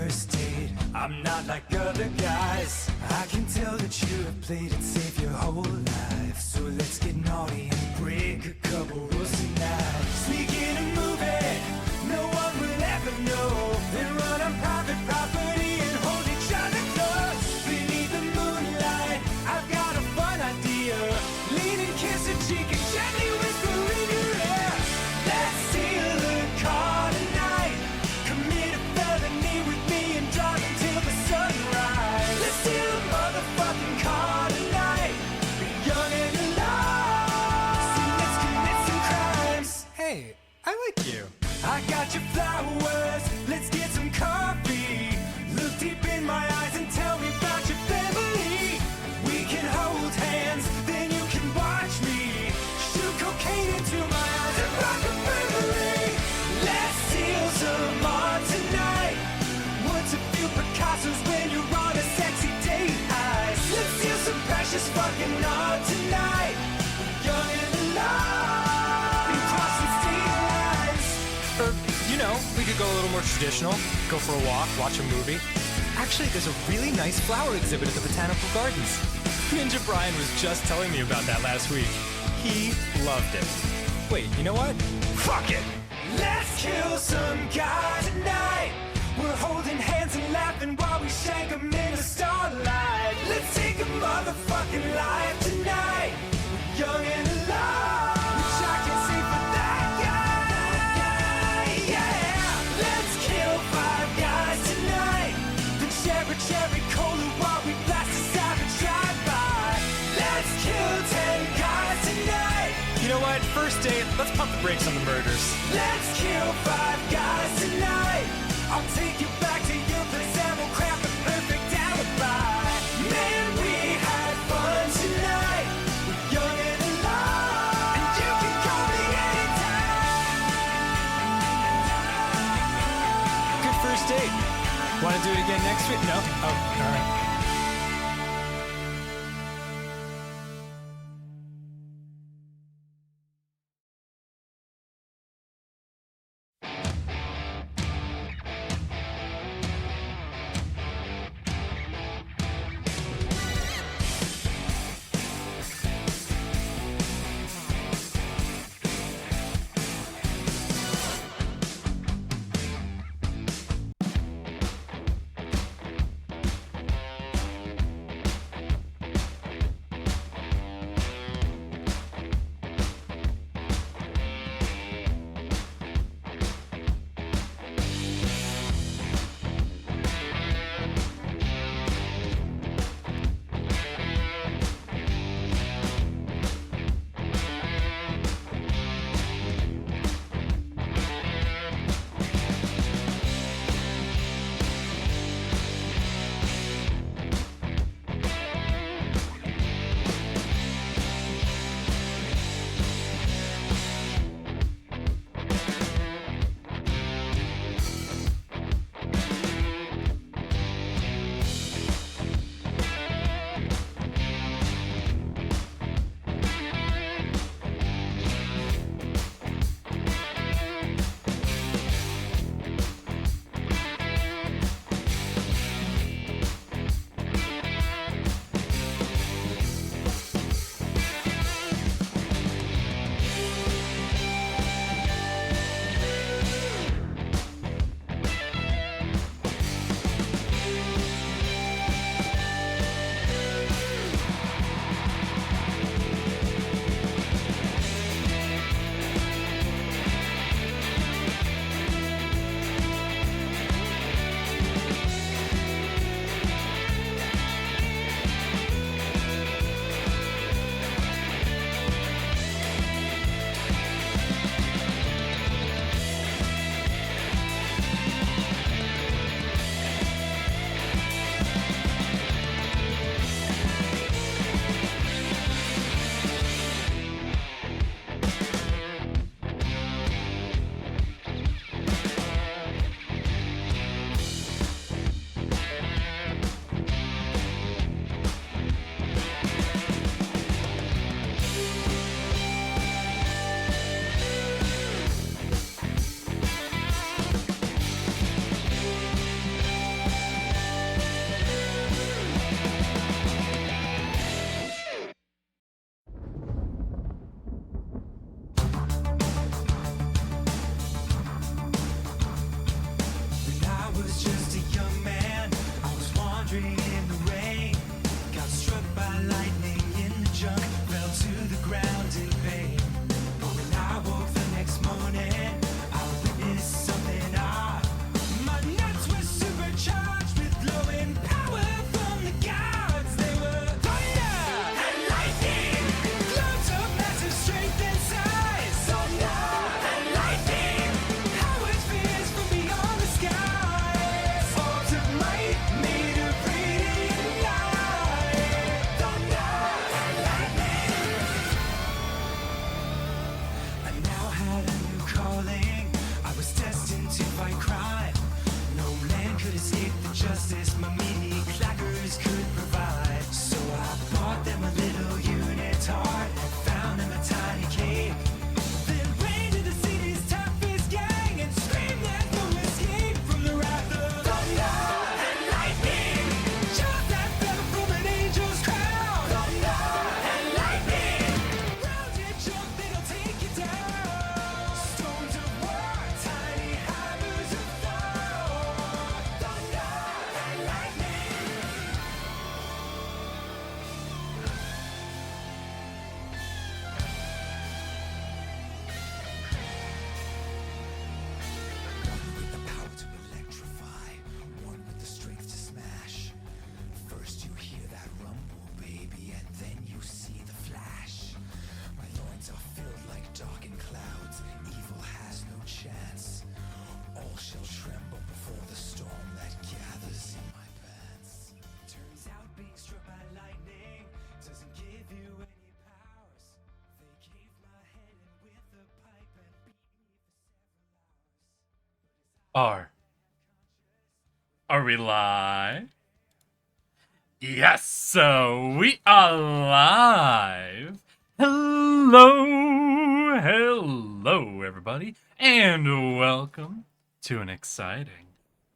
first date. I'm not like other guys. I can tell that you have played it safe your whole life. So let's get naughty and break a couple rules tonight. Sneak in a movie, no one will ever know. Then run on private property and hold each other close. Beneath the moonlight, I've got a fun idea. Lean and kiss a cheek and gently whisper in your ear. Let's steal a car tonight. Commit a felony with me and drive until the sunrise. Let's steal a motherfucking car tonight. Be young and alive. So let's commit some crimes. Hey, I like you. I got your flowers, let's get some coffee. Look deep in my eyes and tell me about your family. We can hold hands, then you can watch me shoot cocaine into my eyes and rock a family. Let's steal some art tonight. What's a few Picassos when you're on a sexy date eyes? Let's steal some precious fucking art tonight. Young and alive, and crossing state lines. Or, you know, we could go a little more traditional. Go for a walk, watch a movie. Actually, there's a really nice flower exhibit at the Botanical Gardens. Ninja Brian was just telling me about that last week. He loved it. Wait, you know what? Fuck it! Let's kill some guy tonight. We're holding hands and laughing while we shank 'em in the starlight. Let's take a motherfucking life tonight. We're young and alive, which I can say for that guy. Yeah, let's kill 5 guys tonight. Then share a cherry cola while we blast a savage drive-by. Let's kill 10 guys tonight. You know what? First date, let's pump the brakes on the murders. Let's kill 5 guys tonight. I'll take you back to your place and we'll craft a perfect alibi. Man, we had fun tonight. We're young and alive, and you can call me anytime. Good first date. Want to do it again next week? No? Oh, all right. justice my meaty clackers could provide. So I bought them a little unitard and found them a tiny cave. Then ran to the city's toughest gang and screamed there's no escape from the wrath of thunder and lightning. Just that fell from an angel's crown. Thunder and lightning. Round your jump, it'll take you down. Stones of war, tiny hammers of Thor. Thunder and lightning. One with the power to electrify, one with the strength to smash. First you hear that rumble, baby, and then you see the flash. My loins are filled like darkened clouds, evil has no chance. All shall tremble before the storm that gathers in my pants. Turns out being struck by lightning doesn't give you any powers. They caved my head in with a pipe and beat me for several hours. Are we live? Yes, so we are live. Hello, everybody, and welcome to an exciting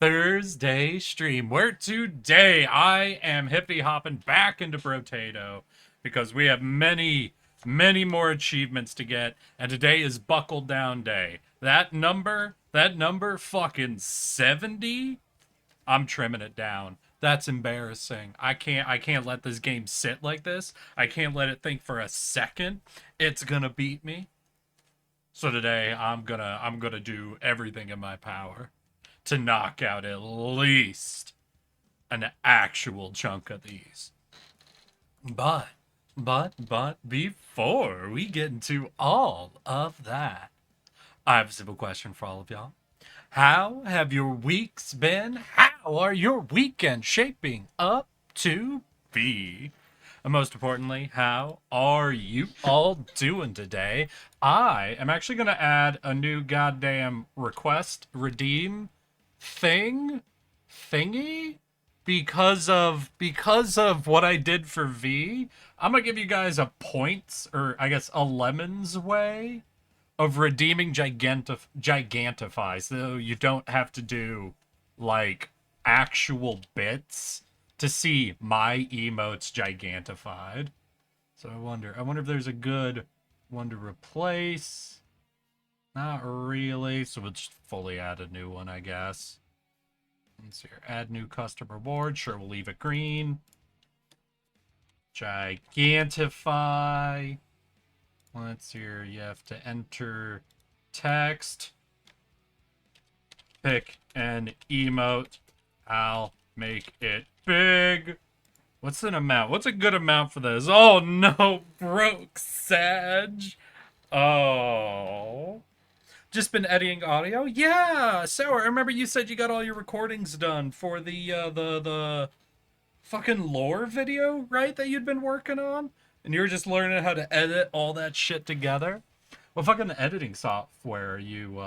Thursday stream where today I am hippity hopping back into Brotato because we have many more achievements to get, and today is buckle down day. That number fucking 70. I'm trimming it down. That's embarrassing. I can't let this game sit like this. I can't let it think for a second it's gonna beat me. So today I'm gonna do everything in my power to knock out at least an actual chunk of these. But before we get into all of that, I have a simple question for all of y'all. How have your weeks been? How are your weekends shaping up to be? And most importantly, how are you all doing today? I am actually going to add a new goddamn request redeem thingy because of what I did for V. I'm going to give you guys a points, or I guess a lemons way of redeeming Gigantify, so you don't have to do, like, actual bits to see my emotes Gigantified. So I wonder if there's a good one to replace. Not really, so we'll just fully add a new one, I guess. Let's see here. Add new custom reward. Sure, we'll leave it green. Gigantify. Let's see here. You have to enter text. Pick an emote. I'll make it big. What's an amount? What's a good amount for this? Oh no, broke Sag. Oh. Just been editing audio? Yeah, so I remember you said you got all your recordings done for the fucking lore video, right, that you'd been working on? And you were just learning how to edit all that shit together? What fucking editing software are you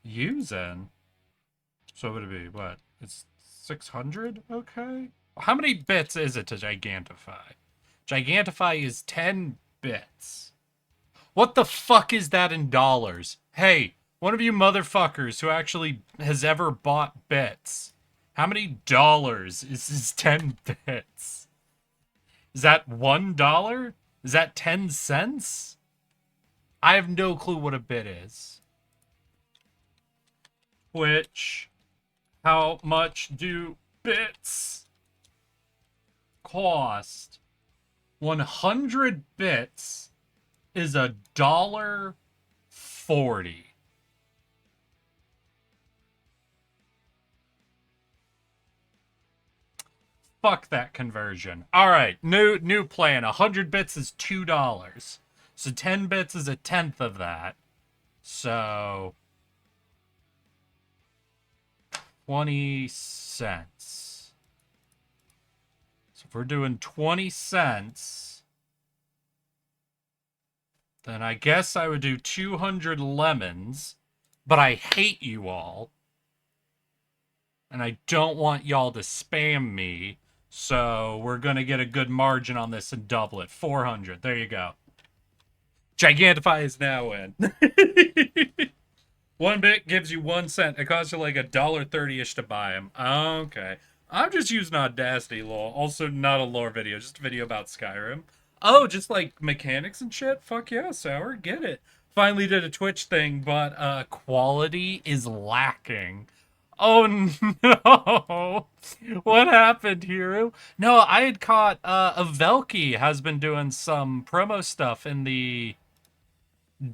using? So what would it be? What? It's 600? Okay. How many bits is it to Gigantify? Gigantify is 10 bits. What the fuck is that in dollars? Hey, one of you motherfuckers who actually has ever bought bits. How many dollars is 10 bits? Is that $1? Is that 10 cents? I have no clue what a bit is. Which, how much do bits cost? 100 bits is $1.40. Fuck that conversion. Alright, new plan. 100 bits is $2. So 10 bits is a tenth of that. So 20 cents. So if we're doing 20 cents, then I guess I would do 200 lemons. But I hate you all. and I don't want y'all to spam me. So we're gonna get a good margin on this and double it. 400. There you go. Gigantify is now in. 1 bit gives you 1 cent. It costs you like $1.30-ish to buy them. Okay. I'm just using Audacity, lol. Also, not a lore video, just a video about Skyrim. Oh, just like mechanics and shit? Fuck yeah, Sour. Get it. Finally did a Twitch thing, but quality is lacking. Oh no! What happened, Hero? No, I had caught Avelki has been doing some promo stuff in the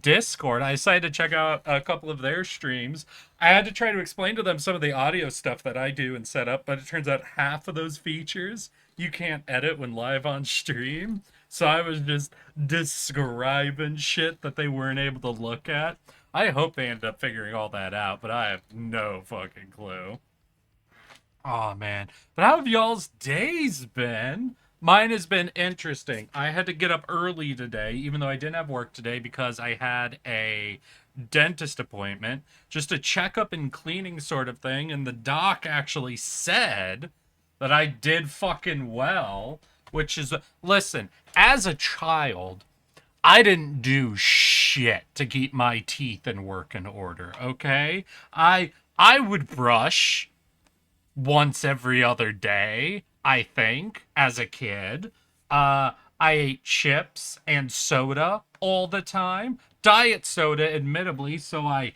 Discord. I decided to check out a couple of their streams. I had to try to explain to them some of the audio stuff that I do and set up, but it turns out half of those features you can't edit when live on stream. So I was just describing shit that they weren't able to look at. I hope they ended up figuring all that out, but I have no fucking clue. Oh man. But how have y'all's days been? Mine has been interesting. I had to get up early today, even though I didn't have work today, because I had a dentist appointment, just a checkup and cleaning sort of thing, and the doc actually said that I did fucking well, which is, listen, as a child, I didn't do shit to keep my teeth in working order, okay? I would brush once every other day, I think, as a kid. I ate chips and soda all the time. Diet soda, admittedly, so I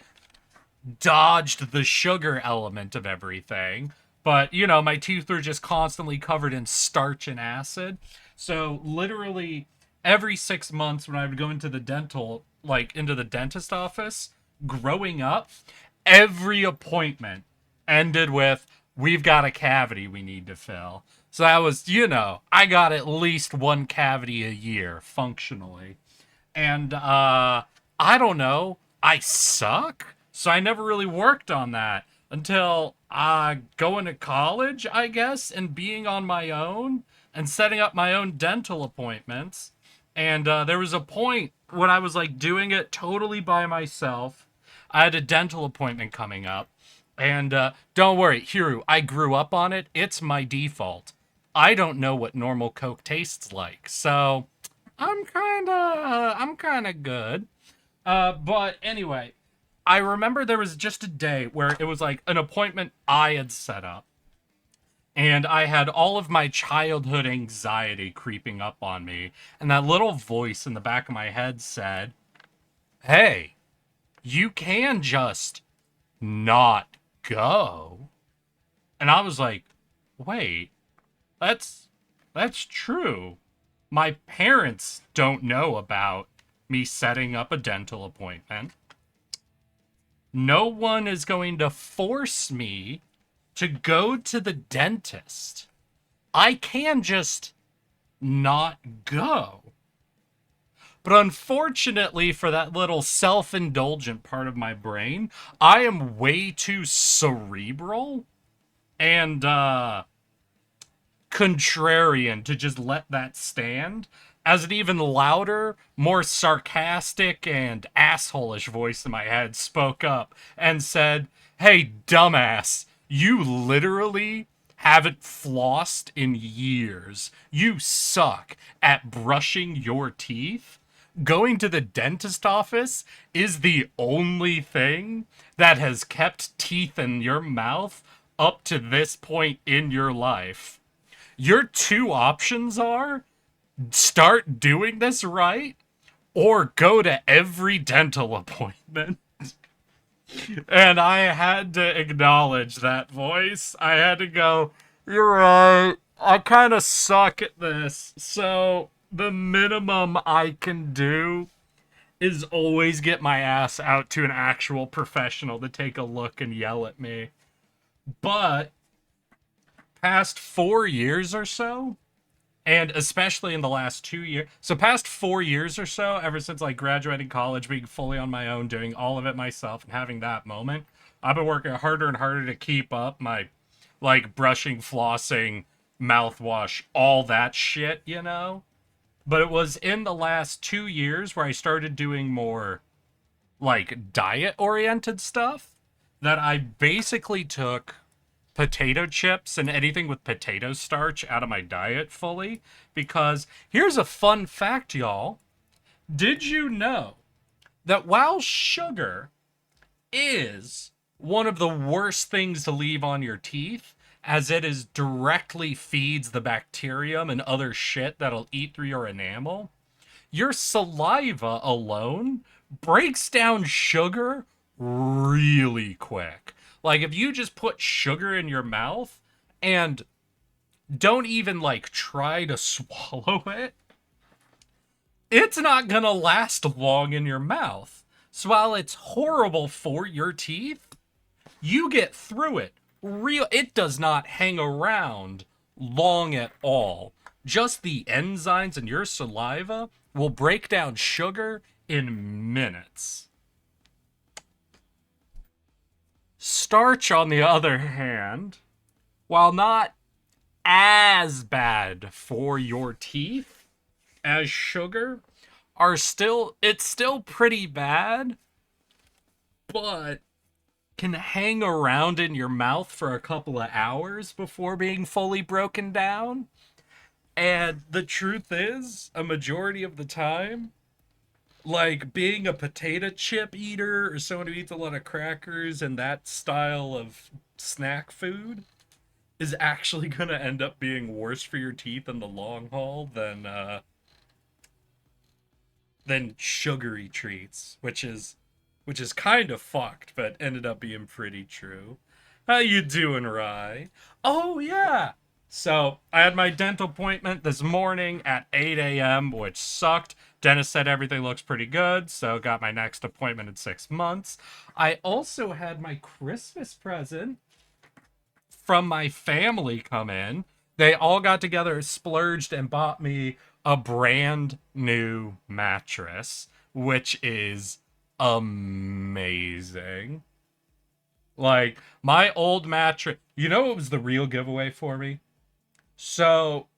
dodged the sugar element of everything. But, you know, my teeth were just constantly covered in starch and acid. So, literally, every 6 months when I would go into the into the dentist office, growing up, every appointment ended with, we've got a cavity we need to fill. So that was, you know, I got at least one cavity a year, functionally. And I don't know, I suck. So I never really worked on that until going to college, I guess, and being on my own and setting up my own dental appointments. And there was a point when I was like doing it totally by myself. I had a dental appointment coming up. And don't worry, Hiru, I grew up on it. It's my default. I don't know what normal Coke tastes like. So I'm kinda good. But anyway, I remember there was just a day where it was like an appointment I had set up. And I had all of my childhood anxiety creeping up on me. And that little voice in the back of my head said, hey, you can just not go. And I was like, wait, that's true. My parents don't know about me setting up a dental appointment. No one is going to force me to go to the dentist. I can just not go. But unfortunately for that little self-indulgent part of my brain, I am way too cerebral and contrarian to just let that stand, as an even louder, more sarcastic and asshole-ish voice in my head spoke up and said, hey, dumbass, you literally haven't flossed in years. You suck at brushing your teeth. Going to the dentist office is the only thing that has kept teeth in your mouth up to this point in your life. Your two options are start doing this right or go to every dental appointment. And I had to acknowledge that voice. I had to go, you're right. I kind of suck at this. So the minimum I can do is always get my ass out to an actual professional to take a look and yell at me. But past 4 years or so, and especially in the last 2 years, so past 4 years or so, ever since like graduating college, being fully on my own, doing all of it myself, and having that moment, I've been working harder and harder to keep up my like brushing, flossing, mouthwash, all that shit, you know? But it was in the last 2 years where I started doing more like diet oriented stuff that I basically took potato chips and anything with potato starch out of my diet fully. Because here's a fun fact, y'all. Did you know that while sugar is one of the worst things to leave on your teeth, as it is directly feeds the bacterium and other shit that'll eat through your enamel, your saliva alone breaks down sugar really quick. Like, if you just put sugar in your mouth and don't even, like, try to swallow it, it's not gonna last long in your mouth. So while it's horrible for your teeth, you get through it. It does not hang around long at all. Just the enzymes in your saliva will break down sugar in minutes. Starch, on the other hand, while not as bad for your teeth as sugar, it's still pretty bad, but can hang around in your mouth for a couple of hours before being fully broken down. And the truth is, a majority of the time, like, being a potato chip eater or someone who eats a lot of crackers and that style of snack food is actually gonna end up being worse for your teeth in the long haul than sugary treats, which is kind of fucked, but ended up being pretty true. How you doing, Rye? Oh yeah. So I had my dental appointment this morning at 8 a.m., which sucked. Dentist said everything looks pretty good, so got my next appointment in 6 months. I also had my Christmas present from my family come in. They all got together, splurged, and bought me a brand new mattress, which is amazing. Like, my old mattress, you know what was the real giveaway for me? So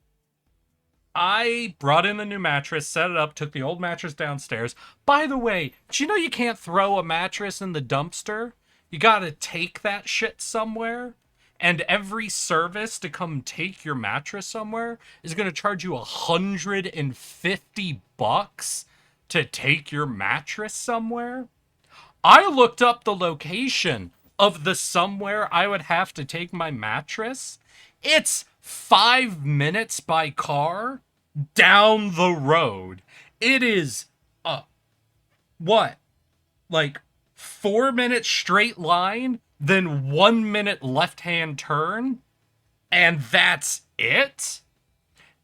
I brought in the new mattress, set it up, took the old mattress downstairs. By the way, do you know you can't throw a mattress in the dumpster? You gotta take that shit somewhere. And every service to come take your mattress somewhere is gonna charge you $150 to take your mattress somewhere. I looked up the location of the somewhere I would have to take my mattress. It's 5 minutes by car down the road. It is what? Like 4-minute straight line, then 1 minute left-hand turn, and that's it?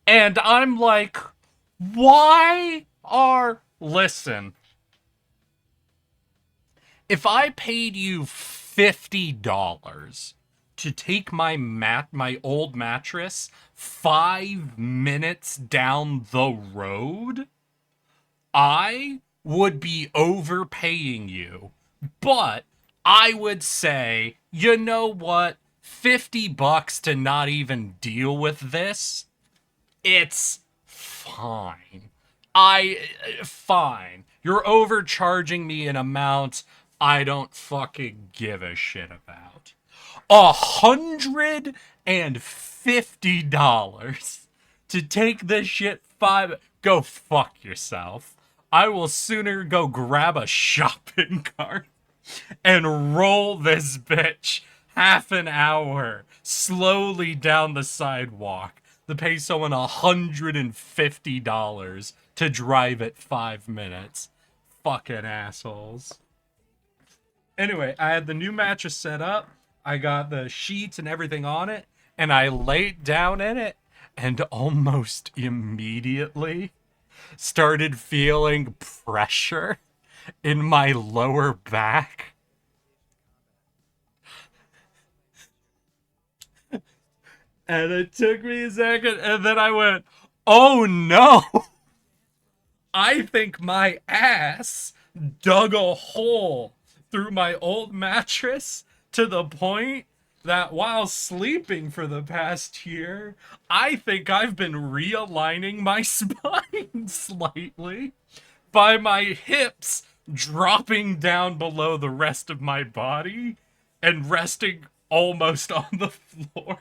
And I'm like, listen, if I paid you $50 to take my old mattress 5 minutes down the road, I would be overpaying you. But I would say, you know what? $50 to not even deal with this? It's fine. Fine. You're overcharging me an amount I don't fucking give a shit about. $150 to take this shit go fuck yourself. I will sooner go grab a shopping cart and roll this bitch half an hour slowly down the sidewalk than pay someone $150 to drive it 5 minutes. Fucking assholes. Anyway, I had the new mattress set up. I got the sheets and everything on it, and I laid down in it, and almost immediately started feeling pressure in my lower back. And it took me a second, and then I went, oh no! I think my ass dug a hole through my old mattress to the point that while sleeping for the past year, I think I've been realigning my spine slightly by my hips dropping down below the rest of my body and resting almost on the floor.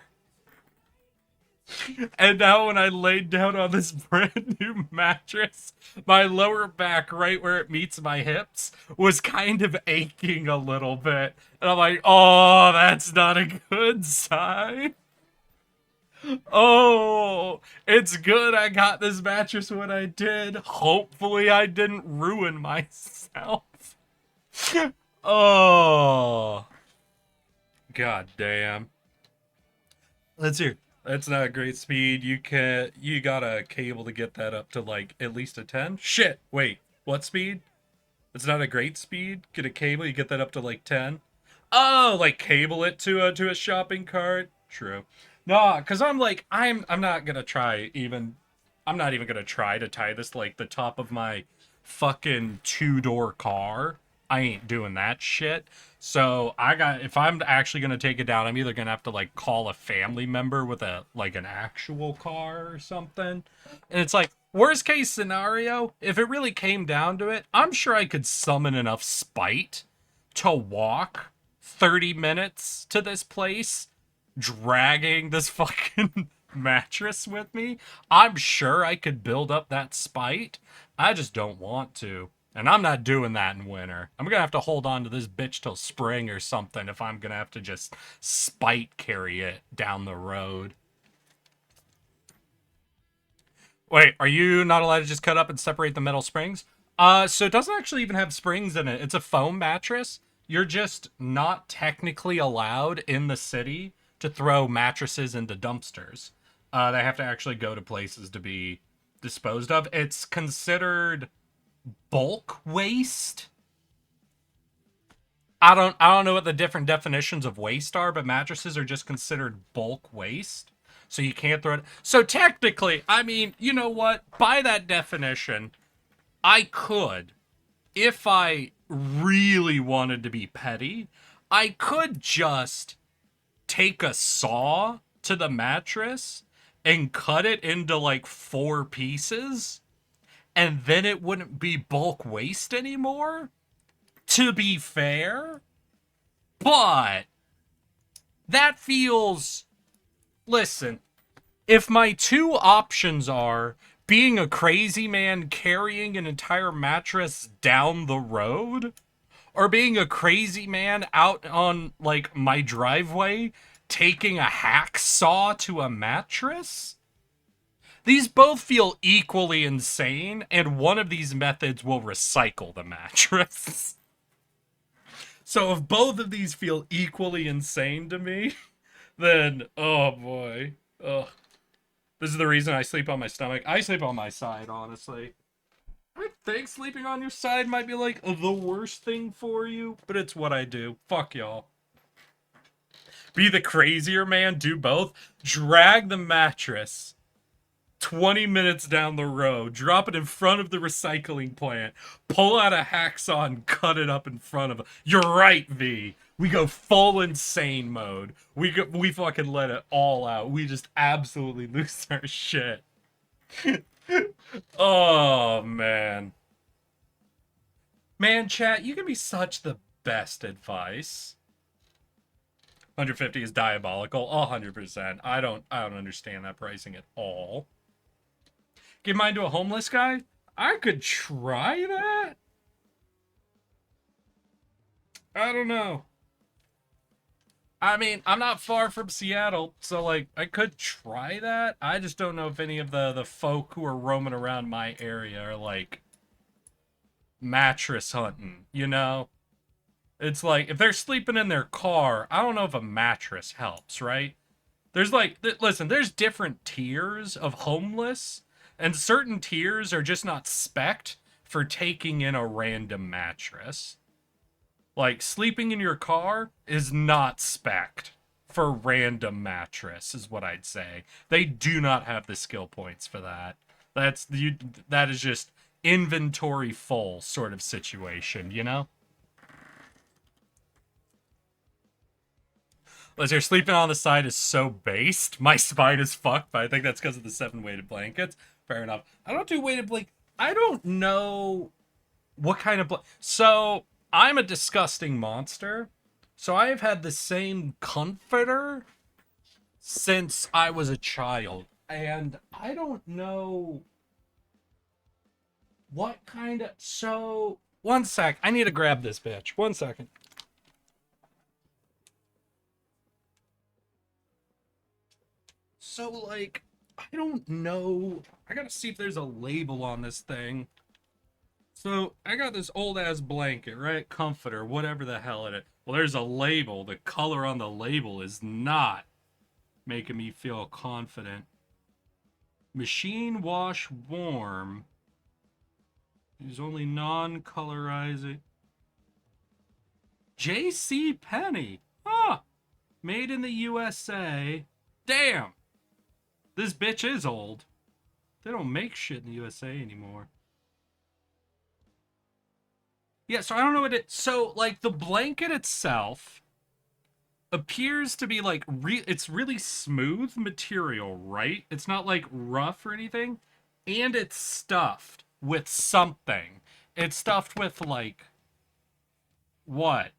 And now when I laid down on this brand new mattress, my lower back, right where it meets my hips, was kind of aching a little bit. And I'm like, oh, that's not a good sign. Oh, it's good I got this mattress when I did. Hopefully I didn't ruin myself. Oh, god damn. Let's hear. That's not a great speed. You got a cable to get that up to like at least a 10? Shit. Wait. What speed? It's not a great speed. Get a cable, you get that up to like 10. Oh, like cable it to a shopping cart. True. No, cuz I'm not going to try even I'm not even going to try to tie this to like the top of my fucking two-door car. I ain't doing that shit. So if I'm actually gonna take it down, I'm either gonna have to like call a family member with a like an actual car or something. And it's like, worst case scenario, if it really came down to it, I'm sure I could summon enough spite to walk 30 minutes to this place, dragging this fucking mattress with me. I'm sure I could build up that spite. I just don't want to. And I'm not doing that in winter. I'm gonna have to hold on to this bitch till spring or something if I'm gonna have to just spite carry it down the road. Wait, are you not allowed to just cut up and separate the metal springs? So it doesn't actually even have springs in it. It's a foam mattress. You're just not technically allowed in the city to throw mattresses into dumpsters. They have to actually go to places to be disposed of. It's considered bulk waste. I don't know what the different definitions of waste are, but mattresses are just considered bulk waste. So you can't throw it. So technically, I mean, you know what? By that definition, I could, if I really wanted to be petty, I could just take a saw to the mattress and cut it into like 4 pieces, and then it wouldn't be bulk waste anymore, to be fair. But that feels... Listen, if my two options are being a crazy man carrying an entire mattress down the road, or being a crazy man out on, like, my driveway taking a hacksaw to a mattress, these both feel equally insane, and one of these methods will recycle the mattress. So if both of these feel equally insane to me, then, oh boy. Ugh. This is the reason I sleep on my stomach. I sleep on my side, honestly. I think sleeping on your side might be like the worst thing for you, but it's what I do. Fuck y'all. Be the crazier man, do both. Drag the mattress 20 minutes down the road, drop it in front of the recycling plant, pull out a hacksaw and cut it up in front of it. You're right, V. We go full insane mode. We fucking let it all out. We just absolutely lose our shit. Oh, man. Man, chat, you give me such the best advice. 150 is diabolical. 100%. I don't understand that pricing at all. Give mine to a homeless guy? I could try that? I don't know. I mean, I'm not far from Seattle, so, like, I could try that. I just don't know if any of the folk who are roaming around my area are, like, mattress hunting, you know? It's like, if they're sleeping in their car, I don't know if a mattress helps, right? There's, like, listen, there's different tiers of homeless, and certain tiers are just not spec'd for taking in a random mattress. Like, sleeping in your car is not spec'd for random mattress, is what I'd say. They do not have the skill points for that. That is just inventory full sort of situation, you know? You're sleeping on the side is so based. My spine is fucked, but I think that's because of the 7 weighted blankets. Fair enough. I don't do weighted blanket. I don't know what kind of so I'm a disgusting monster. So I have had the same comforter since I was a child. And I don't know what kind of... So, one sec. I need to grab this bitch. 1 second. So, like, I don't know. I gotta see if there's a label on this thing. So, I got this old-ass blanket, right? Comforter, whatever the hell it is. Well, there's a label. The color on the label is not making me feel confident. Machine wash warm. Use only non-colorizing. J.C. Penney. Huh. Made in the USA. Damn. This bitch is old. They don't make shit in the USA anymore. Yeah, so I don't know what it... So, like, the blanket itself appears to be, like, it's really smooth material, right? It's not, like, rough or anything. And it's stuffed with something. It's stuffed with, like... What?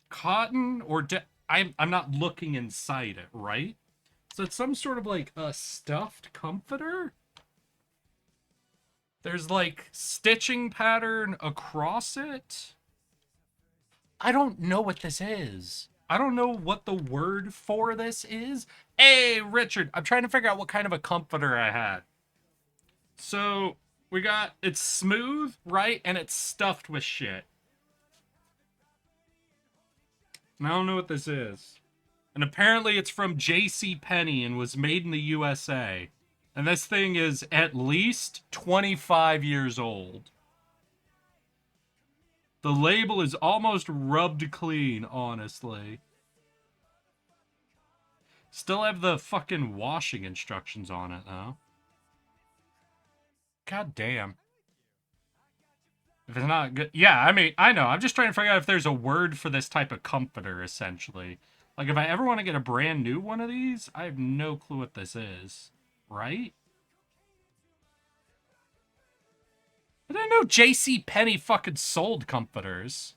Cotton? Or... I'm not looking inside it, right? So it's some sort of, like, a stuffed comforter? There's, like, stitching pattern across it. I don't know what this is. I don't know what the word for this is. Hey, Richard, I'm trying to figure out what kind of a comforter I had. So, we got, it's smooth, right? And it's stuffed with shit. And I don't know what this is. And apparently it's from J.C. Penney and was made in the USA. And this thing is at least 25 years old. The label is almost rubbed clean, honestly. Still have the fucking washing instructions on it, though. God damn. If it's not good... Yeah, I mean, I know. I'm just trying to figure out if there's a word for this type of comforter, essentially. Like, if I ever want to get a brand new one of these, I have no clue what this is. Right? I didn't know J.C. Penney fucking sold comforters.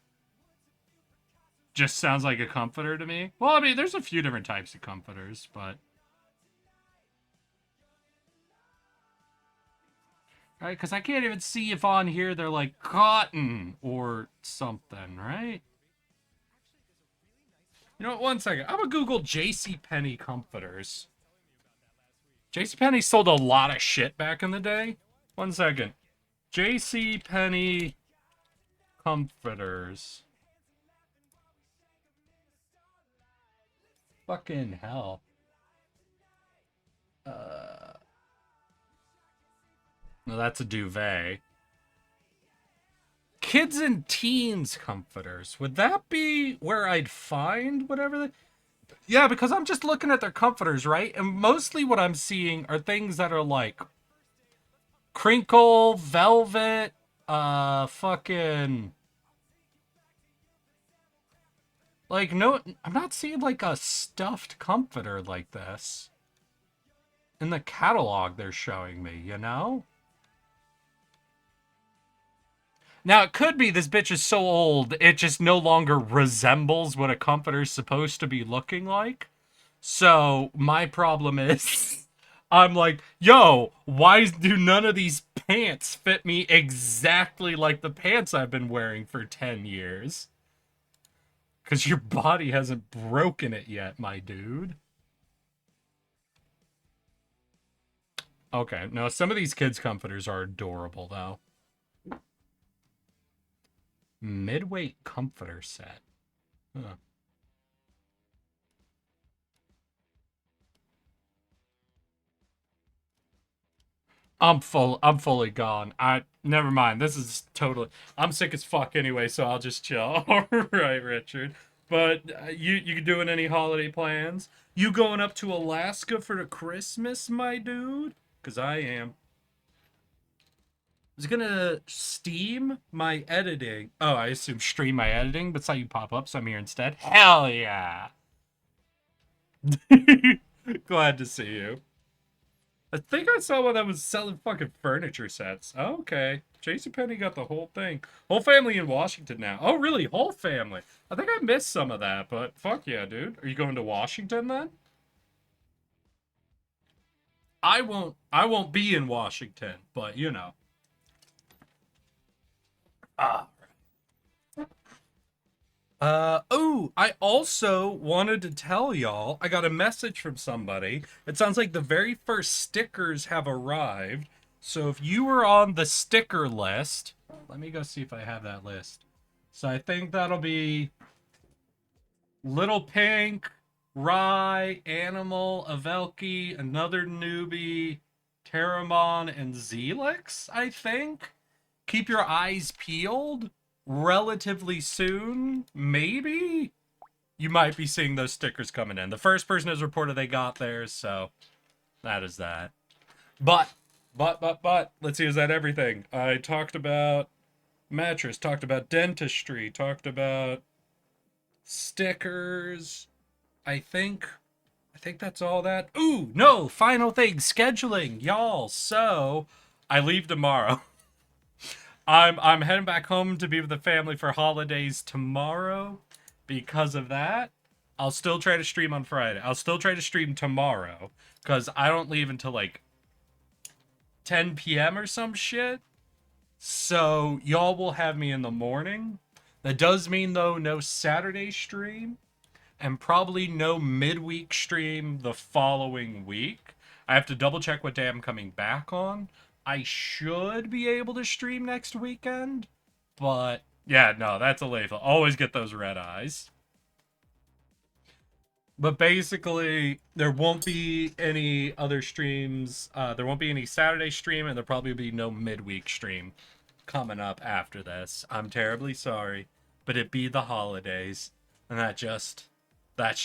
Just sounds like a comforter to me. Well, I mean, there's a few different types of comforters, but... Right, because I can't even see if on here they're like cotton or something, right? You know what, 1 second. I'm gonna Google J.C. Penney comforters. J.C. Penney sold a lot of shit back in the day. 1 second. J.C. Penney comforters. Fucking hell. No, that's a duvet. Kids and teens comforters. Would that be where I'd find whatever the... Yeah, because I'm just looking at their comforters, right? And mostly what I'm seeing are things that are like crinkle, velvet, fucking... Like, no, I'm not seeing like a stuffed comforter like this in the catalog they're showing me, you know? Now, it could be this bitch is so old, it just no longer resembles what a comforter's supposed to be looking like. So, my problem is, I'm like, yo, why do none of these pants fit me exactly like the pants I've been wearing for 10 years? Because your body hasn't broken it yet, my dude. Okay, no, some of these kids' comforters are adorable, though. Midweight comforter set. Huh. I'm fully gone. Never mind. This is totally... I'm sick as fuck anyway, so I'll just chill. All right, Richard. But you doing any holiday plans? You going up to Alaska for the Christmas, my dude? Because I am. I was gonna steam my editing. Oh, I assume stream my editing, but saw you pop up, so I'm here instead. Hell yeah! Glad to see you. I think I saw one that was selling fucking furniture sets. Oh, okay. JCPenney got the whole thing. Whole family in Washington now. Oh, really? Whole family. I think I missed some of that, but fuck yeah, dude. Are you going to Washington then? I won't be in Washington, but you know. Ah. Oh, I also wanted to tell y'all, I got a message from somebody. It sounds like the very first stickers have arrived. So if you were on the sticker list, let me go see if I have that list. So I think that'll be Little Pink, Rye, Animal, Avelki, Another Newbie, Terramon, and Zelix, I think. Keep your eyes peeled. Relatively soon, maybe? You might be seeing those stickers coming in. The first person has reported they got theirs, so that is that. But, let's see, is that everything? I talked about mattress, talked about dentistry, talked about stickers. I think that's all that. Ooh, no, final thing, scheduling, y'all. So, I leave tomorrow. I'm heading back home to be with the family for holidays tomorrow. Because of that, I'll still try to stream on Friday. I'll still try to stream tomorrow because I don't leave until like 10 p.m. or some shit. So y'all will have me in the morning. That does mean though no Saturday stream and probably no midweek stream the following week. I have to double check what day I'm coming back on. I should be able to stream next weekend, but yeah, no, that's a lethal. Always get those red eyes. But basically, there won't be any other streams. There won't be any Saturday stream, and there'll probably be no midweek stream coming up after this. I'm terribly sorry, but it be the holidays, and that's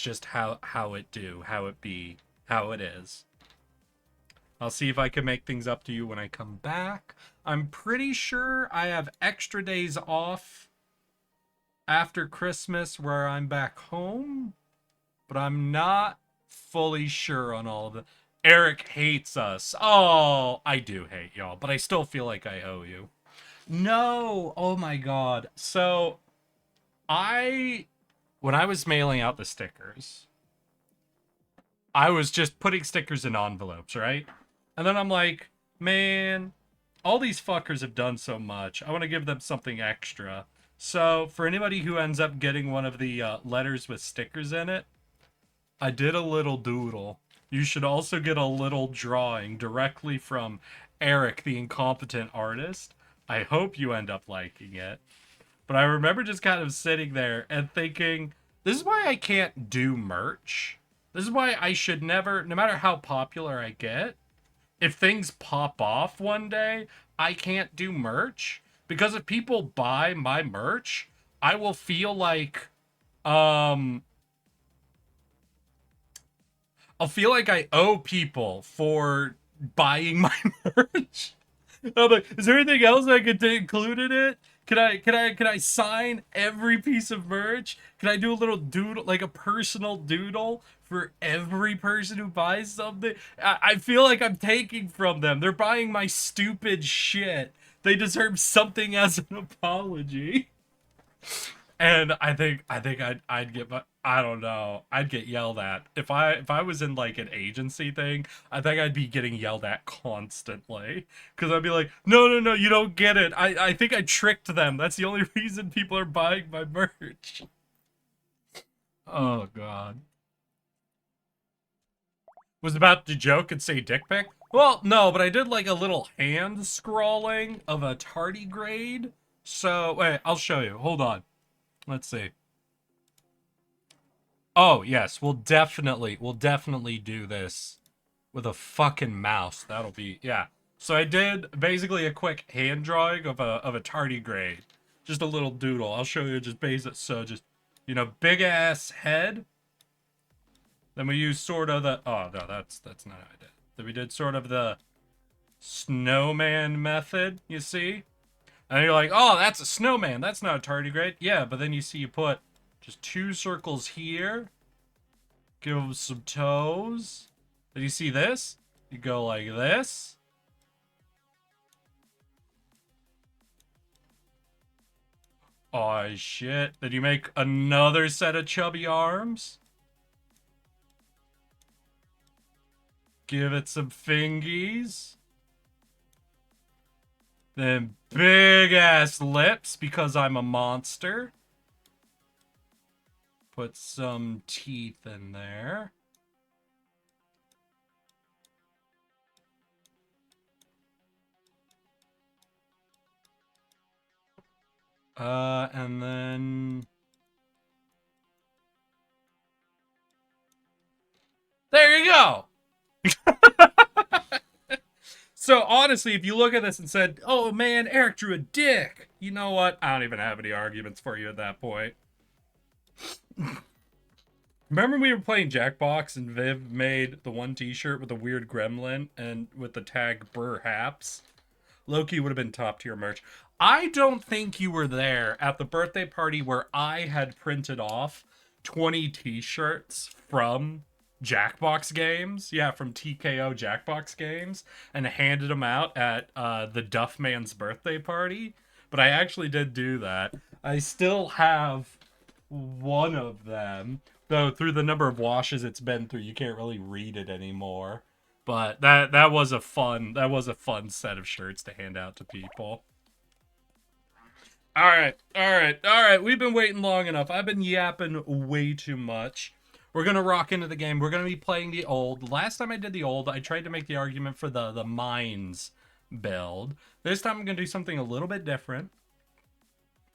just how it do, how it be, how it is. I'll see if I can make things up to you when I come back. I'm pretty sure I have extra days off after Christmas where I'm back home, but I'm not fully sure on all of it. Eric hates us. Oh, I do hate y'all, but I still feel like I owe you. No, oh my god. So, I when I was mailing out the stickers, I was just putting stickers in envelopes, right? And then I'm like, man, all these fuckers have done so much. I want to give them something extra. So, for anybody who ends up getting one of the letters with stickers in it, I did a little doodle. You should also get a little drawing directly from Eric, the incompetent artist. I hope you end up liking it. But I remember just kind of sitting there and thinking, this is why I can't do merch. This is why I should never, no matter how popular I get, if things pop off one day, I can't do merch. Because if people buy my merch, I will feel like, I'll feel like I owe people for buying my merch. I'm like, is there anything else I could include in it? Can I sign every piece of merch? Can I do a little doodle, like a personal doodle for every person who buys something? I feel like I'm taking from them. They're buying my stupid shit. They deserve something as an apology. And I'd get, I don't know, I'd get yelled at if I was in like an agency thing. I think I'd be getting yelled at constantly because I'd be like, no, you don't get it. I think I tricked them. That's the only reason people are buying my merch. Oh god, was about to joke and say dick pic. Well, no, but I did like a little hand scrawling of a tardigrade. So wait, I'll show you. Hold on. Let's see. Oh, yes, we'll definitely do this with a fucking mouse. That'll be, yeah. So I did basically a quick hand drawing of a tardigrade. Just a little doodle. I'll show you just basic. So just, big ass head. Then we use sort of the, oh no, that's not how I did. Then we did sort of the snowman method, you see? And you're like, oh, that's a snowman. That's not a tardigrade. Yeah, but then you see you put just 2 circles here. Give him some toes. Did you see this? You go like this. Oh, shit. Then you make another set of chubby arms. Give it some fingies. Then big-ass lips, because I'm a monster. Put some teeth in there. And then... there you go! So, honestly, if you look at this and said, oh man, Eric drew a dick, you know what? I don't even have any arguments for you at that point. Remember we were playing Jackbox and Viv made the one t-shirt with the weird gremlin and with the tag Perhaps? Loki would have been top tier merch. I don't think you were there at the birthday party where I had printed off 20 t-shirts from Jackbox games. Yeah, from TKO Jackbox games, and handed them out at the Duff Man's birthday party. But I actually did do that. I still have one of them, though through the number of washes it's been through, you can't really read it anymore. But that was a fun set of shirts to hand out to people. All right. We've been waiting long enough. I've been yapping way too much. We're gonna rock into the game. We're gonna be playing the old. Last time I did the old, I tried to make the argument for the mines build. This time I'm gonna do something a little bit different,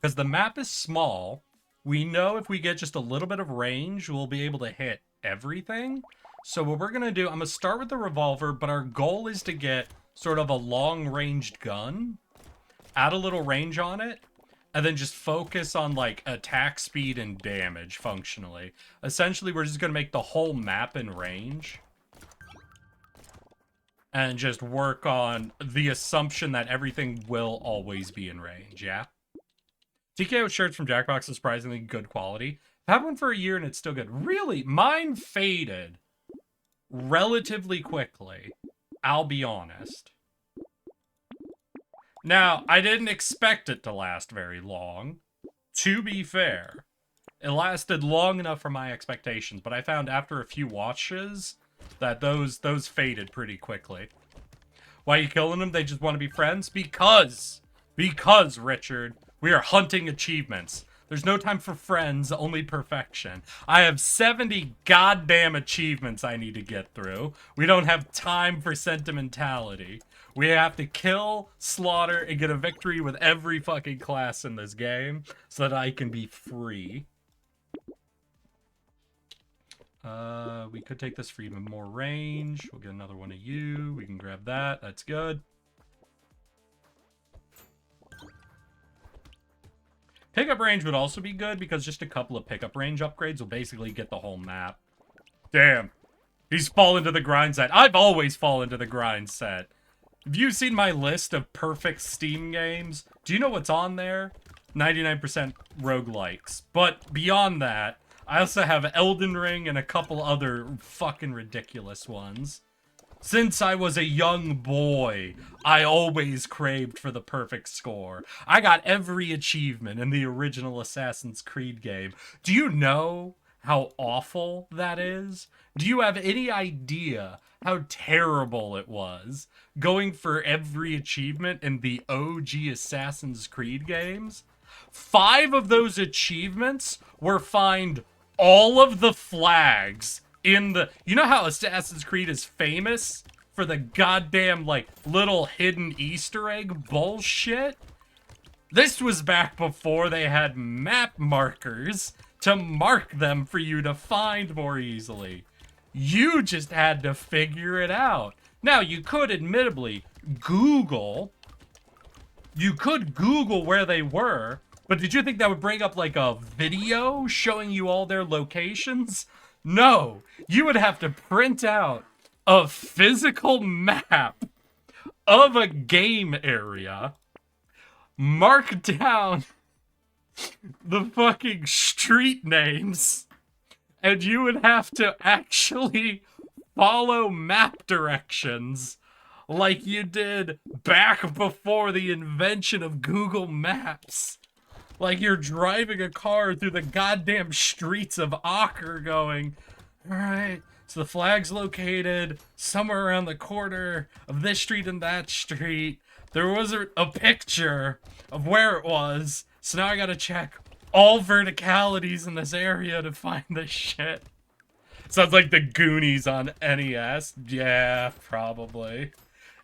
because the map is small. We know if we get just a little bit of range, we'll be able to hit everything. So what we're gonna do, I'm gonna start with the revolver, but our goal is to get sort of a long-ranged gun, add a little range on it, and then just focus on like attack speed and damage functionally. Essentially, we're just gonna make the whole map in range and just work on the assumption that everything will always be in range, yeah? TKO shirts from Jackbox is surprisingly good quality. I've had one for a year and it's still good. Really? Mine faded relatively quickly, I'll be honest. Now, I didn't expect it to last very long, to be fair. It lasted long enough for my expectations, but I found after a few watches that those faded pretty quickly. Why are you killing them? They just want to be friends? Because, Richard, we are hunting achievements. There's no time for friends, only perfection. I have 70 goddamn achievements I need to get through. We don't have time for sentimentality. We have to kill, slaughter, and get a victory with every fucking class in this game so that I can be free. We could take this for even more range. We'll get another one of you. We can grab that. That's good. Pickup range would also be good because just a couple of pickup range upgrades will basically get the whole map. Damn. He's fallen to the grind set. I've always fallen to the grind set. Have you seen my list of perfect Steam games? Do you know what's on there? 99% roguelikes. But beyond that, I also have Elden Ring and a couple other fucking ridiculous ones. Since I was a young boy, I always craved for the perfect score. I got every achievement in the original Assassin's Creed game. Do you know how awful that is? Do you have any idea how terrible it was going for every achievement in the OG Assassin's Creed games? 5 of those achievements were find all of the flags in the... You know how Assassin's Creed is famous for the goddamn, like, little hidden Easter egg bullshit? This was back before they had map markers to mark them for you to find more easily. You just had to figure it out. Now, you could admittedly Google... You could Google where they were, but did you think that would bring up, like, a video showing you all their locations? No, you would have to print out a physical map of a game area, mark down the fucking street names, and you would have to actually follow map directions like you did back before the invention of Google Maps. Like you're driving a car through the goddamn streets of Acre going, all right, so the flag's located somewhere around the corner of this street and that street. There was a picture of where it was, so now I gotta check all verticalities in this area to find this shit. Sounds like the Goonies on NES. Yeah, probably.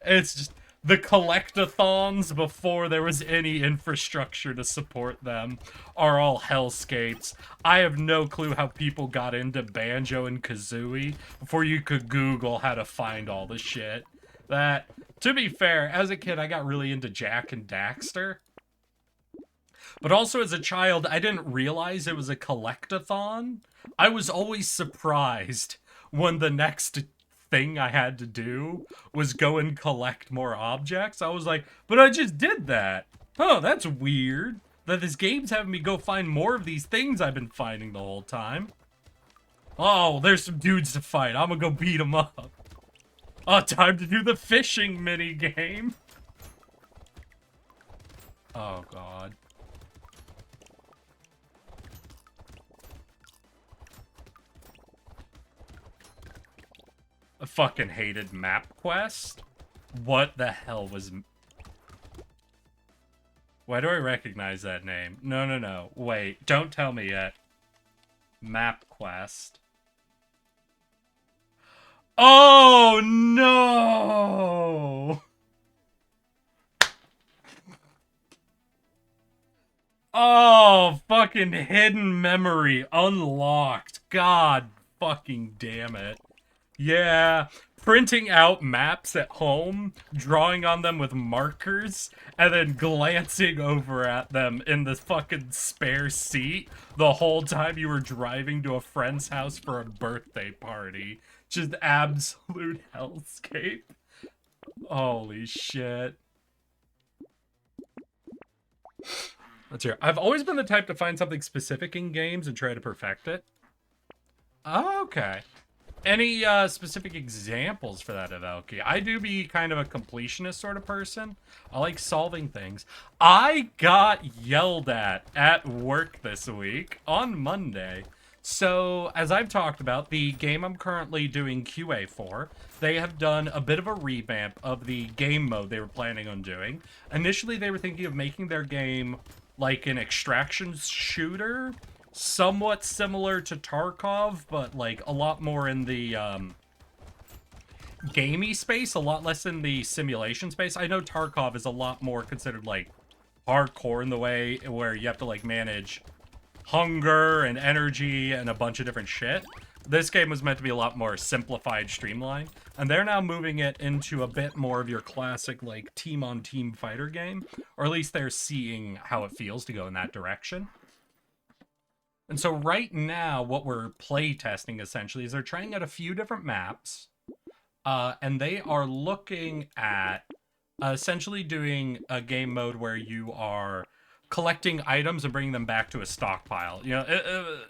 It's just the collectathons before there was any infrastructure to support them are all hellscapes. I have no clue how people got into Banjo and Kazooie before you could Google how to find all the shit. That, to be fair, as a kid I got really into Jak and Daxter. But also as a child, I didn't realize it was a collectathon. I was always surprised when the next thing I had to do was go and collect more objects. I was like, but I just did that. Oh, that's weird. That this game's having me go find more of these things I've been finding the whole time. Oh, there's some dudes to fight. I'm gonna go beat them up. Oh, time to do the fishing mini game. Oh, God. I fucking hated MapQuest. What the hell was... Why do I recognize that name? No. Wait, don't tell me yet. MapQuest. Oh, no! Oh, fucking hidden memory unlocked. God fucking damn it. Yeah, printing out maps at home, drawing on them with markers, and then glancing over at them in the fucking spare seat the whole time you were driving to a friend's house for a birthday party. Just absolute hellscape. Holy shit. Let's hear. I've always been the type to find something specific in games and try to perfect it. Okay. Any specific examples for that, Evelki? I do be kind of a completionist sort of person. I like solving things. I got yelled at work this week on Monday. So, as I've talked about, the game I'm currently doing QA for, they have done a bit of a revamp of the game mode they were planning on doing. Initially, they were thinking of making their game like an extraction shooter, somewhat similar to Tarkov, but like a lot more in the gamey space, a lot less in the simulation space. I know Tarkov is a lot more considered like hardcore in the way where you have to like manage hunger and energy and a bunch of different shit. This game was meant to be a lot more simplified, streamlined, and they're now moving it into a bit more of your classic like team-on-team fighter game, or at least they're seeing how it feels to go in that direction. And so right now, what we're play testing essentially is they're trying out a few different maps, and they are looking at essentially doing a game mode where you are collecting items and bringing them back to a stockpile. You know,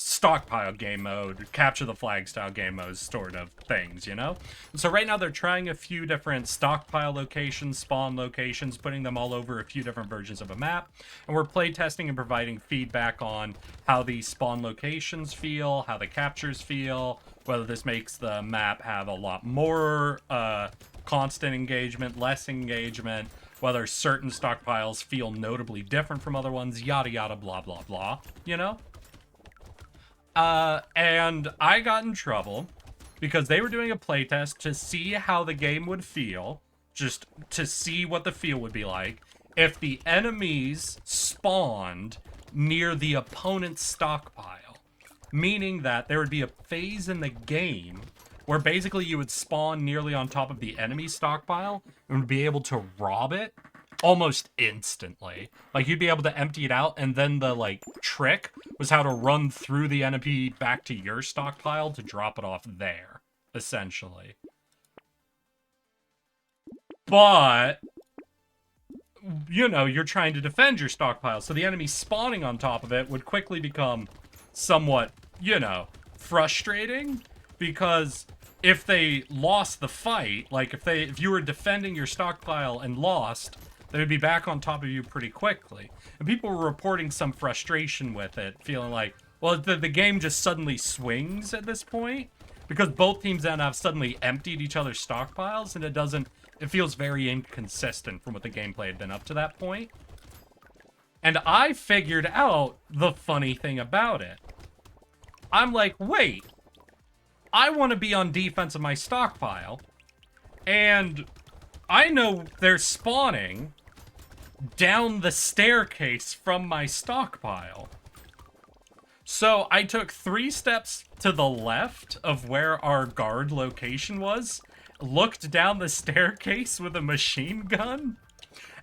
stockpile game mode, capture the flag style game mode sort of things, you know? And so right now they're trying a few different stockpile locations, spawn locations, putting them all over a few different versions of a map. And we're play testing and providing feedback on how the spawn locations feel, how the captures feel, whether this makes the map have a lot more constant engagement, less engagement, whether certain stockpiles feel notably different from other ones, yada yada blah blah blah, you know? And I got in trouble because they were doing a playtest to see how the game would feel, just to see what the feel would be like, if the enemies spawned near the opponent's stockpile. Meaning that there would be a phase in the game where basically you would spawn nearly on top of the enemy stockpile and would be able to rob it almost instantly. Like, you'd be able to empty it out, and then the, like, trick was how to run through the enemy back to your stockpile to drop it off there, essentially. But, you know, you're trying to defend your stockpile, so the enemy spawning on top of it would quickly become somewhat, you know, frustrating, because if they lost the fight, like if you were defending your stockpile and lost, they would be back on top of you pretty quickly. And people were reporting some frustration with it, feeling like, well, the game just suddenly swings at this point because both teams then have suddenly emptied each other's stockpiles, and it feels very inconsistent from what the gameplay had been up to that point. And I figured out the funny thing about it. I'm like, wait, I want to be on defense of my stockpile, and I know they're spawning down the staircase from my stockpile. So I took 3 steps to the left of where our guard location was, looked down the staircase with a machine gun,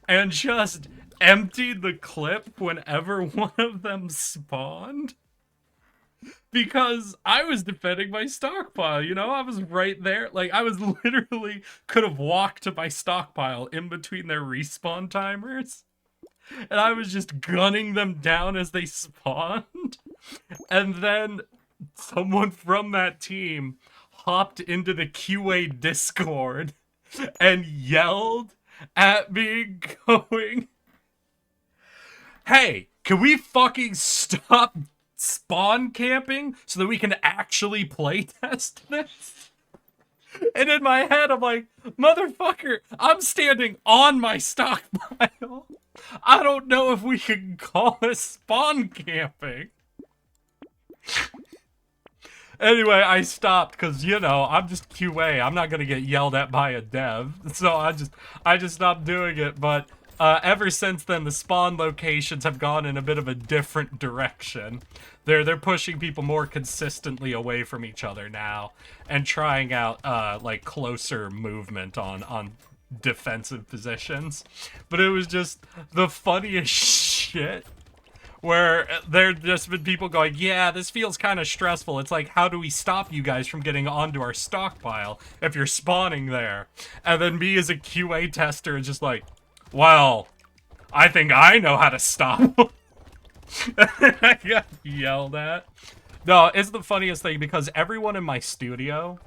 and just emptied the clip whenever one of them spawned. Because I was defending my stockpile, you know? I was right there. Like, I was literally could have walked to my stockpile in between their respawn timers. And I was just gunning them down as they spawned. And then someone from that team hopped into the QA Discord and yelled at me going, "Hey, can we fucking stop spawn camping so that we can actually playtest this?" And in my head, I'm like, motherfucker, I'm standing on my stockpile. I don't know if we can call this spawn camping. Anyway, I stopped because, you know, I'm just QA. I'm not going to get yelled at by a dev. So I just stopped doing it. But ever since then, the spawn locations have gone in a bit of a different direction. They're pushing people more consistently away from each other now and trying out like closer movement on defensive positions. But it was just the funniest shit where there just been people going, yeah, this feels kind of stressful. It's like, how do we stop you guys from getting onto our stockpile if you're spawning there? And then me as a QA tester is just like, well, I think I know how to stop them. I got yelled at. No, it's the funniest thing because everyone in my studio,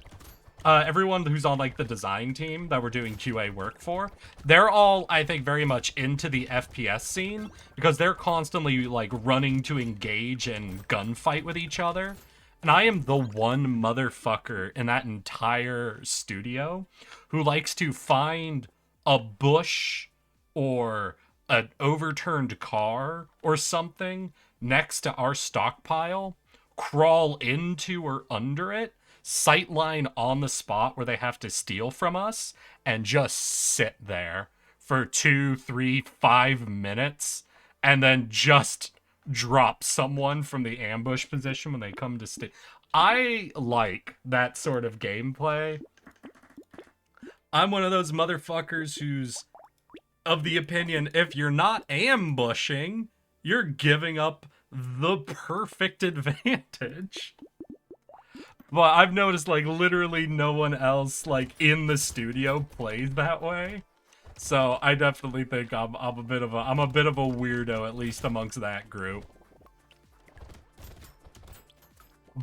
everyone who's on like the design team that we're doing QA work for, they're all, I think, very much into the FPS scene because they're constantly like running to engage and gunfight with each other. And I am the one motherfucker in that entire studio who likes to find a bush or an overturned car or something next to our stockpile, crawl into or under it, sightline on the spot where they have to steal from us, and just sit there for 2, 3, 5 minutes, and then just drop someone from the ambush position when they come to steal. I like that sort of gameplay. I'm one of those motherfuckers who's of the opinion, if you're not ambushing, you're giving up the perfect advantage. But I've noticed, like, literally no one else, like, in the studio plays that way. So I definitely think I'm a bit of a weirdo, at least amongst that group.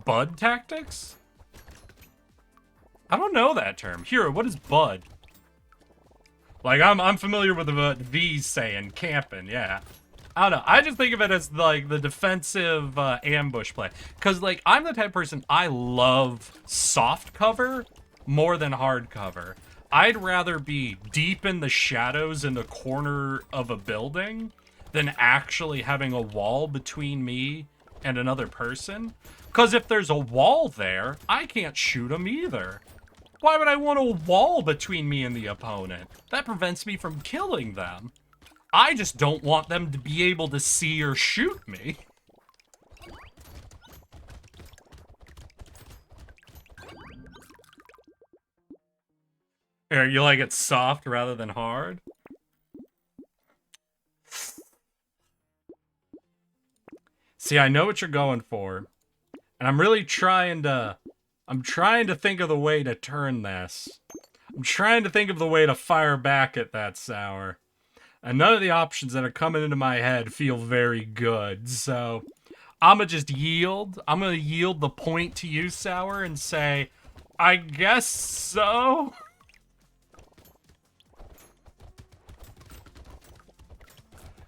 Bud tactics? I don't know that term. Hero, what is bud? Like, I'm familiar with what V's saying, camping, yeah. I don't know. I just think of it as, like, the defensive ambush play. Because, like, I'm the type of person, I love soft cover more than hard cover. I'd rather be deep in the shadows in the corner of a building than actually having a wall between me and another person. Because if there's a wall there, I can't shoot them either. Why would I want a wall between me and the opponent? That prevents me from killing them. I just don't want them to be able to see or shoot me. Here, you like it soft rather than hard? See, I know what you're going for. And I'm really trying to think of the way to turn this. I'm trying to think of the way to fire back at that Sour. And none of the options that are coming into my head feel very good. So, I'ma just yield. I'm gonna yield the point to you, Sour, and say, I guess so.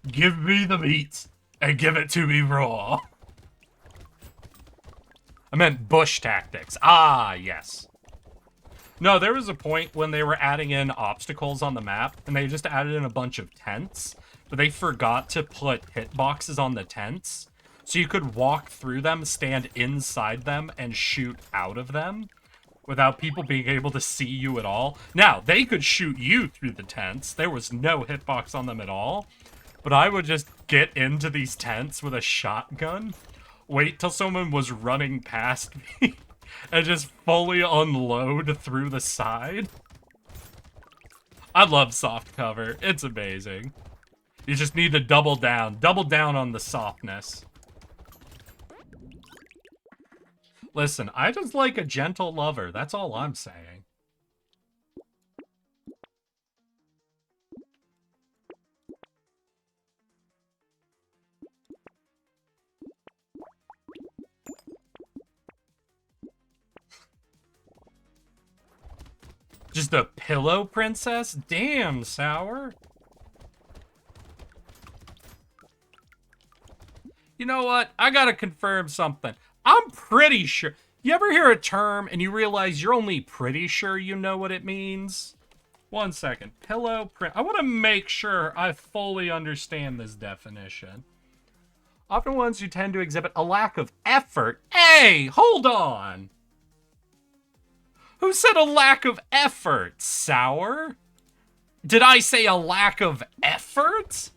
Give me the meat and give it to me raw. I meant bush tactics. Ah, yes. No, there was a point when they were adding in obstacles on the map, and they just added in a bunch of tents, but they forgot to put hitboxes on the tents, so you could walk through them, stand inside them, and shoot out of them without people being able to see you at all. Now, they could shoot you through the tents. There was no hitbox on them at all, but I would just get into these tents with a shotgun, wait till someone was running past me, and just fully unload through the side. I love soft cover. It's amazing. You just need to double down. Double down on the softness. Listen, I just like a gentle lover. That's all I'm saying. Just a pillow princess? Damn, Sour. You know what? I gotta confirm something. I'm pretty sure. You ever hear a term and you realize you're only pretty sure you know what it means? 1 second. Pillow print. I want to make sure I fully understand this definition. Often ones who tend to exhibit a lack of effort. Hey, hold on. Who said a lack of effort, Sour? Did I say a lack of effort?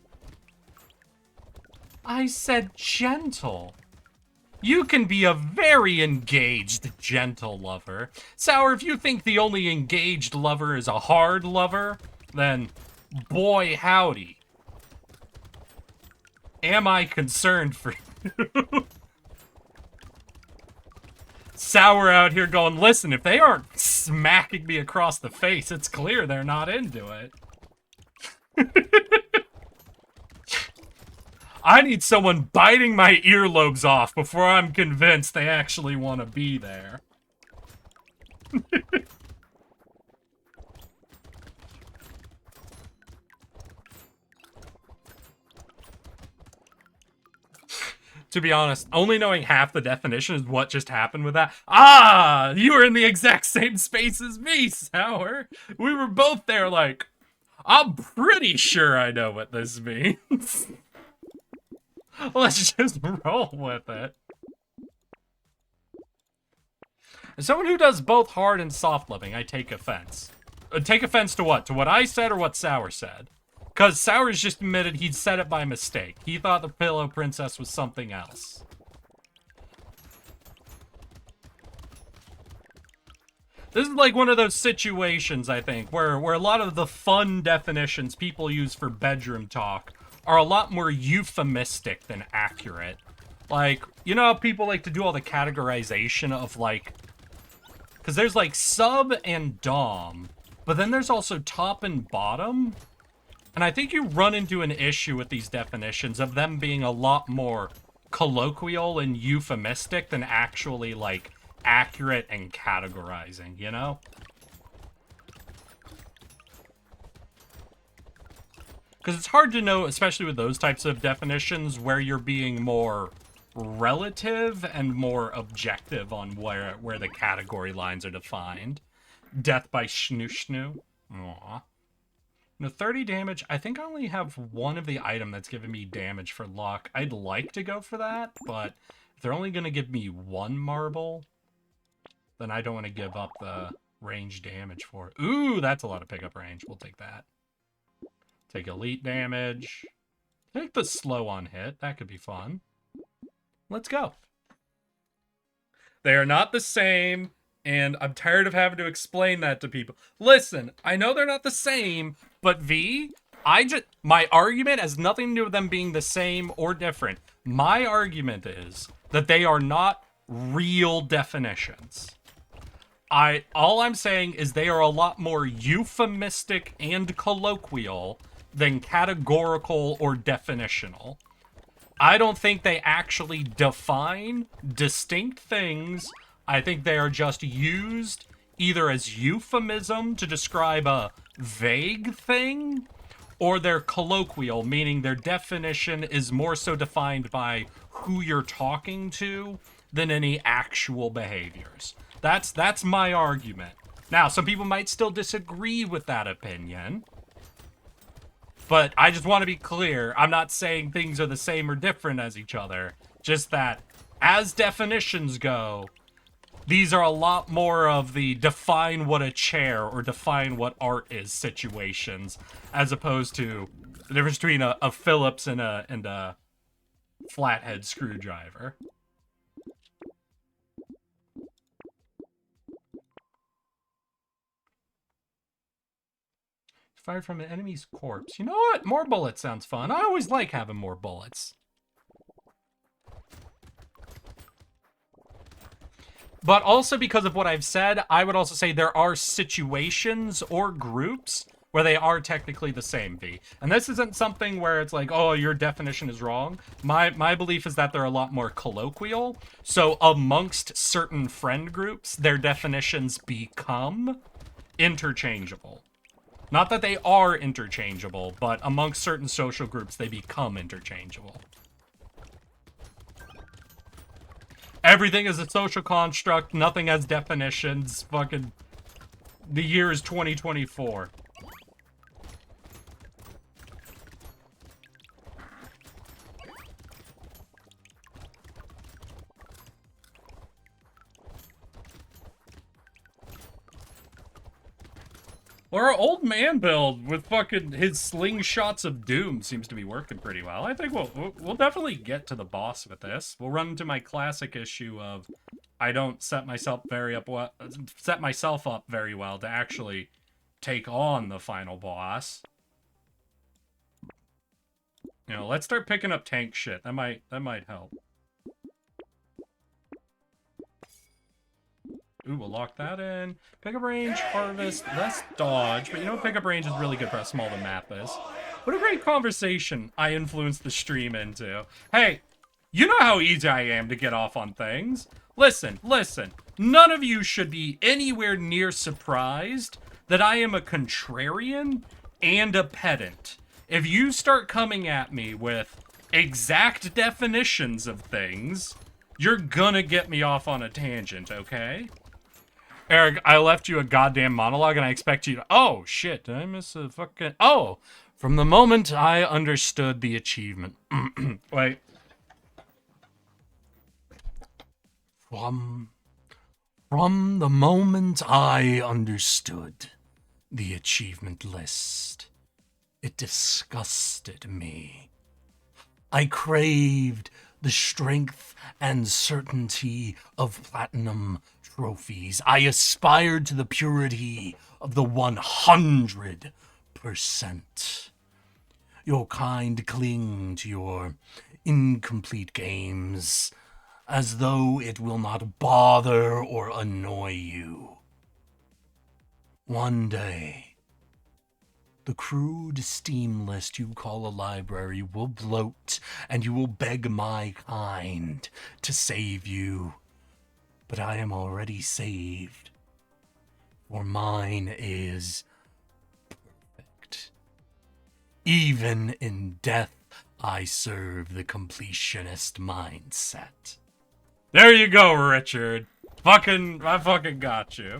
I said gentle. You can be a very engaged, gentle lover. Sour, if you think the only engaged lover is a hard lover, then boy howdy. Am I concerned for you? Sour out here going, listen, if they aren't smacking me across the face, it's clear they're not into it. I need someone biting my earlobes off before I'm convinced they actually want to be there. To be honest, only knowing half the definition is what just happened with that. Ah, you were in the exact same space as me, Sour. We were both there like, I'm pretty sure I know what this means. Let's just roll with it. As someone who does both hard and soft living, I take offense. Take offense to what? To what I said or what Sour said? Because Sour's just admitted he'd said it by mistake. He thought the Pillow Princess was something else. This is like one of those situations, I think, where a lot of the fun definitions people use for bedroom talk are a lot more euphemistic than accurate. Like, you know how people like to do all the categorization of, like... Because there's, like, sub and dom, but then there's also top and bottom. And I think you run into an issue with these definitions of them being a lot more colloquial and euphemistic than actually, like, accurate and categorizing, you know? Because it's hard to know, especially with those types of definitions, where you're being more relative and more objective on where the category lines are defined. Death by Schnoo Schnoo. Aww. No, 30 damage. I think I only have one of the item that's giving me damage for luck. I'd like to go for that, but if they're only going to give me one marble, then I don't want to give up the range damage for it. Ooh, that's a lot of pickup range. We'll take that. Take elite damage. Take the slow on hit. That could be fun. Let's go. They are not the same, and I'm tired of having to explain that to people. Listen, I know they're not the same, but my argument has nothing to do with them being the same or different. My argument is that they are not real definitions. All I'm saying is they are a lot more euphemistic and colloquial than categorical or definitional. I don't think they actually define distinct things. I think they are just used either as euphemism to describe a vague thing, or they're colloquial, meaning their definition is more so defined by who you're talking to than any actual behaviors. That's my argument. Now, some people might still disagree with that opinion, but I just want to be clear. I'm not saying things are the same or different as each other. Just that, as definitions go, these are a lot more of the define what a chair or define what art is situations, as opposed to the difference between a Phillips and a flathead screwdriver. Fired from an enemy's corpse. You know what? More bullets sounds fun. I always like having more bullets. But also because of what I've said, I would also say there are situations or groups where they are technically the same, V. And this isn't something where it's like, oh, your definition is wrong. My belief is that they're a lot more colloquial. So amongst certain friend groups, their definitions become interchangeable. Not that they are interchangeable, but amongst certain social groups, they become interchangeable. Everything is a social construct. Nothing has definitions. Fucking... The year is 2024. Or our old man build with fucking his slingshots of doom seems to be working pretty well. I think we'll definitely get to the boss with this. We'll run into my classic issue of I don't set myself up very well to actually take on the final boss. You know, let's start picking up tank shit. That might help. Ooh, we'll lock that in. Pickup range, harvest, less dodge. But you know, pickup range is really good for how small the map is. What a great conversation I influenced the stream into. Hey, you know how easy I am to get off on things. Listen. None of you should be anywhere near surprised that I am a contrarian and a pedant. If you start coming at me with exact definitions of things, you're gonna get me off on a tangent, okay? Eric, I left you a goddamn monologue and I expect you to... Oh, shit, did I miss a fucking... Oh, from the moment I understood the achievement. Wait. From the moment I understood the achievement list, it disgusted me. I craved the strength and certainty of platinum trophies. I aspired to the purity of the 100%. Your kind cling to your incomplete games as though it will not bother or annoy you. One day, the crude Steam list you call a library will bloat, and you will beg my kind to save you. But I am already saved, for mine is perfect. Even in death, I serve the completionist mindset. There you go, Richard. I fucking got you.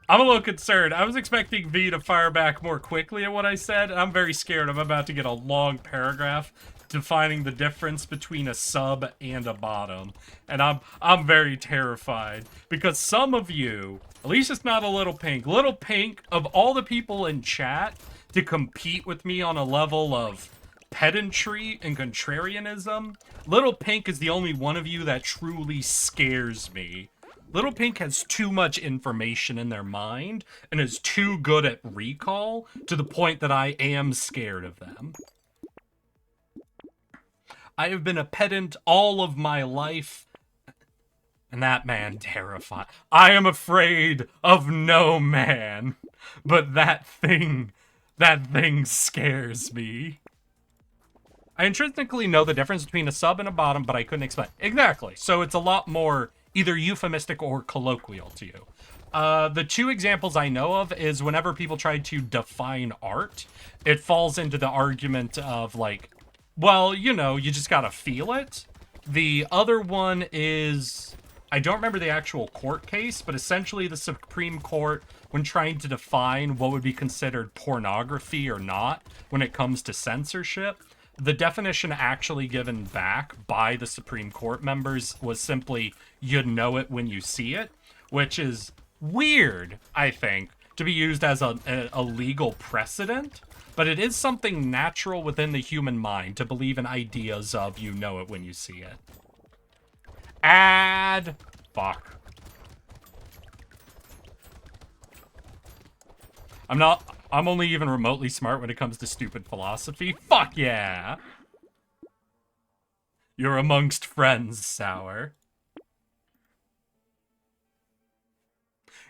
I'm a little concerned. I was expecting V to fire back more quickly at what I said. I'm very scared I'm about to get a long paragraph defining the difference between a sub and a bottom. And I'm very terrified. Because some of you, at least it's not a Little Pink. Little Pink, of all the people in chat to compete with me on a level of pedantry and contrarianism, Little Pink is the only one of you that truly scares me. Little Pink has too much information in their mind and is too good at recall to the point that I am scared of them. I have been a pedant all of my life, and that man terrified. I am afraid of no man, but that thing scares me. I intrinsically know the difference between a sub and a bottom, but I couldn't explain. Exactly. So it's a lot more either euphemistic or colloquial to you. The two examples I know of is whenever people try to define art, it falls into the argument of like, well, you know, you just gotta feel it. The other one is, I don't remember the actual court case, but essentially the Supreme Court, when trying to define what would be considered pornography or not when it comes to censorship, the definition actually given back by the Supreme Court members was simply, you know it when you see it, which is weird, I think, to be used as a legal precedent, but it is something natural within the human mind to believe in ideas of you know it when you see it. Fuck. I'm only even remotely smart when it comes to stupid philosophy. Fuck yeah! You're amongst friends, Sour.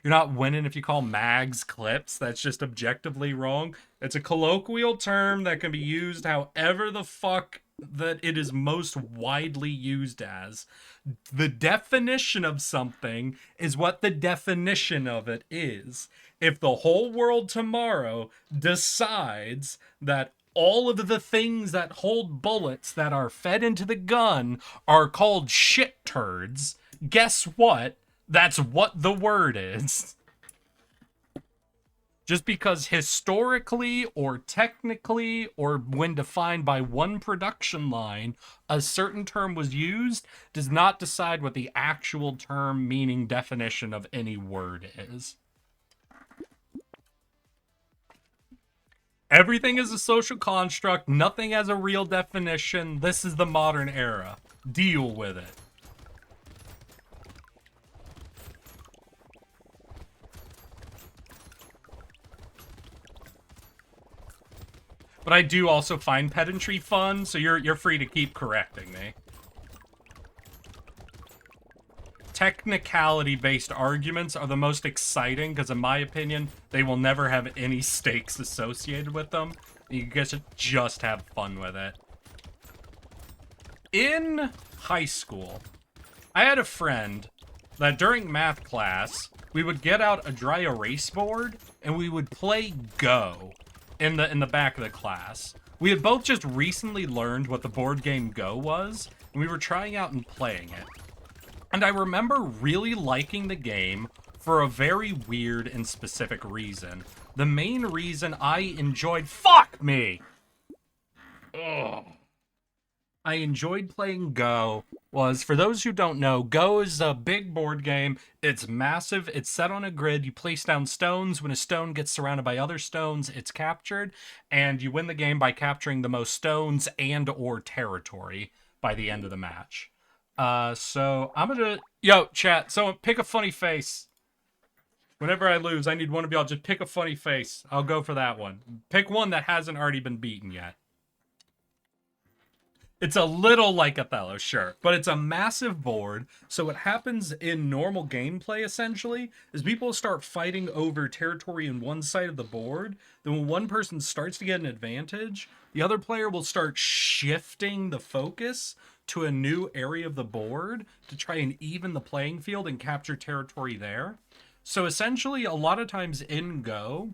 You're not winning if you call mags clips. That's just objectively wrong. It's a colloquial term that can be used however the fuck that it is most widely used as. The definition of something is what the definition of it is. If the whole world tomorrow decides that all of the things that hold bullets that are fed into the gun are called shit turds, guess what? That's what the word is. Just because historically or technically or when defined by one production line, a certain term was used does not decide what the actual term, meaning, definition of any word is. Everything is a social construct. Nothing has a real definition. This is the modern era. Deal with it. But I do also find pedantry fun, so you're free to keep correcting me. Technicality-based arguments are the most exciting, because in my opinion, they will never have any stakes associated with them. You guys should just have fun with it. In high school, I had a friend that during math class, we would get out a dry erase board, and we would play Go in the back of the class. We had both just recently learned what the board game Go was, and we were trying out and playing it. And I remember really liking the game for a very weird and specific reason. The main reason I enjoyed— Fuck me! Ugh. I enjoyed playing Go was, for those who don't know, Go is a big board game. It's massive. It's set on a grid. You place down stones. When a stone gets surrounded by other stones, it's captured. And you win the game by capturing the most stones and or territory by the end of the match. So I'm gonna... Yo, chat, someone pick a funny face. Whenever I lose, I need one of y'all just pick a funny face. I'll go for that one. Pick one that hasn't already been beaten yet. It's a little like Othello, sure, but it's a massive board. So what happens in normal gameplay, essentially, is people start fighting over territory on one side of the board. Then when one person starts to get an advantage, the other player will start shifting the focus to a new area of the board to try and even the playing field and capture territory there. So essentially, a lot of times in Go,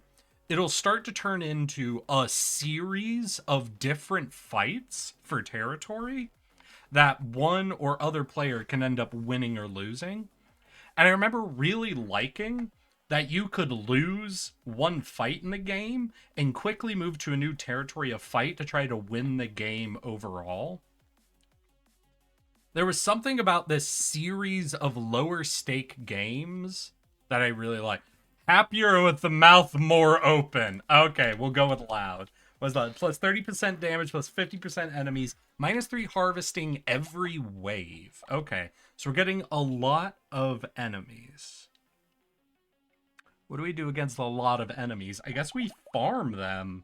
it'll start to turn into a series of different fights for territory that one or other player can end up winning or losing. And I remember really liking that you could lose one fight in the game and quickly move to a new territory of fight to try to win the game overall. There was something about this series of lower stake games that I really liked. Happier with the mouth more open. Okay, we'll go with loud. Was that plus 30% damage, plus 50% enemies, minus 3 harvesting every wave. Okay, so we're getting a lot of enemies. What do we do against a lot of enemies? I guess we farm them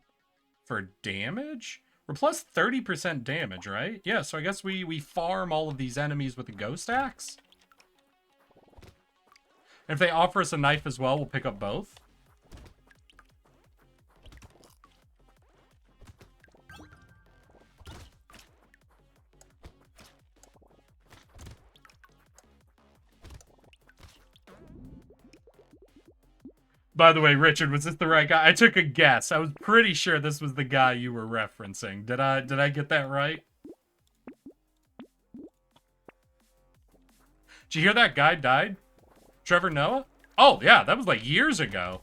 for damage? We're plus 30% damage, right? Yeah, so I guess we farm all of these enemies with the ghost axe. If they offer us a knife as well, we'll pick up both. By the way, Richard, was this the right guy? I took a guess. I was pretty sure this was the guy you were referencing. Did I get that right? Did you hear that guy died? Trevor Noah? Oh, yeah, that was like years ago.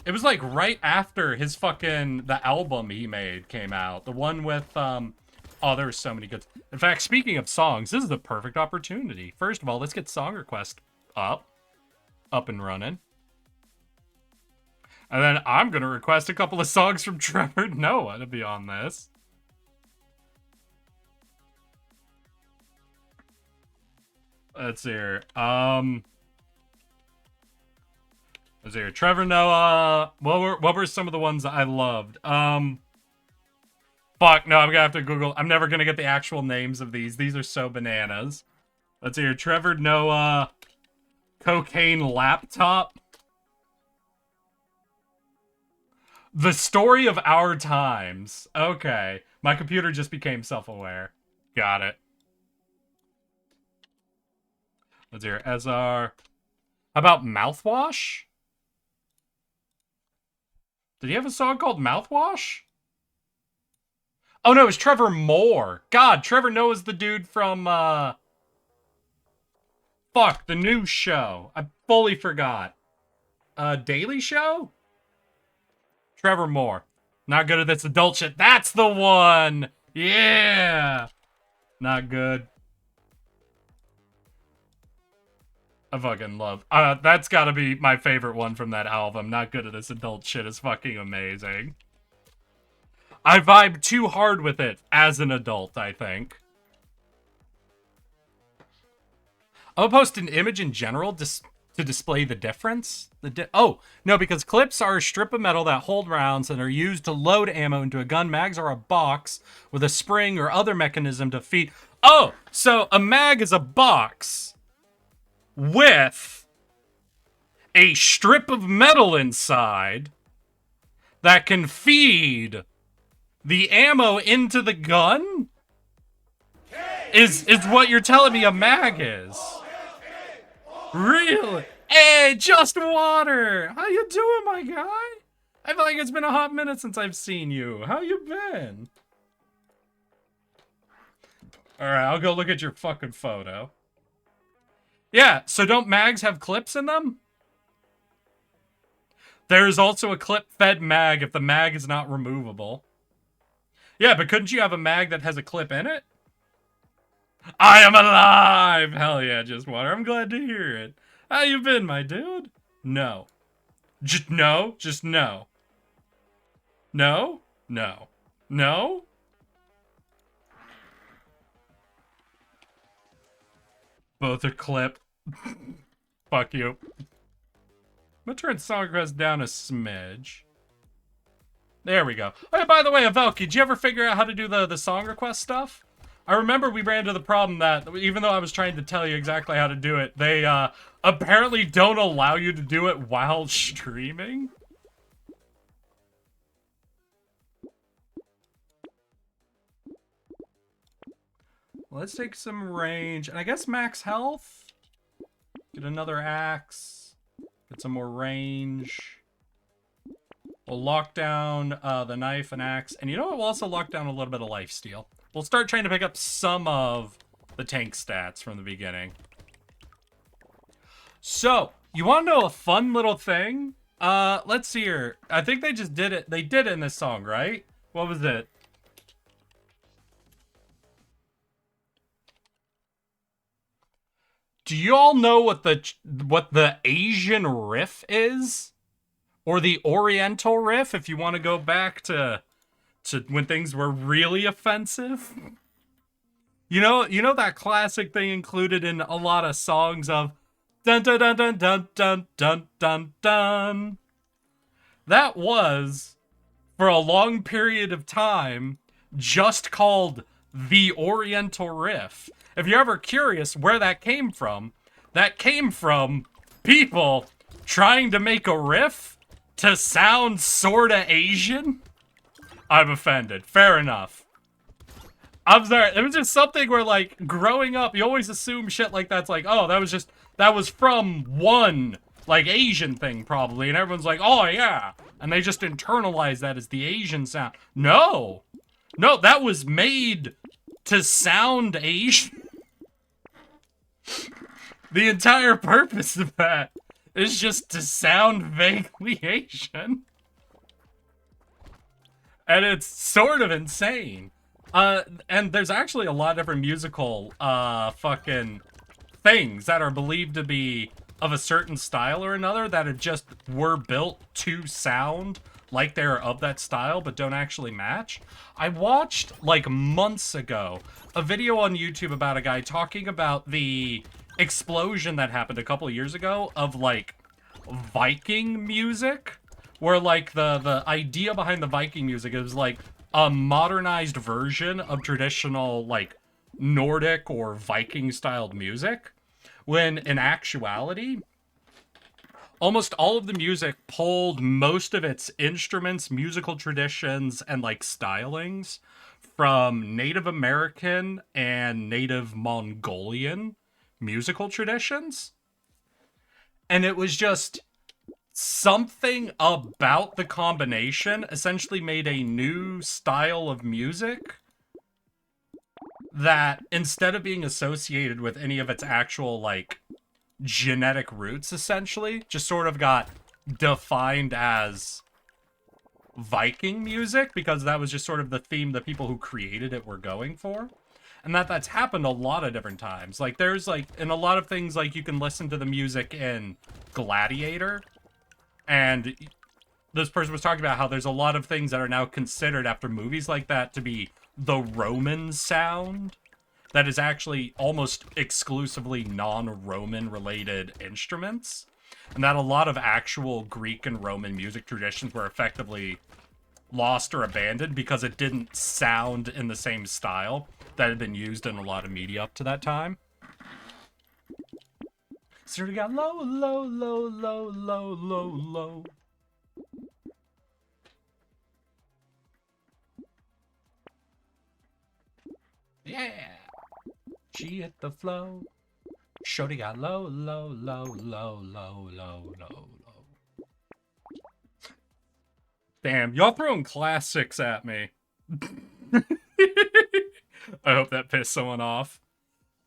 It was like right after his the album he made came out. The one with, oh, there were so many good. In fact, speaking of songs, this is the perfect opportunity. First of all, let's get song request up and running. And then I'm going to request a couple of songs from Trevor Noah to be on this. Let's see here. Let's see here. Trevor Noah. What were some of the ones that I loved? Fuck, no, I'm gonna have to Google. I'm never gonna get the actual names of these. These are so bananas. Let's see here. Trevor Noah. Cocaine Laptop. The Story of Our Times. Okay. My computer just became self-aware. Got it. Let's hear SR. How about Mouthwash? Did he have a song called Mouthwash? Oh no, it's Trevor Moore. God, Trevor Noah's the dude from, fuck, the news show. I fully forgot. Daily Show? Trevor Moore. Not good at this adult shit. That's the one! Yeah! Not good. I fucking love. That's gotta be my favorite one from that album. Not good at this adult shit is fucking amazing. I vibe too hard with it as an adult, I think. I'll post an image in general to display the difference. Oh, no, because clips are a strip of metal that hold rounds and are used to load ammo into a gun. Mags are a box with a spring or other mechanism to feed. Oh, so a mag is a box with a strip of metal inside that can feed the ammo into the gun? Is what you're telling me a mag is? Really? Hey, Just Water! How you doing, my guy? I feel like it's been a hot minute since I've seen you. How you been? Alright, I'll go look at your fucking photo. Yeah, so don't mags have clips in them? There's also a clip-fed mag if the mag is not removable. Yeah, but couldn't you have a mag that has a clip in it? I am alive! Hell yeah, Just Water. I'm glad to hear it. How you been, my dude? No. Just no? Just no. No? No. No? Both are clip. Fuck you. I'm gonna turn song request down a smidge. There we go. Oh, yeah, by the way, Avelki, did you ever figure out how to do the song request stuff? I remember we ran into the problem that, even though I was trying to tell you exactly how to do it, they apparently don't allow you to do it while streaming. Let's take some range, and I guess max health. Get another axe. Get some more range. We'll lock down the knife and axe. And you know what? We'll also lock down a little bit of lifesteal. We'll start trying to pick up some of the tank stats from the beginning. So, you want to know a fun little thing? Let's see here. I think they just did it. They did it in this song, right? What was it? Do you all know what the Asian riff is? Or the Oriental riff, if you want to go back to when things were really offensive? You know that classic thing included in a lot of songs of dun dun dun dun dun dun dun dun dun. That was, for a long period of time, just called the Oriental riff. If you're ever curious where that came from people trying to make a riff to sound sorta Asian. I'm offended. Fair enough. I'm sorry. It was just something where, like, growing up, you always assume shit like that's like, oh, that was from one like Asian thing probably, and everyone's like, oh yeah, and they just internalize that as the Asian sound. No, no, that was made to sound Asian. The entire purpose of that is just to sound vaguely Asian. And it's sort of insane. And there's actually a lot of different musical, fucking things that are believed to be of a certain style or another that have just were built to sound like they're of that style but don't actually match. I watched, like, months ago, a video on YouTube about a guy talking about the explosion that happened a couple of years ago of, like, Viking music, where, like, the idea behind the Viking music is, like, a modernized version of traditional, like, Nordic or Viking-styled music, when, in actuality, almost all of the music pulled most of its instruments, musical traditions, and, like, stylings from Native American and Native Mongolian musical traditions. And it was just something about the combination essentially made a new style of music that, instead of being associated with any of its actual, like, genetic roots, essentially, just sort of got defined as Viking music, because that was just sort of the theme the people who created it were going for. And that's happened a lot of different times. Like, there's, like, in a lot of things, like, you can listen to the music in Gladiator, and this person was talking about how there's a lot of things that are now considered after movies like that to be the Roman sound that is actually almost exclusively non-Roman related instruments. And that a lot of actual Greek and Roman music traditions were effectively lost or abandoned because it didn't sound in the same style that had been used in a lot of media up to that time. So we got low, low, low, low, low, low, low. Yeah. She hit the flow. Shorty got low, low, low, low, low, low, low, low. Damn, y'all throwing classics at me. I hope that pissed someone off.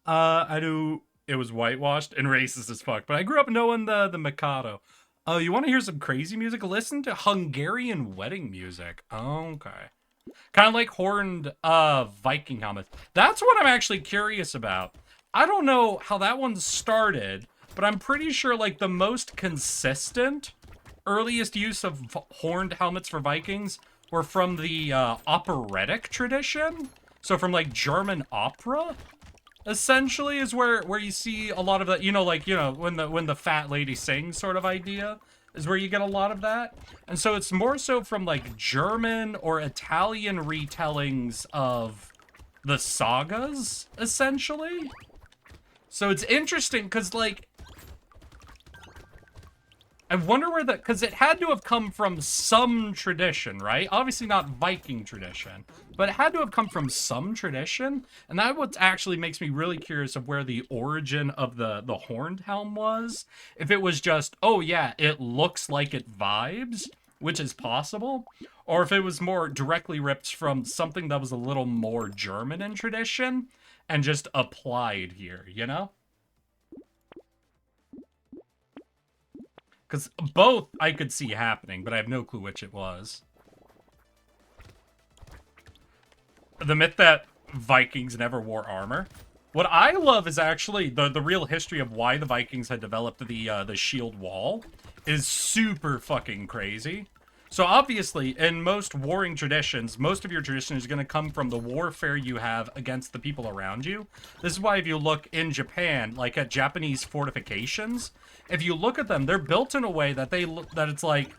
I knew it was whitewashed and racist as fuck, but I grew up knowing the Mikado. Oh, you want to hear some crazy music? Listen to Hungarian wedding music. Okay. Kind of like horned Viking helmets. That's what I'm actually curious about. I don't know how that one started, but I'm pretty sure, like, the most consistent earliest use of horned helmets for Vikings were from the operatic tradition. So from, like, German opera, essentially, is where you see a lot of that, you know, like, you know, when the fat lady sings sort of idea is where you get a lot of that. And so it's more so from, like, German or Italian retellings of the sagas, essentially. So it's interesting because, like, I wonder where that, because it had to have come from some tradition, right? Obviously not Viking tradition, but it had to have come from some tradition. And that what actually makes me really curious of where the origin of the horned helm was. If it was just, oh yeah, it looks like it vibes, which is possible. Or if it was more directly ripped from something that was a little more German in tradition and just applied here, you know? Because both I could see happening, but I have no clue which it was. The myth that Vikings never wore armor. What I love is actually the real history of why the Vikings had developed the shield wall is super fucking crazy. So obviously, in most warring traditions, most of your tradition is going to come from the warfare you have against the people around you. This is why if you look in Japan, like at Japanese fortifications, if you look at them, they're built in a way that that it's like,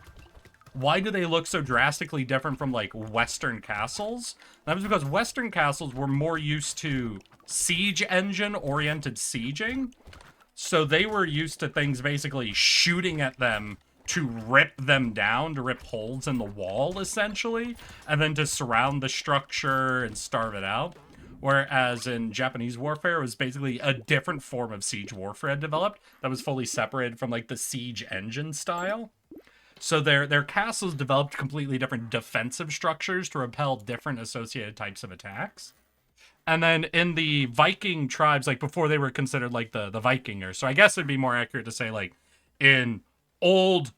why do they look so drastically different from, like, Western castles? That was because Western castles were more used to siege engine-oriented sieging. So they were used to things basically shooting at them to rip them down, to rip holes in the wall, essentially, and then to surround the structure and starve it out. Whereas in Japanese warfare, it was basically a different form of siege warfare developed that was fully separated from like the siege engine style. So their castles developed completely different defensive structures to repel different associated types of attacks. And then in the Viking tribes, like before they were considered like the Vikingers, so I guess it'd be more accurate to say like in old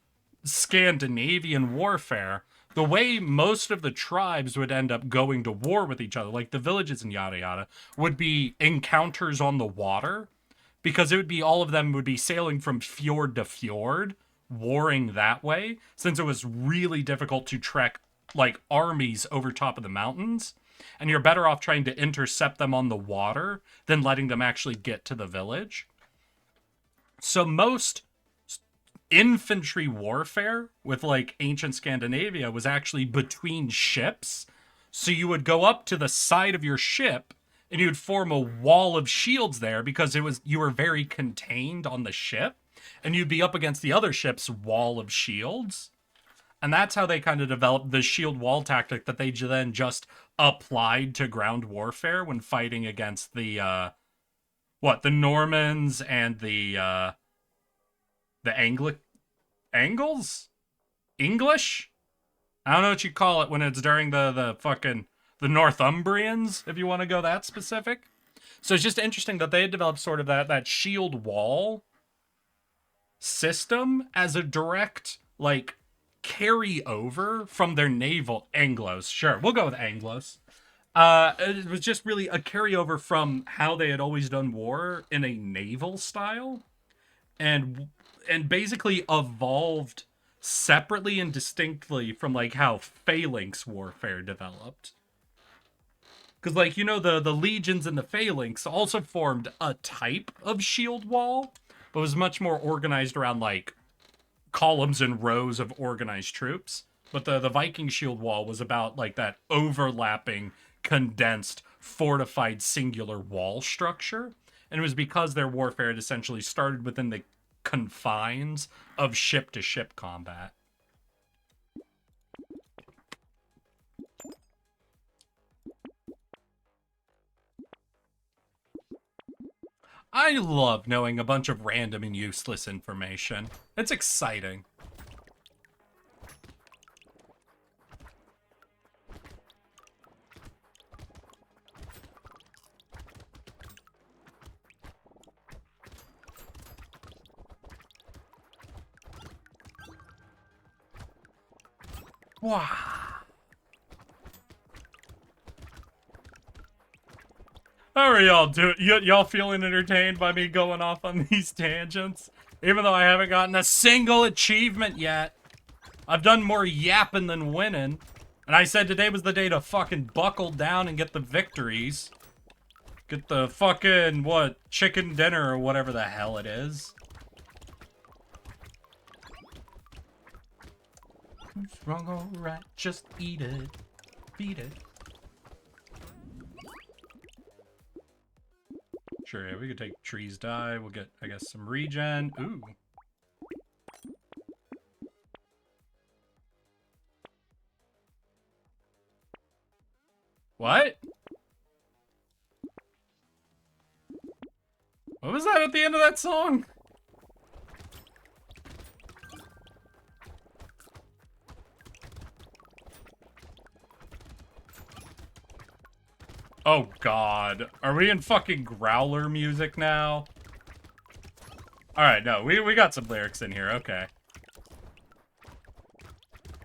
Scandinavian warfare, the way most of the tribes would end up going to war with each other, like the villages and yada yada, would be encounters on the water, because it would be all of them would be sailing from fjord to fjord, warring that way, since it was really difficult to trek like armies over top of the mountains, and you're better off trying to intercept them on the water than letting them actually get to the village. So most infantry warfare with like ancient Scandinavia was actually between ships. So you would go up to the side of your ship and you would form a wall of shields there because you were very contained on the ship, and you'd be up against the other ship's wall of shields. And that's how they kind of developed the shield wall tactic that they then just applied to ground warfare when fighting against the Normans and the Angles? English? I don't know what you call it when it's during the Northumbrians, if you want to go that specific. So it's just interesting that they had developed sort of that shield wall system as a direct, like, carry over from their naval Anglos. Sure, we'll go with Anglos. It was just really a carryover from how they had always done war in a naval style, and basically evolved separately and distinctly from like how phalanx warfare developed. Because like, you know, the legions and the phalanx also formed a type of shield wall, but was much more organized around like columns and rows of organized troops. But the Viking shield wall was about like that overlapping, condensed, fortified, singular wall structure. And it was because their warfare had essentially started within the confines of ship-to-ship combat. I love knowing a bunch of random and useless information. It's exciting. Wow. How are y'all doing? Y'all feeling entertained by me going off on these tangents? Even though I haven't gotten a single achievement yet. I've done more yapping than winning. And I said today was the day to fucking buckle down and get the victories. Get the fucking, chicken dinner or whatever the hell it is. What's wrong, alright, just eat it. Beat it. Sure, yeah, we could take trees die. We'll get, I guess, some regen. Ooh. What? What was that at the end of that song? Oh god. Are we in fucking growler music now? Alright, no, we got some lyrics in here, okay.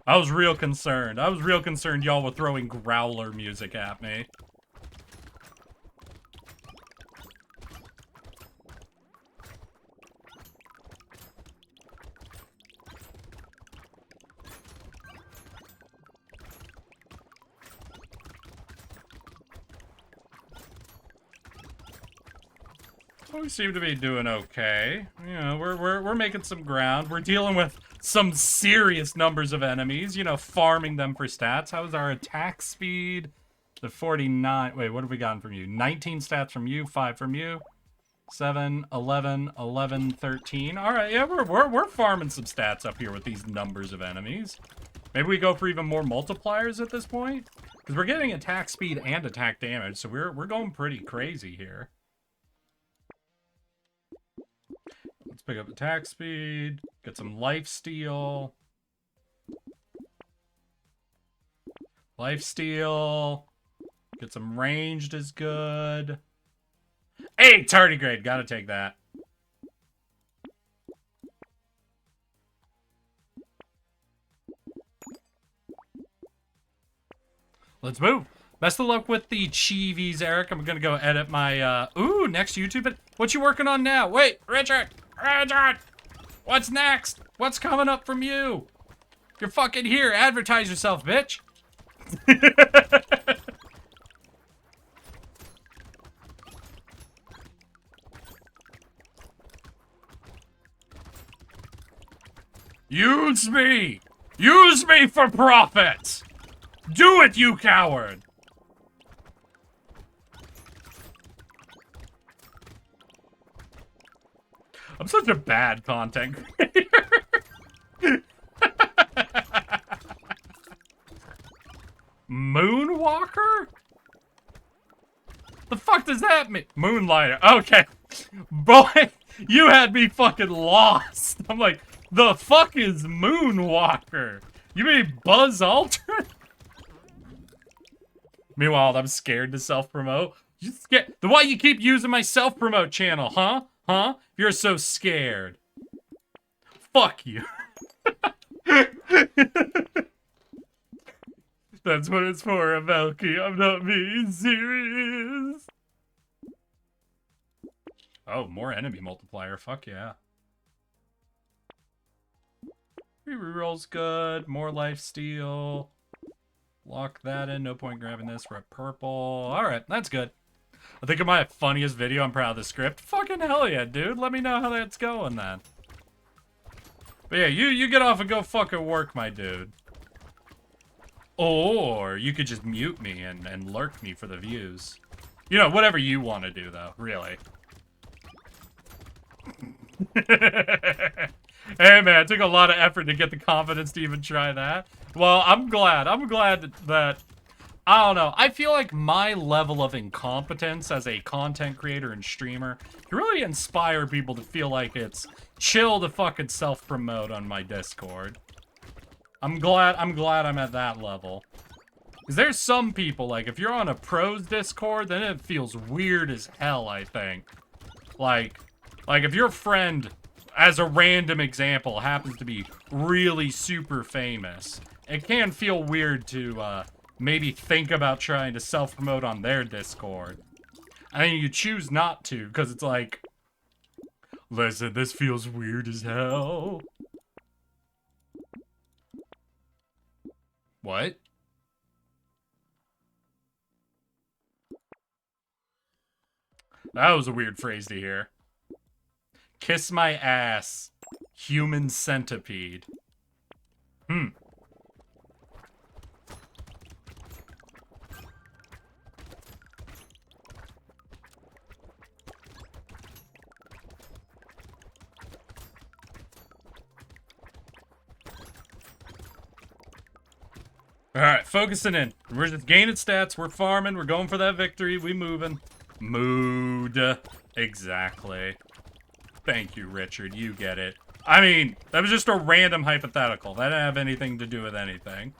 I was real concerned. I was real concerned y'all were throwing growler music at me. We seem to be doing okay. You know, we're making some ground. We're dealing with some serious numbers of enemies, you know, farming them for stats. How is our attack speed? The 49. Wait, what have we gotten from you? 19 stats from you, 5 from you. 7, 11, 11, 13. All right, yeah, we're farming some stats up here with these numbers of enemies. Maybe we go for even more multipliers at this point? Because we're getting attack speed and attack damage, so we're going pretty crazy here. Let's pick up attack speed, get some lifesteal. Lifesteal. Get some ranged is good. Hey, tardigrade, gotta take that. Let's move. Best of luck with the Chivis, Eric. I'm gonna go edit my, ooh, next YouTube video. What you working on now? Wait, Richard! Richard! What's next? What's coming up from you? You're fucking here. Advertise yourself, bitch. Use me! Use me for profit! Do it, you coward! I'm such a bad content creator. Moonwalker? The fuck does that mean? Moonlighter. Okay. Boy, you had me fucking lost. I'm like, the fuck is Moonwalker? You mean Buzz Aldrin? Meanwhile, I'm scared to self-promote. You scared? Why you keep using my self-promote channel, huh? Huh? You're so scared. Fuck you. That's what it's for, Amelki. I'm not being serious. Oh, more enemy multiplier. Fuck yeah. Reroll's good. More life steal. Lock that in. No point grabbing this. We're at purple. Alright, that's good. I think of my funniest video. I'm proud of the script. Fucking hell yeah, dude. Let me know how that's going then. But yeah, you get off and go fucking work, my dude. Or you could just mute me and lurk me for the views. You know, whatever you want to do, though, really. Hey, man, it took a lot of effort to get the confidence to even try that. Well, I'm glad. I'm glad that, I don't know. I feel like my level of incompetence as a content creator and streamer can really inspire people to feel like it's chill to fucking self-promote on my Discord. I'm glad I'm at that level. Because there's some people, like, if you're on a pros Discord, then it feels weird as hell, I think. Like if your friend, as a random example, happens to be really super famous, it can feel weird to, maybe think about trying to self-promote on their Discord. And then you choose not to, because it's like, listen, this feels weird as hell. What? That was a weird phrase to hear. Kiss my ass. Human centipede. Alright, focusing in. We're just gaining stats. We're farming. We're going for that victory. We moving. Mood. Exactly. Thank you, Richard. You get it. I mean, that was just a random hypothetical. That didn't have anything to do with anything.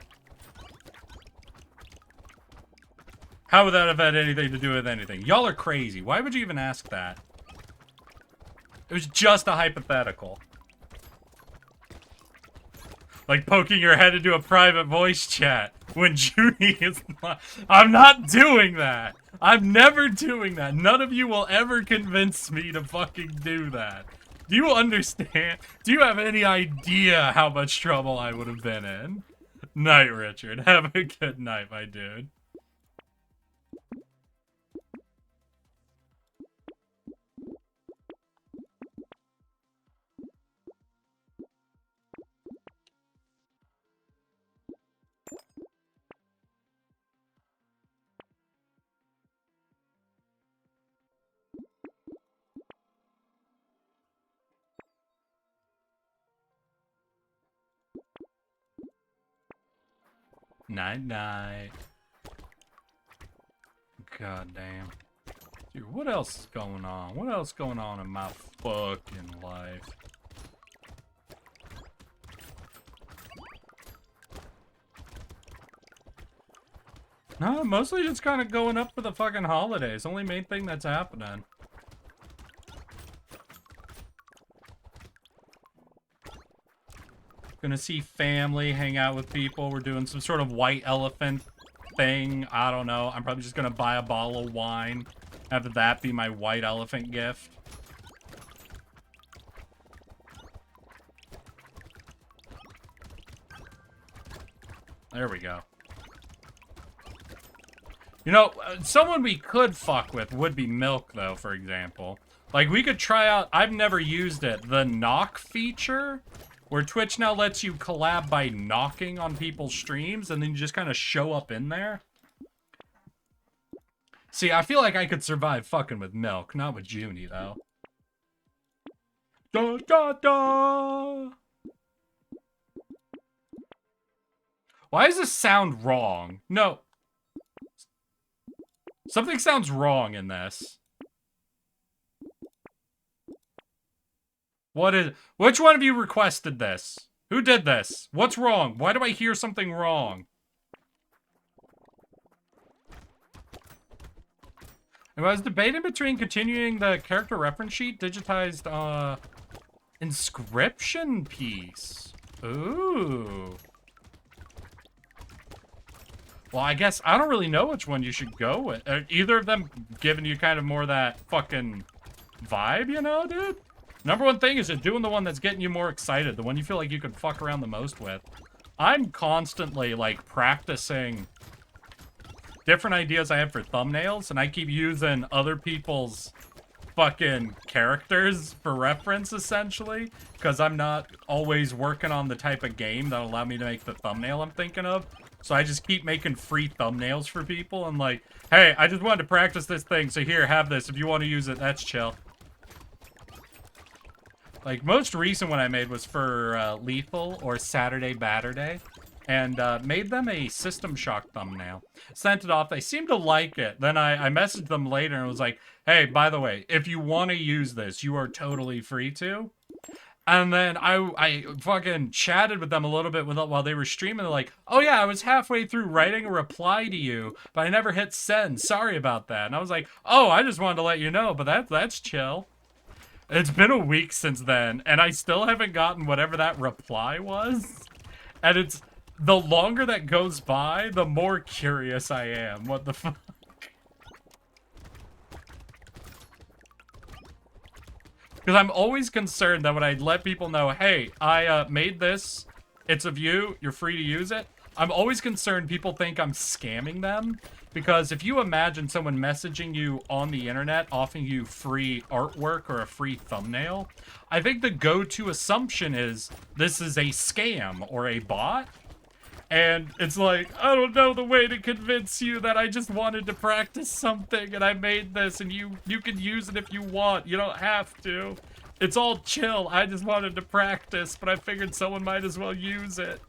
How would that have had anything to do with anything? Y'all are crazy. Why would you even ask that? It was just a hypothetical. Like poking your head into a private voice chat when Judy is not. I'm not doing that. I'm never doing that. None of you will ever convince me to fucking do that. Do you understand? Do you have any idea how much trouble I would have been in? Night, Richard. Have a good night, my dude. Night, night. God damn. Dude, what else is going on? What else going on in my fucking life? No, mostly just kind of going up for the fucking holidays. Only main thing that's happening. Gonna see family, hang out with people. We're doing some sort of white elephant thing. I don't know. I'm probably just gonna buy a bottle of wine. Have that be my white elephant gift. There we go. You know, someone we could fuck with would be Milk, though, for example. Like, we could try out, I've never used it, the knock feature, where Twitch now lets you collab by knocking on people's streams, and then you just kind of show up in there. See, I feel like I could survive fucking with Milk, not with Junie, though. Da da da! Why does this sound wrong? No. Something sounds wrong in this. What is... Which one of you requested this? Who did this? What's wrong? Why do I hear something wrong? I was debating between continuing the character reference sheet digitized, inscription piece. Ooh. Well, I guess I don't really know which one you should go with. Are either of them giving you kind of more that fucking vibe, you know, dude? Number one thing is doing the one that's getting you more excited, the one you feel like you could fuck around the most with. I'm constantly, like, practicing different ideas I have for thumbnails, and I keep using other people's fucking characters for reference, essentially, because I'm not always working on the type of game that'll allow me to make the thumbnail I'm thinking of. So I just keep making free thumbnails for people. And like, hey, I just wanted to practice this thing. So here, have this. If you want to use it, that's chill. Like, most recent one I made was for Lethal or Saturday Batterday. And made them a System Shock thumbnail. Sent it off. They seemed to like it. Then I messaged them later and was like, hey, by the way, if you want to use this, you are totally free to. And then I fucking chatted with them a little bit while they were streaming. They're like, oh yeah, I was halfway through writing a reply to you, but I never hit send. Sorry about that. And I was like, oh, I just wanted to let you know, but that's chill. It's been a week since then, and I still haven't gotten whatever that reply was. And it's, the longer that goes by, the more curious I am. What the fuck? Because I'm always concerned that when I let people know, hey, I made this, it's of you, you're free to use it. I'm always concerned people think I'm scamming them. Because if you imagine someone messaging you on the internet, offering you free artwork or a free thumbnail, I think the go-to assumption is this is a scam or a bot. And it's like, I don't know the way to convince you that I just wanted to practice something and I made this and you can use it if you want. You don't have to. It's all chill. I just wanted to practice, but I figured someone might as well use it.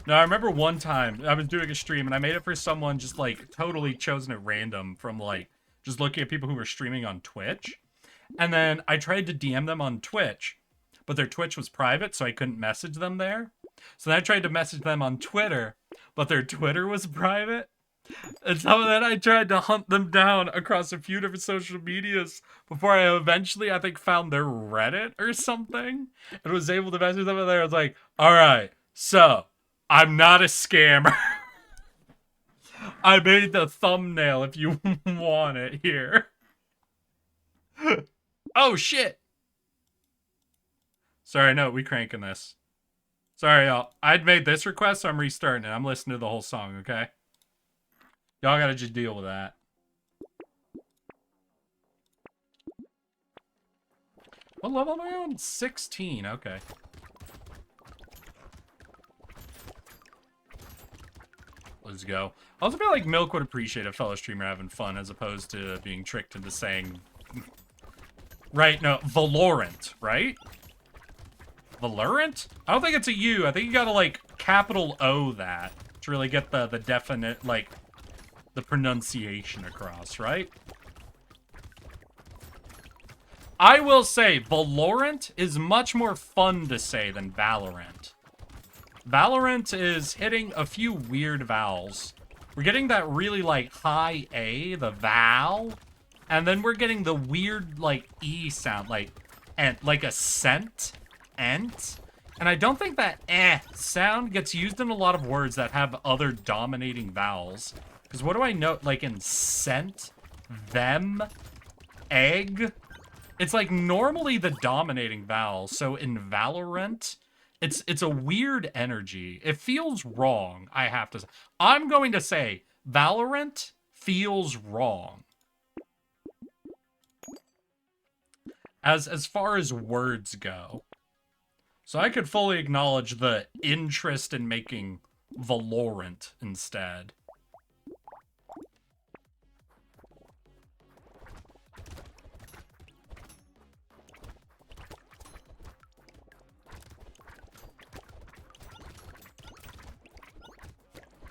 Now, I remember one time I was doing a stream and I made it for someone just like totally chosen at random from like just looking at people who were streaming on Twitch. And then I tried to DM them on Twitch. But their Twitch was private, so I couldn't message them there. So then I tried to message them on Twitter, but their Twitter was private. And so then I tried to hunt them down across a few different social medias before I eventually, I think, found their Reddit or something. And was able to message them there. I was like, all right, so I'm not a scammer. I made the thumbnail if you want it here. Oh, shit. Sorry, no, we cranking this. Sorry, y'all. I'd made this request, so I'm restarting it. I'm listening to the whole song, okay? Y'all gotta just deal with that. What level am I on? 16, okay. Let's go. I also feel like Milk would appreciate a fellow streamer having fun as opposed to being tricked into saying... Right, no, Valorant, right? Valorant? I don't think it's a U. I think you gotta, like, capital O that. to really get the definite, like, the pronunciation across, right? I will say, Valorant is much more fun to say than Valorant. Valorant is hitting a few weird vowels. We're getting that really, like, high A, the vowel, and then we're getting the weird, like, E sound, like, and like a scent, ent. And I don't think that sound gets used in a lot of words that have other dominating vowels. Because what do I know, like, in scent, them, egg? It's like normally the dominating vowel. So in Valorant, it's a weird energy. It feels wrong, I have to say. I'm going to say Valorant feels wrong. As far as words go. So I could fully acknowledge the interest in making Valorant instead.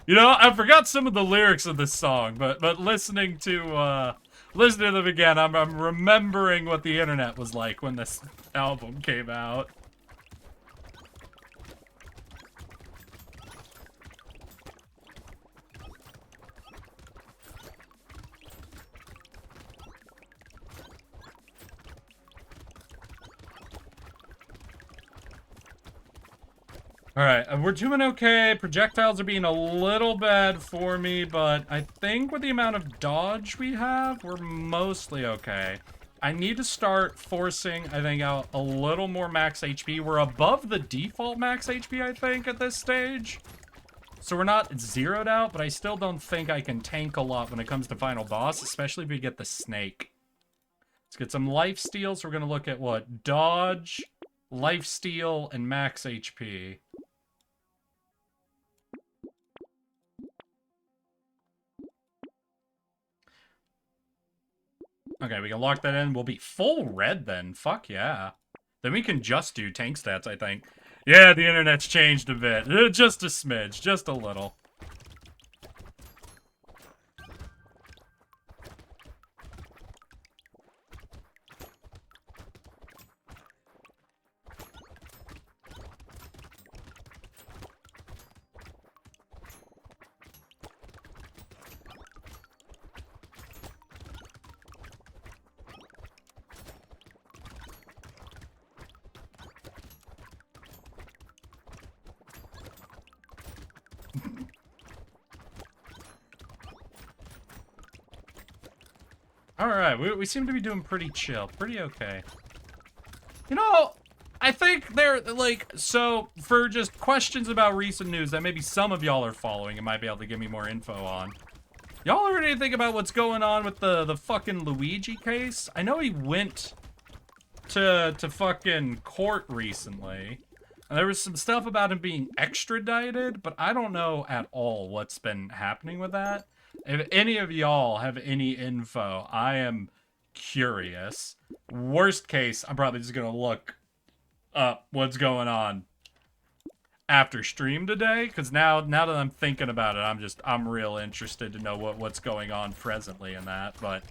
You know, I forgot some of the lyrics of this song, but listening to them again, I'm remembering what the internet was like when this album came out. Alright, we're doing okay. Projectiles are being a little bad for me, but I think with the amount of dodge we have, we're mostly okay. I need to start forcing, I think, out a little more max HP. We're above the default max HP, I think, at this stage. So we're not zeroed out, but I still don't think I can tank a lot when it comes to final boss, especially if we get the snake. Let's get some lifesteal. So we're going to look at what? Dodge, lifesteal, and max HP. Okay, we can lock that in. We'll be full red then. Fuck yeah. Then we can just do tank stats, I think. Yeah, the internet's changed a bit. Just a smidge. Just a little. Alright, we seem to be doing pretty chill. Pretty okay. You know, I think they're, like, so, for just questions about recent news that maybe some of y'all are following and might be able to give me more info on. Y'all heard anything about what's going on with the fucking Luigi case? I know he went to fucking court recently. And there was some stuff about him being extradited, but I don't know at all what's been happening with that. If any of y'all have any info, I am curious. Worst case, I'm probably just gonna look up what's going on after stream today, because now that I'm thinking about it, I'm real interested to know what's going on presently in that. But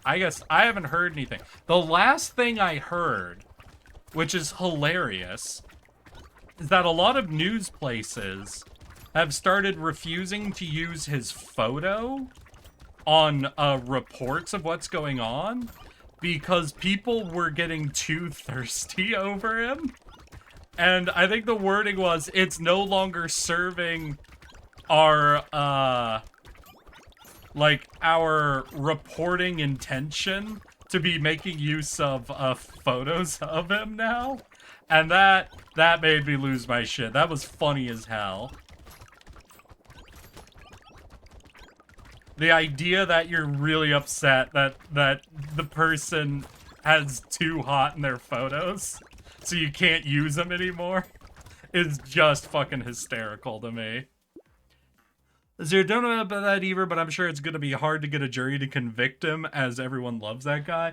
I guess I haven't heard anything. The last thing I heard, which is hilarious, is that a lot of news places have started refusing to use his photo on reports of what's going on because people were getting too thirsty over him. And I think the wording was, it's no longer serving our, like, our reporting intention to be making use of photos of him now. And that made me lose my shit. That was funny as hell. The idea that you're really upset that the person has too hot in their photos, so you can't use them anymore, is just fucking hysterical to me. So I don't know about that either, but I'm sure it's gonna be hard to get a jury to convict him, as everyone loves that guy.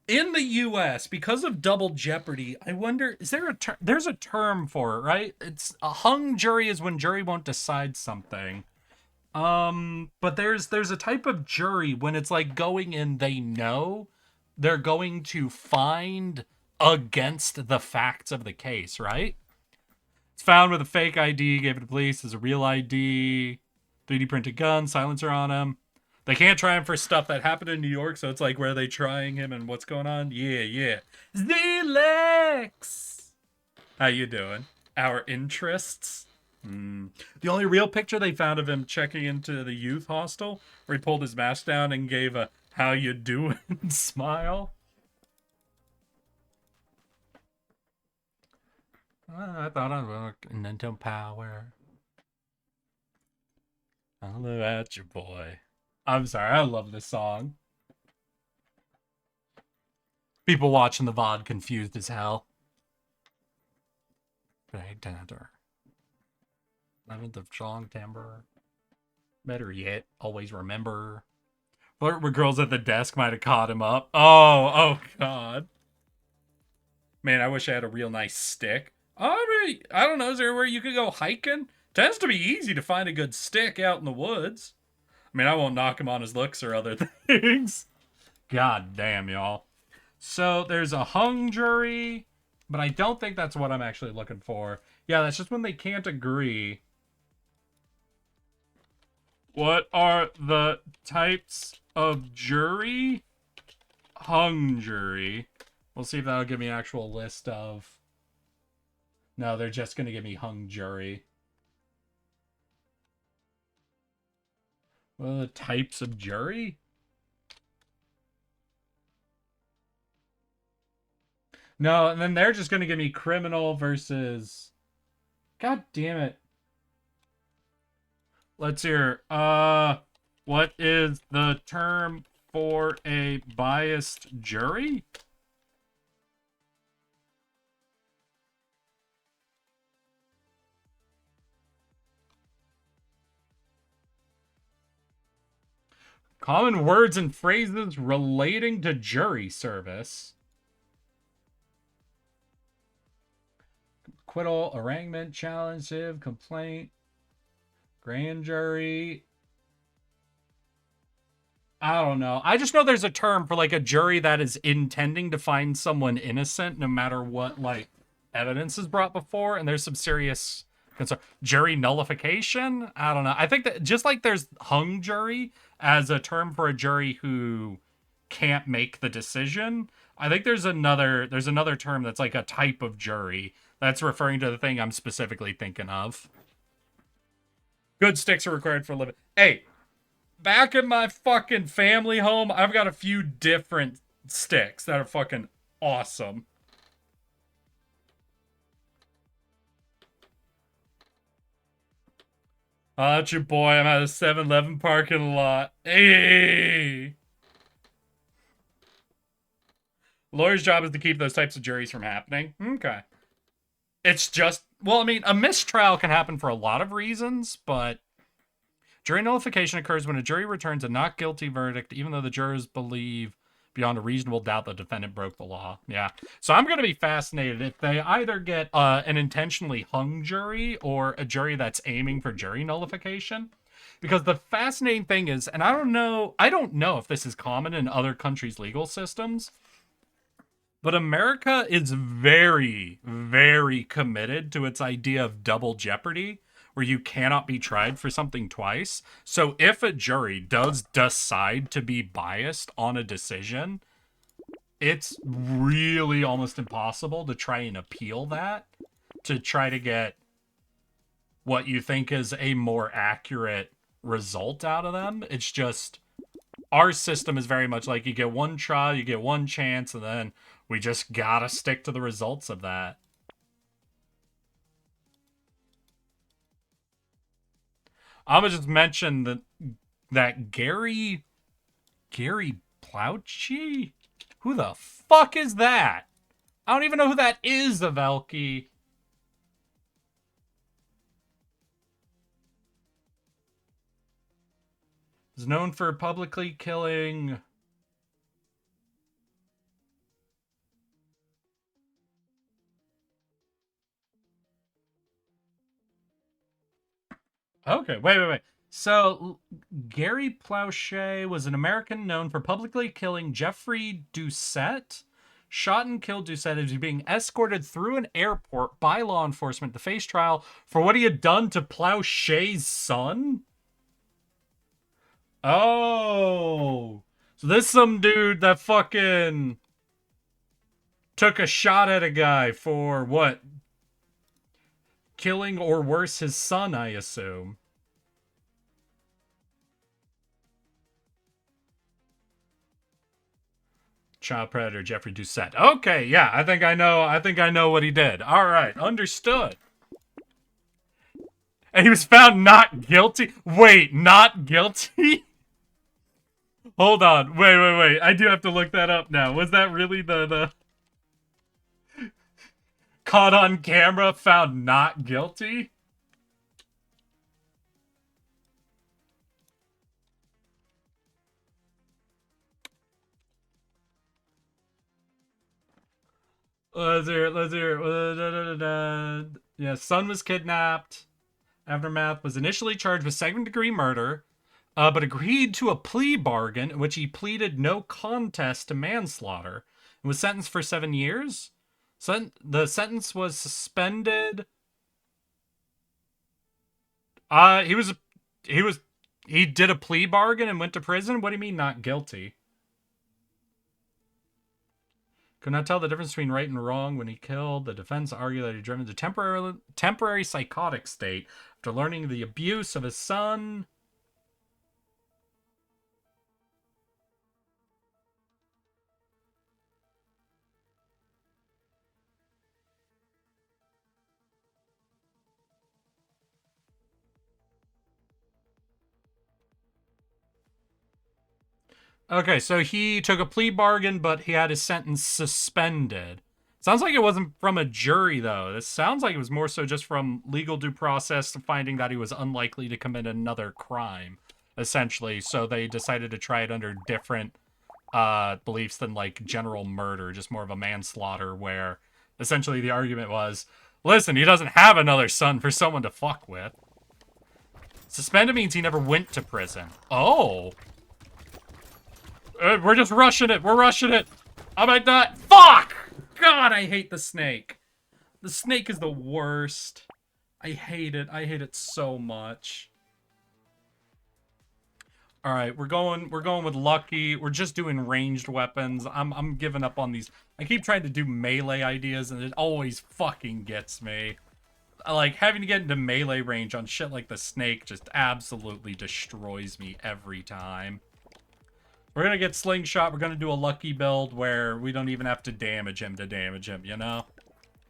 in the US, because of double jeopardy, I wonder, is there a there's a term for it, right? It's a hung jury is when jury won't decide something. But there's a type of jury when it's like going in, they know they're going to find against the facts of the case, right? It's found with a fake ID, gave it to police as a real ID, 3D printed gun, silencer on him. They can't try him for stuff that happened in New York, so it's like, where are they trying him and what's going on? Yeah, yeah. Zelex! How you doing? Our interests? The only real picture they found of him checking into the youth hostel, where he pulled his mask down and gave a "how you doing" smile. I thought I'd work Nintendo Power. I'll live at your boy. I'm sorry, I love this song. People watching the VOD confused as hell. Right, Tanner. 11th of September. Better yet, always remember. Flirt with girls at the desk might have caught him up. Oh God. Man, I wish I had a real nice stick. I don't know, is there where you could go hiking? Tends to be easy to find a good stick out in the woods. I mean, I won't knock him on his looks or other things. God damn, y'all. So there's a hung jury, but I don't think that's what I'm actually looking for. Yeah, that's just when they can't agree. What are the types of jury? Hung jury. We'll see if that'll give me an actual list of... No, they're just going to give me hung jury. What are the types of jury? No, and then they're just going to give me criminal versus... God damn it. Let's hear. What is the term for a biased jury? Common words and phrases relating to jury service. Acquittal, arraignment, challenge, complaint, grand jury. I don't know. I just know there's a term for like a jury that is intending to find someone innocent no matter what like evidence is brought before, and there's some serious concern. Jury nullification? I don't know. I think that just like there's hung jury as a term for a jury who can't make the decision, I think there's another term that's like a type of jury that's referring to the thing I'm specifically thinking of. Good sticks are required for a living. Hey, back in my fucking family home, I've got a few different sticks that are fucking awesome. That's your boy. I'm at a 7-Eleven parking lot. Hey! Lawyer's job is to keep those types of juries from happening. Okay. It's just, well, I mean, a mistrial can happen for a lot of reasons, but jury nullification occurs when a jury returns a not guilty verdict, even though the jurors believe beyond a reasonable doubt the defendant broke the law. Yeah. So I'm going to be fascinated if they either get an intentionally hung jury or a jury that's aiming for jury nullification. Because the fascinating thing is, and I don't know if this is common in other countries' legal systems, but America is very, very committed to its idea of double jeopardy, where you cannot be tried for something twice. So if a jury does decide to be biased on a decision, it's really almost impossible to try and appeal that, to try to get what you think is a more accurate result out of them. It's just, our system is very much like you get one trial, you get one chance, and then we just gotta stick to the results of that. I'm gonna just mention that Gary Plauchi? Who the fuck is that? I don't even know who that is, Avelki. Is known for publicly killing Okay, wait. So, Gary Plauché was an American known for publicly killing Jeffrey Doucette. Shot and killed Doucette as he was being escorted through an airport by law enforcement to face trial for what he had done to Plauché's son? Oh. So this some dude that fucking took a shot at a guy for what? Killing or worse his son, I assume. Child predator Jeffrey Doucette. Okay, yeah, I think I know what he did. All right, understood. And he was found not guilty. Wait, not guilty? Hold on. Wait. I do have to look that up now. Was that really the caught on camera found not guilty? Let's hear it. Yeah, son was kidnapped. Aftermath was initially charged with second-degree murder, but agreed to a plea bargain in which he pleaded no contest to manslaughter and was sentenced for 7 years. The sentence was suspended. He did a plea bargain and went to prison. What do you mean not guilty? Could not tell the difference between right and wrong when he killed. The defense argued that he driven into temporary psychotic state after learning the abuse of his son. Okay, so he took a plea bargain, but he had his sentence suspended. Sounds like it wasn't from a jury, though. This sounds like it was more so just from legal due process to finding that he was unlikely to commit another crime, essentially. So they decided to try it under different beliefs than, like, general murder, just more of a manslaughter, where essentially the argument was, listen, he doesn't have another son for someone to fuck with. Suspended means he never went to prison. Oh. We're just rushing it. We're rushing it. I might not. Fuck! God, I hate the snake. The snake is the worst. I hate it. I hate it so much. All right, we're going with Lucky. We're just doing ranged weapons. I'm giving up on these. I keep trying to do melee ideas and it always fucking gets me. Like, having to get into melee range on shit like the snake just absolutely destroys me every time. We're going to get Slingshot. We're going to do a Lucky build where we don't even have to damage him, you know?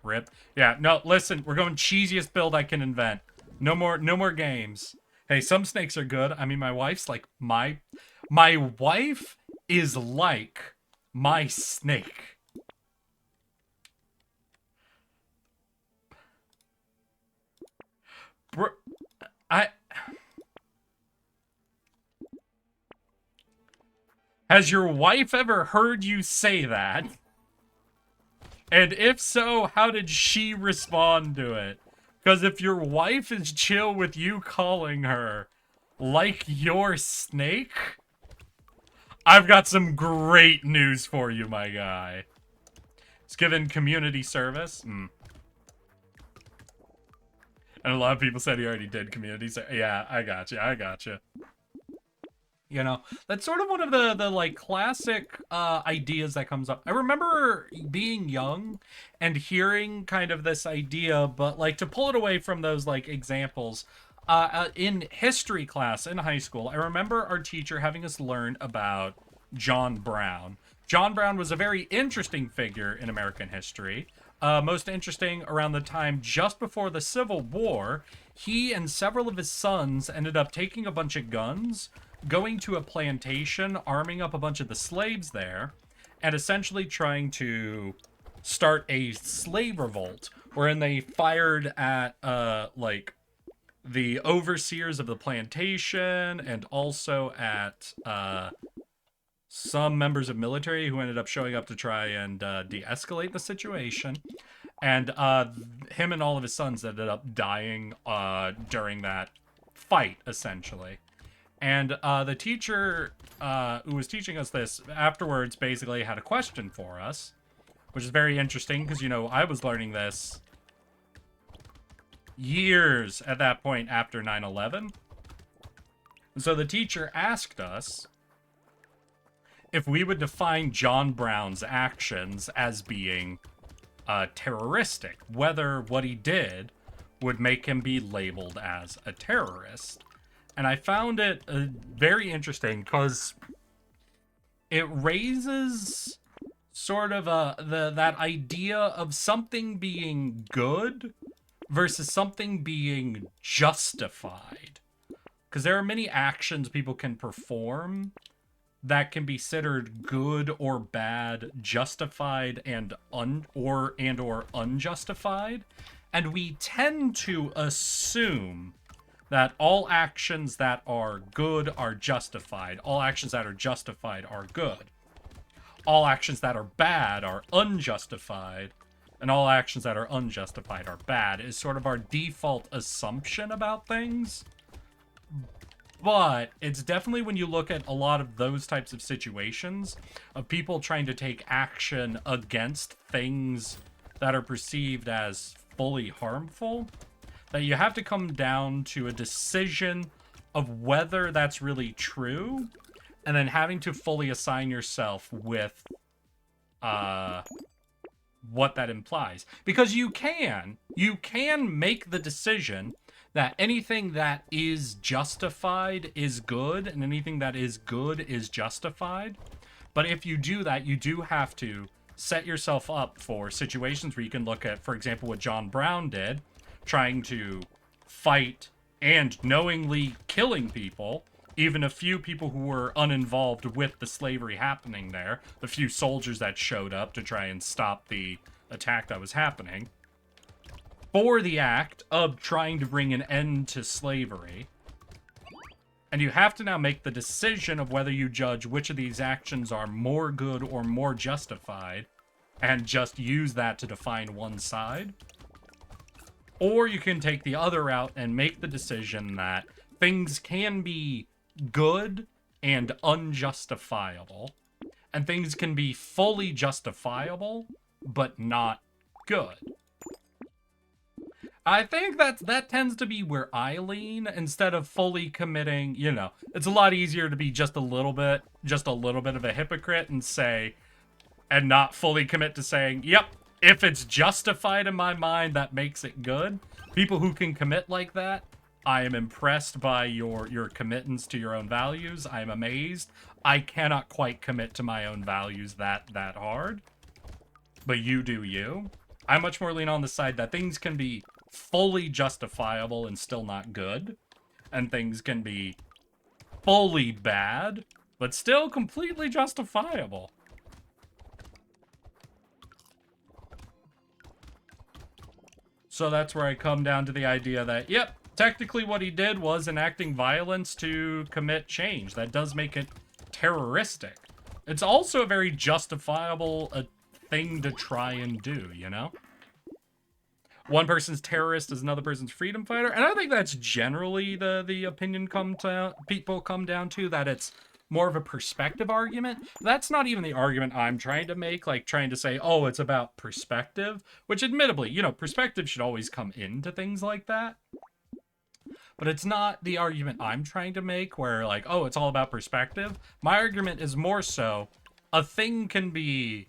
Rip. Yeah, no, listen. We're going cheesiest build I can invent. No more games. Hey, some snakes are good. I mean, my wife's like my wife is like my snake. Bro, Has your wife ever heard you say that? And if so, how did she respond to it? Because if your wife is chill with you calling her like your snake, I've got some great news for you, my guy. It's given community service. And a lot of people said he already did community service. Yeah, I got you. You know, that's sort of one of the like classic ideas that comes up. I remember being young and hearing kind of this idea, but like to pull it away from those like examples, in history class in high school, I remember our teacher having us learn about John Brown. John Brown was a very interesting figure in American history. Most interesting around the time just before the Civil War. He and several of his sons ended up taking a bunch of guns, going to a plantation, arming up a bunch of the slaves there, and essentially trying to start a slave revolt, wherein they fired at, like, the overseers of the plantation, and also at, some members of military who ended up showing up to try and, de-escalate the situation. And, him and all of his sons ended up dying, during that fight, essentially. And the teacher who was teaching us this afterwards basically had a question for us, which is very interesting because, you know, I was learning this years at that point after 9/11. So the teacher asked us if we would define John Brown's actions as being terroristic, whether what he did would make him be labeled as a terrorist. And I found it very interesting because it raises sort of that idea of something being good versus something being justified. Because there are many actions people can perform that can be considered good or bad, justified and or unjustified. And we tend to assume that all actions that are good are justified. All actions that are justified are good. All actions that are bad are unjustified. And all actions that are unjustified are bad is sort of our default assumption about things. But it's definitely when you look at a lot of those types of situations of people trying to take action against things that are perceived as fully harmful, that you have to come down to a decision of whether that's really true, and then having to fully assign yourself with what that implies. Because you can make the decision that anything that is justified is good, and anything that is good is justified. But if you do that, you do have to set yourself up for situations where you can look at, for example, what John Brown did, trying to fight and knowingly killing people, even a few people who were uninvolved with the slavery happening there, the few soldiers that showed up to try and stop the attack that was happening, for the act of trying to bring an end to slavery. And you have to now make the decision of whether you judge which of these actions are more good or more justified, and just use that to define one side. Or you can take the other route and make the decision that things can be good and unjustifiable, and things can be fully justifiable, but not good. I think that tends to be where I lean, instead of fully committing, you know. It's a lot easier to be just a little bit of a hypocrite and say, and not fully commit to saying, yep, if it's justified in my mind, that makes it good. People who can commit like that, I am impressed by your commitments to your own values. I am amazed. I cannot quite commit to my own values that hard. But you do you. I much more lean on the side that things can be fully justifiable and still not good, and things can be fully bad but still completely justifiable. So that's where I come down to the idea that, yep, technically what he did was enacting violence to commit change. That does make it terroristic. It's also a very justifiable thing to try and do, you know? One person's terrorist is another person's freedom fighter, and I think that's generally the opinion people come down to, that it's more of a perspective argument. That's not even the argument I'm trying to make, like trying to say, oh, it's about perspective, which admittedly, you know, perspective should always come into things like that. But it's not the argument I'm trying to make where like, oh, it's all about perspective. My argument is more so, a thing can be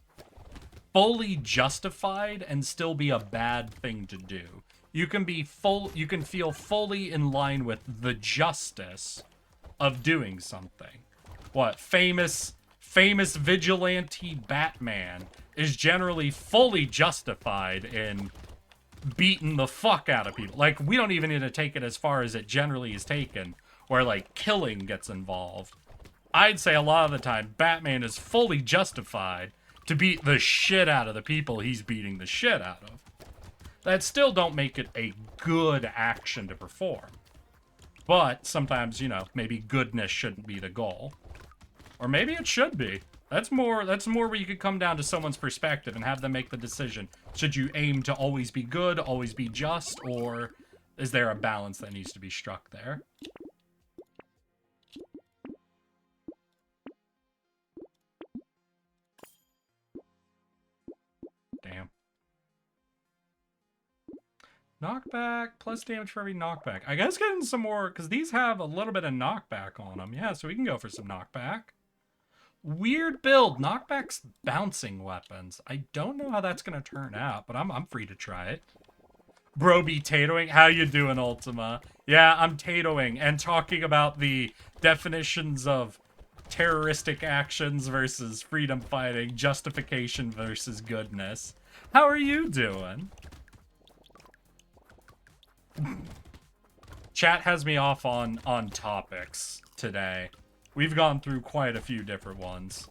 fully justified and still be a bad thing to do. You can feel fully in line with the justice of doing something. What, famous vigilante Batman is generally fully justified in beating the fuck out of people. Like, we don't even need to take it as far as it generally is taken, where like killing gets involved. I'd say a lot of the time Batman is fully justified to beat the shit out of the people he's beating the shit out of. That still don't make it a good action to perform. But sometimes, you know, maybe goodness shouldn't be the goal. Or maybe it should be. That's more where you could come down to someone's perspective and have them make the decision. Should you aim to always be good, always be just, or Is there a balance that needs to be struck there? Damn. Knockback, plus damage for every knockback. I guess getting some more, because these have a little bit of knockback on them. Yeah, so we can go for some knockback. Weird build. Knockback's bouncing weapons. I don't know how that's going to turn out, but I'm free to try it. Bro be tatoing. How you doing, Ultima? Yeah, I'm tatoing and talking about the definitions of terroristic actions versus freedom fighting, justification versus goodness. How are you doing? Chat has me off on topics today. We've gone through quite a few different ones.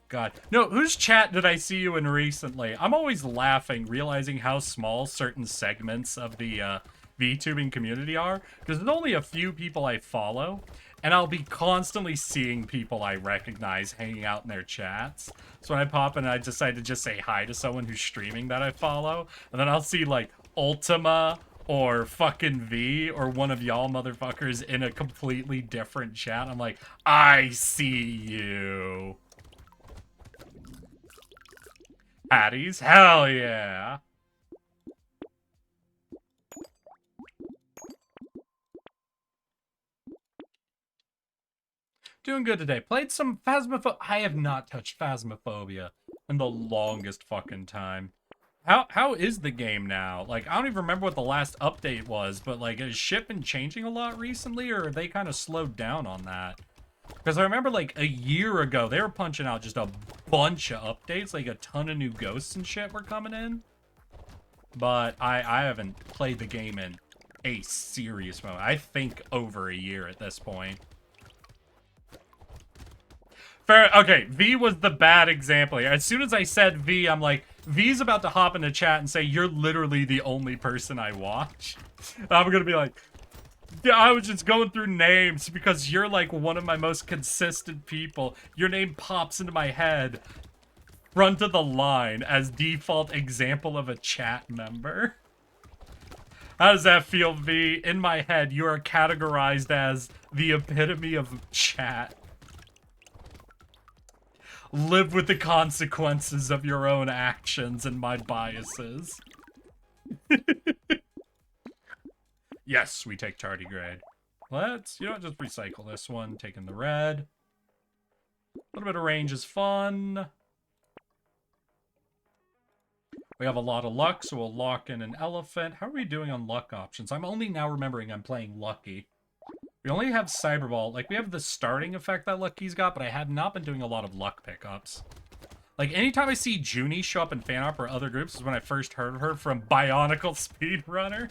God. No, whose chat did I see you in recently? I'm always laughing, realizing how small certain segments of the VTubing community are. Because there's only a few people I follow. And I'll be constantly seeing people I recognize hanging out in their chats. So when I pop in, I decide to just say hi to someone who's streaming that I follow. And then I'll see, like, Ultima or fucking V or one of y'all motherfuckers in a completely different chat. I'm like, I see you. Patties? Hell yeah. Doing good today. Played some Phasmophobia. I have not touched Phasmophobia in the longest fucking time. How is the game now? Like, I don't even remember what the last update was, but like, has shit been changing a lot recently, or have they kind of slowed down on that? Because I remember like a year ago, they were punching out just a bunch of updates, like a ton of new ghosts and shit were coming in. But I haven't played the game in a serious moment. I think over a year at this point. Fair, okay, V was the bad example here. As soon as I said V, I'm like, V's about to hop into chat and say, you're literally the only person I watch. I'm gonna be like, yeah, I was just going through names because you're like one of my most consistent people. Your name pops into my head, front of the line, as default example of a chat member. How does that feel, V? In my head, you are categorized as the epitome of chat. Live with the consequences of your own actions and my biases. Yes, we take tardigrade. Let's, you know, just recycle this one. Taking the red. A little bit of range is fun. We have a lot of luck, so we'll lock in an elephant. How are we doing on luck options? I'm only now remembering I'm playing Lucky. We only have Cyberball. Like, we have the starting effect that Lucky's got, but I have not been doing a lot of luck pickups. Like, anytime I see Junie show up in fan art or other groups is when I first heard of her from Bionicle Speedrunner.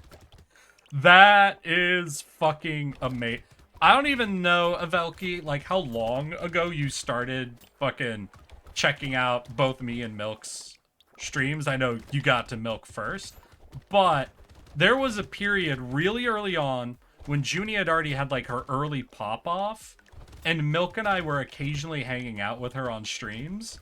That is fucking amazing. I don't even know, Avelki, like, how long ago you started fucking checking out both me and Milk's streams. I know you got to Milk first, but there was a period really early on when Junie had already had, like, her early pop-off, and Milk and I were occasionally hanging out with her on streams,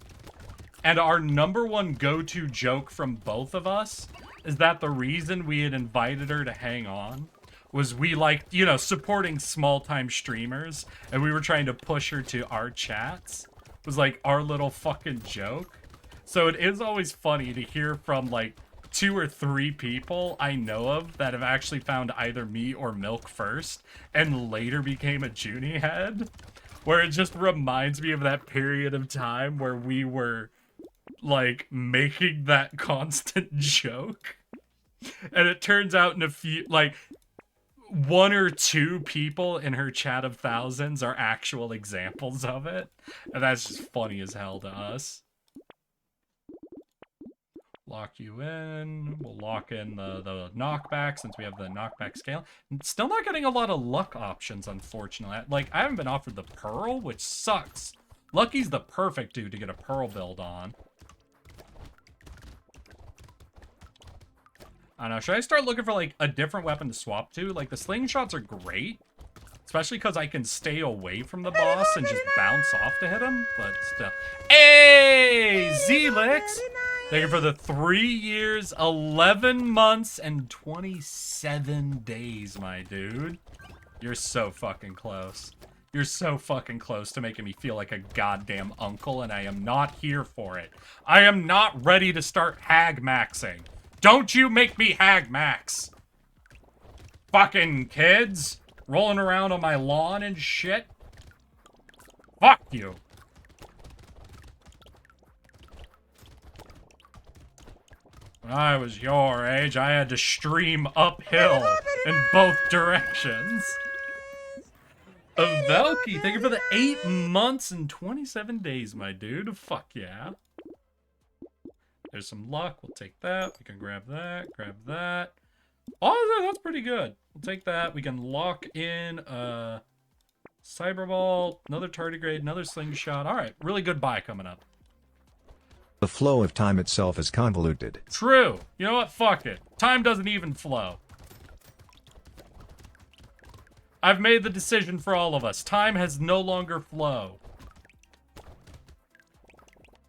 and our number one go-to joke from both of us is that the reason we had invited her to hang on was we liked, you know, supporting small-time streamers, and we were trying to push her to our chats. It was, like, our little fucking joke. So it is always funny to hear from, like, 2 or 3 people I know of that have actually found either me or Milk first and later became a Junie head, where it just reminds me of that period of time where we were like making that constant joke, and it turns out in a few, like, 1 or 2 people in her chat of thousands are actual examples of it, and that's just funny as hell to us. Lock you in. We'll lock in the knockback since we have the knockback scale. Still not getting a lot of luck options, unfortunately. Like, I haven't been offered the Pearl, which sucks. Lucky's the perfect dude to get a Pearl build on. I don't know. Should I start looking for, like, a different weapon to swap to? Like, the slingshots are great. Especially because I can stay away from the boss and just bounce off to hit him. But still. Hey, Zelix! Thank you for the 3 years, 11 months, and 27 days, my dude. You're so fucking close. You're so fucking close to making me feel like a goddamn uncle, and I am not here for it. I am not ready to start hag maxing. Don't you make me hag max. Fucking kids rolling around on my lawn and shit. Fuck you. When I was your age, I had to stream uphill in both directions. Velky, thank you for the 8 months and 27 days, my dude. Fuck yeah. There's some luck. We'll take that. We can grab that. Grab that. Oh, that's pretty good. We'll take that. We can lock in Cyberball, another tardigrade, another slingshot. All right, really good buy coming up. The flow of time itself is convoluted. True. You know what? Fuck it. Time doesn't even flow. I've made the decision for all of us. Time has no longer flow.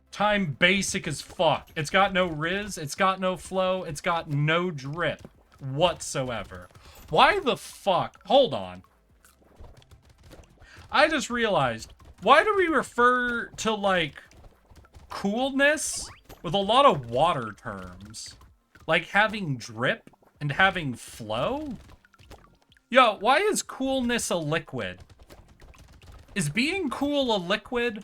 Time basic as fuck. It's got no riz, it's got no flow, it's got no drip whatsoever. Why the fuck? Hold on. I just realized, why do we refer to, like, coolness with a lot of water terms? Like having drip and having flow? Yo, why is coolness a liquid? Is being cool a liquid?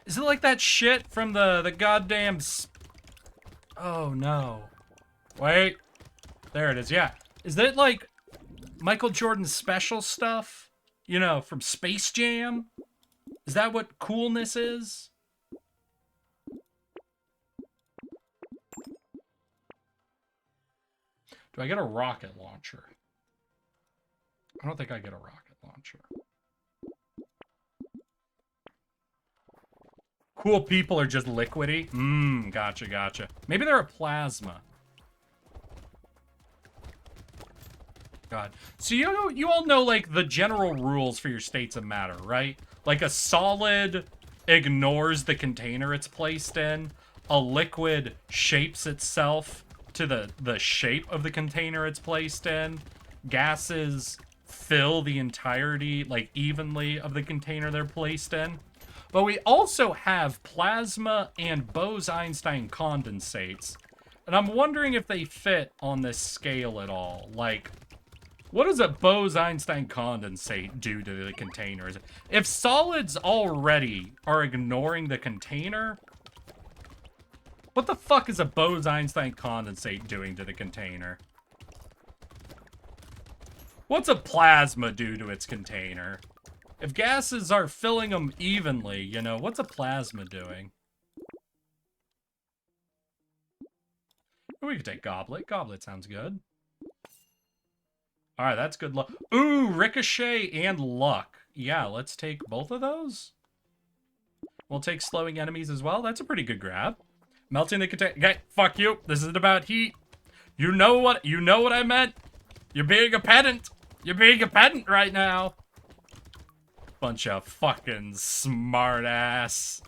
Is it like that shit from the goddamn... Oh, no. Wait. There it is, yeah. Is that like Michael Jordan's special stuff? You know, from Space Jam? Is that what coolness is? Do I get a rocket launcher? I don't think I get a rocket launcher. Cool people are just liquidy? Gotcha, gotcha. Maybe they're a plasma. God. So you all know, like, the general rules for your states of matter, right? Like, a solid ignores the container it's placed in. A liquid shapes itself to the shape of the container it's placed in. Gases fill the entirety, like, evenly of the container they're placed in. But we also have plasma and Bose-Einstein condensates. And I'm wondering if they fit on this scale at all. Like, what does a Bose-Einstein condensate do to the containers? If solids already are ignoring the container, what the fuck is a Bose-Einstein condensate doing to the container? What's a plasma do to its container? If gases are filling them evenly, you know, what's a plasma doing? We could take Goblet. Goblet sounds good. Alright, that's good luck. Ooh, Ricochet and Luck. Yeah, let's take both of those. We'll take Slowing Enemies as well. That's a pretty good grab. Melting the container. Okay, fuck you. This isn't about heat. You know what I meant. You're being a pedant. You're being a pedant right now. Bunch of fucking smart-ass,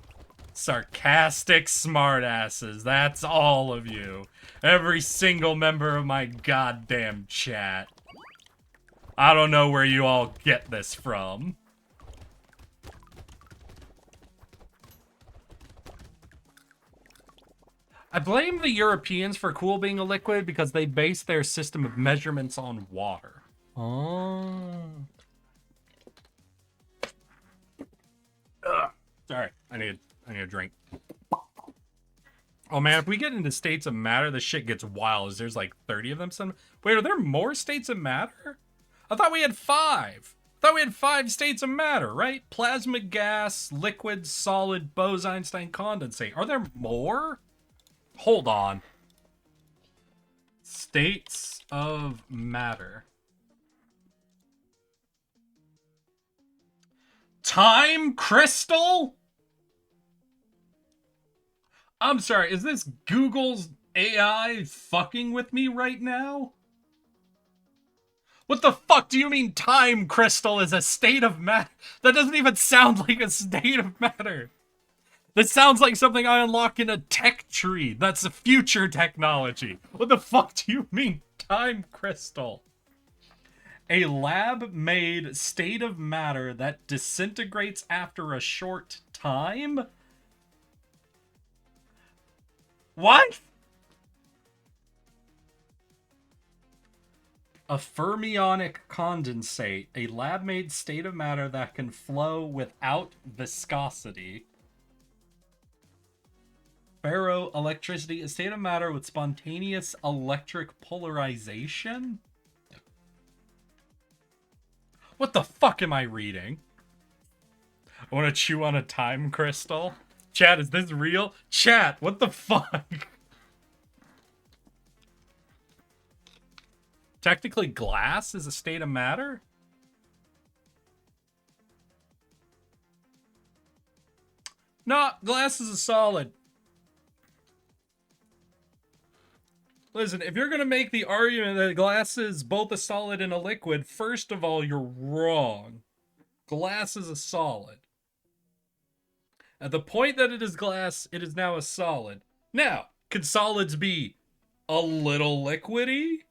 sarcastic smartasses. That's all of you. Every single member of my goddamn chat. I don't know where you all get this from. I blame the Europeans for cool being a liquid because they base their system of measurements on water. Oh. Ugh. Sorry, I need a drink. Oh man, if we get into states of matter, this shit gets wild. There's like 30 of them. Wait, are there more states of matter? I thought we had 5. I thought we had 5 states of matter, right? Plasma, gas, liquid, solid, Bose-Einstein condensate. Are there more? Hold on. States of matter. Time crystal? I'm sorry, is this Google's AI fucking with me right now? What the fuck do you mean time crystal is a state of matter? That doesn't even sound like a state of matter. That sounds like something I unlock in a tech tree. That's a future technology. What the fuck do you mean time crystal? A lab-made state of matter that disintegrates after a short time? What? A fermionic condensate, a lab-made state of matter that can flow without viscosity. Ferroelectricity, a state of matter with spontaneous electric polarization? What the fuck am I reading? I want to chew on a time crystal? Chat, is this real? Chat, what the fuck? Technically, glass is a state of matter? No, glass is a solid. Listen, if you're going to make the argument that glass is both a solid and a liquid, first of all, you're wrong. Glass is a solid. At the point that it is glass, it is now a solid. Now, could solids be a little liquidy?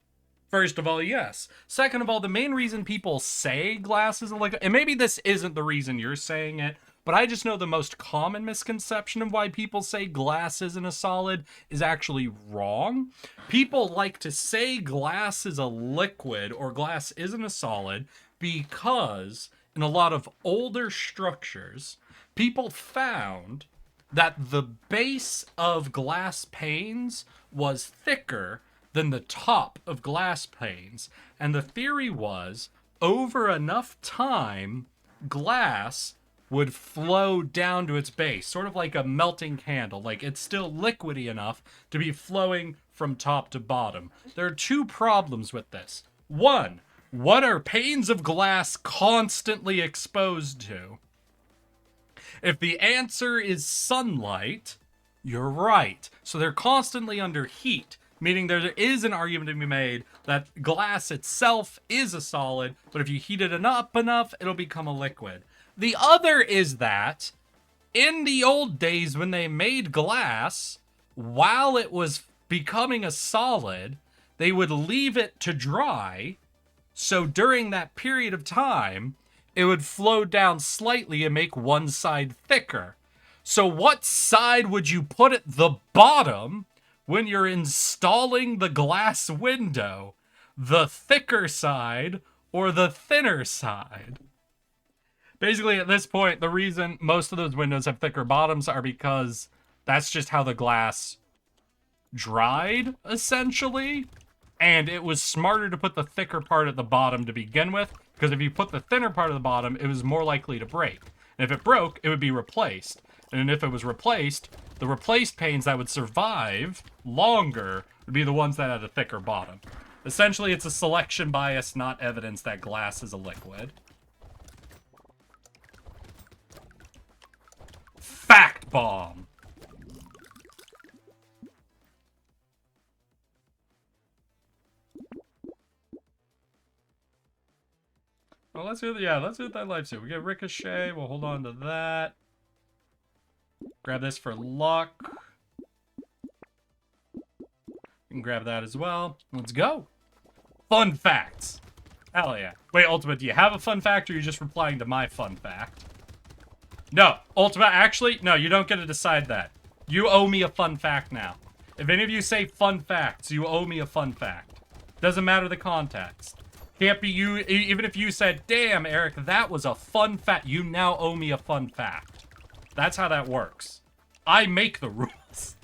First of all, yes. Second of all, the main reason people say glass is a liquid, and maybe this isn't the reason you're saying it, but I just know the most common misconception of why people say glass isn't a solid is actually wrong. People like to say glass is a liquid or glass isn't a solid because in a lot of older structures, people found that the base of glass panes was thicker than the top of glass panes. And the theory was, over enough time, glass would flow down to its base, sort of like a melting candle. Like, it's still liquidy enough to be flowing from top to bottom. There are two problems with this. One, what are panes of glass constantly exposed to? If the answer is sunlight, you're right. So they're constantly under heat, meaning there is an argument to be made that glass itself is a solid, but if you heat it up enough, it'll become a liquid. The other is that in the old days when they made glass, while it was becoming a solid, they would leave it to dry. So during that period of time, it would flow down slightly and make one side thicker. So what side would you put at the bottom when you're installing the glass window? The thicker side or the thinner side? Basically, at this point, the reason most of those windows have thicker bottoms are because that's just how the glass dried, essentially. And it was smarter to put the thicker part at the bottom to begin with, because if you put the thinner part at the bottom, it was more likely to break. And if it broke, it would be replaced. And if it was replaced, the replaced panes that would survive longer would be the ones that had a thicker bottom. Essentially, it's a selection bias, not evidence that glass is a liquid. Fact bomb. Well, let's do that life suit. We get Ricochet. We'll hold on to that. Grab this for luck. You can grab that as well. Let's go. Fun facts. Hell yeah. Wait, Ultimate, do you have a fun fact or are you just replying to my fun fact? No, Ultima, actually, no, you don't get to decide that. You owe me a fun fact now. If any of you say fun facts, you owe me a fun fact. Doesn't matter the context. Can't be you, even if you said, damn, Eric, that was a fun fact, you now owe me a fun fact. That's how that works. I make the rules.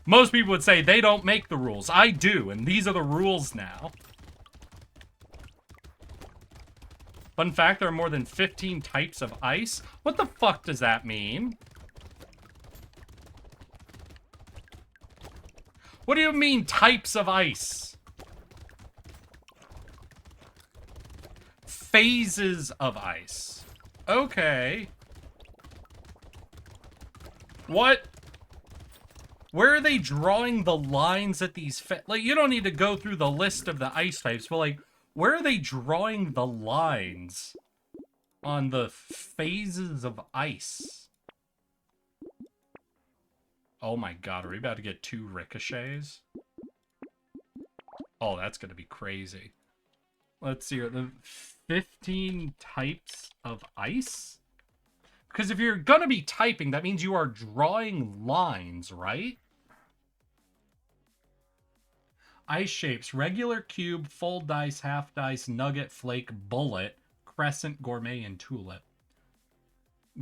Most people would say they don't make the rules. I do, and these are the rules now. Fun fact, there are more than 15 types of ice. What the fuck does that mean? What do you mean, types of ice? Phases of ice. Okay. What? Where are they drawing the lines at these like, you don't need to go through the list of the ice types, but like, Where are they drawing the lines on the phases of ice? Oh my god, are we about to get 2 ricochets? Oh, that's gonna be crazy. Let's see here. The 15 types of ice? Because if you're gonna be typing, that means you are drawing lines, right? Ice shapes: regular, cube, full dice, half dice, nugget, flake, bullet, crescent, gourmet, and tulip.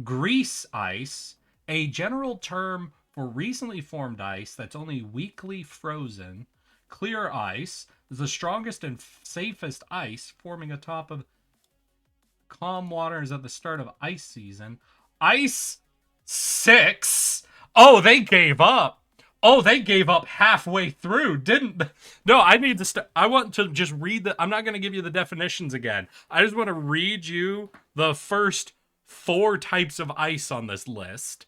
Grease ice, a general term for recently formed ice that's only weakly frozen. Clear ice is the strongest and safest ice, forming atop of calm waters at the start of ice season. Ice 6. Oh, they gave up. Oh, they gave up halfway through, didn't they? No, I need to I want to just read I'm not going to give you the definitions again. I just want to read you the first 4 types of ice on this list.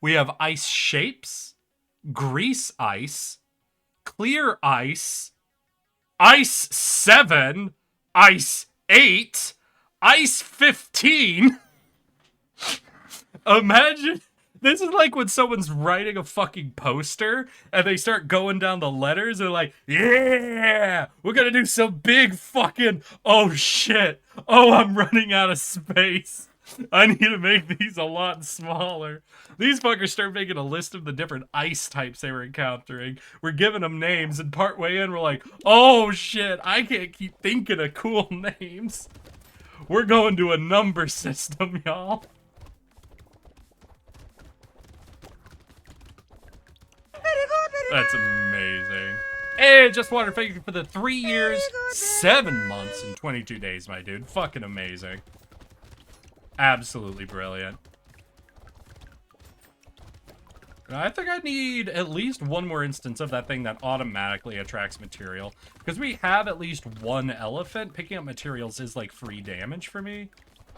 We have ice shapes, grease ice, clear ice, ice 7, ice 8, ice 15. Imagine, this is like when someone's writing a fucking poster and they start going down the letters. They're like, yeah, we're gonna do some big fucking, oh shit, oh, I'm running out of space. I need to make these a lot smaller. These fuckers start making a list of the different ice types they were encountering. We're giving them names, and partway in, we're like, oh shit, I can't keep thinking of cool names. We're going to a number system, y'all. That's amazing. Hey, just wanted to thank you for the 3 years, 7 months, and 22 days, my dude. Fucking amazing. Absolutely brilliant. I think I need at least one more instance of that thing that automatically attracts material. Because we have at least one elephant. Picking up materials is like free damage for me.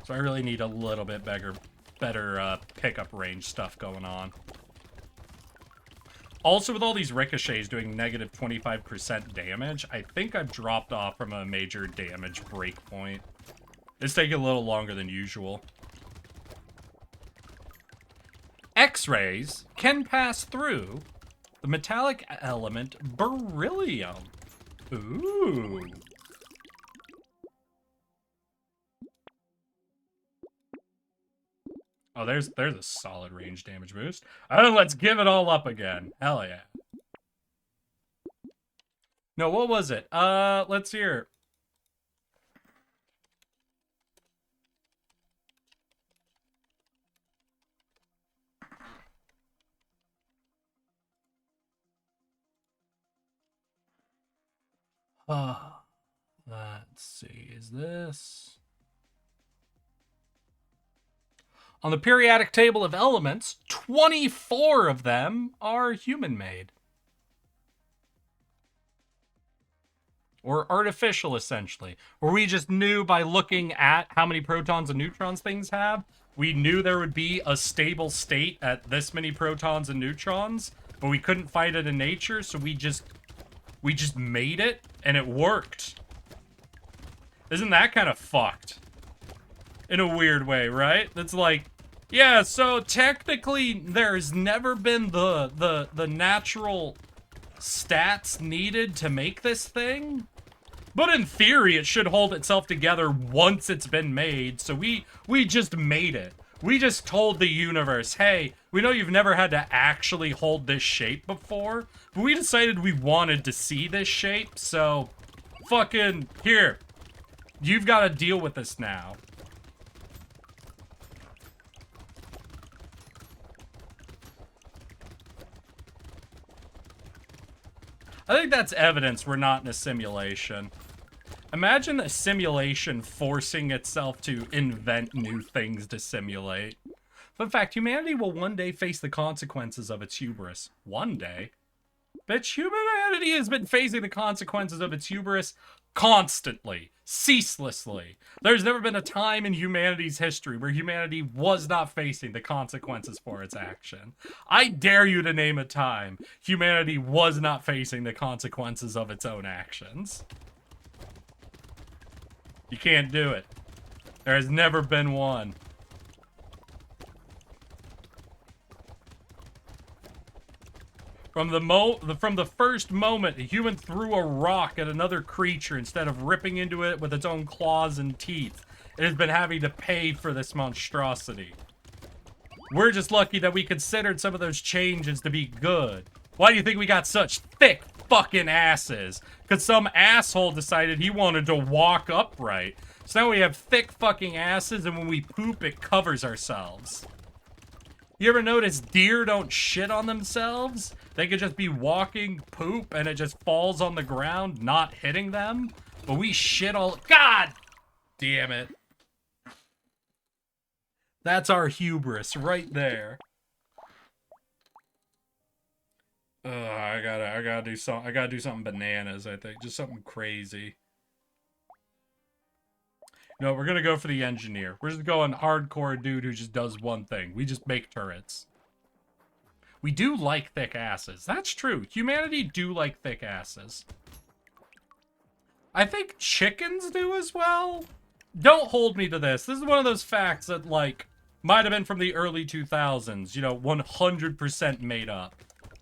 So I really need a little bit better pickup range stuff going on. Also, with all these ricochets doing negative 25% damage, I think I've dropped off from a major damage breakpoint. It's taking a little longer than usual. X-rays can pass through the metallic element beryllium. Ooh. Oh, there's a solid range damage boost. Oh, let's give it all up again. Hell yeah. No, what was it? Let's hear. Let's see, is this... On the periodic table of elements, 24 of them are human-made. Or artificial, essentially. Or we just knew by looking at how many protons and neutrons things have, we knew there would be a stable state at this many protons and neutrons, but we couldn't find it in nature, so we just made it, and it worked. Isn't that kind of fucked? In a weird way, right? It's like, yeah, so technically there's never been the natural stats needed to make this thing. But in theory, it should hold itself together once it's been made, so we just made it. We just told the universe, hey, we know you've never had to actually hold this shape before, but we decided we wanted to see this shape, so fucking, here, you've got to deal with this now. I think that's evidence we're not in a simulation. Imagine a simulation forcing itself to invent new things to simulate. Fun fact, humanity will one day face the consequences of its hubris. One day? Bitch, humanity has been facing the consequences of its hubris constantly, ceaselessly. There's never been a time in humanity's history where humanity was not facing the consequences for its action. I dare you to name a time humanity was not facing the consequences of its own actions. You can't do it. There has never been one. From the first moment a human threw a rock at another creature instead of ripping into it with its own claws and teeth, it has been having to pay for this monstrosity. We're just lucky that we considered some of those changes to be good. Why do you think we got such thick fucking asses? Because some asshole decided he wanted to walk upright. So now we have thick fucking asses, and when we poop, it covers ourselves. You ever notice deer don't shit on themselves? They could just be walking poop, and it just falls on the ground, not hitting them. But we shit all... God damn it. That's our hubris right there. I gotta do something bananas, I think. Just something crazy. No, we're gonna go for the engineer. We're just going hardcore dude who just does one thing. We just make turrets. We do like thick asses. That's true. Humanity do like thick asses. I think chickens do as well. Don't hold me to this. This is one of those facts that, like, might have been from the early 2000s. You know, 100% made up.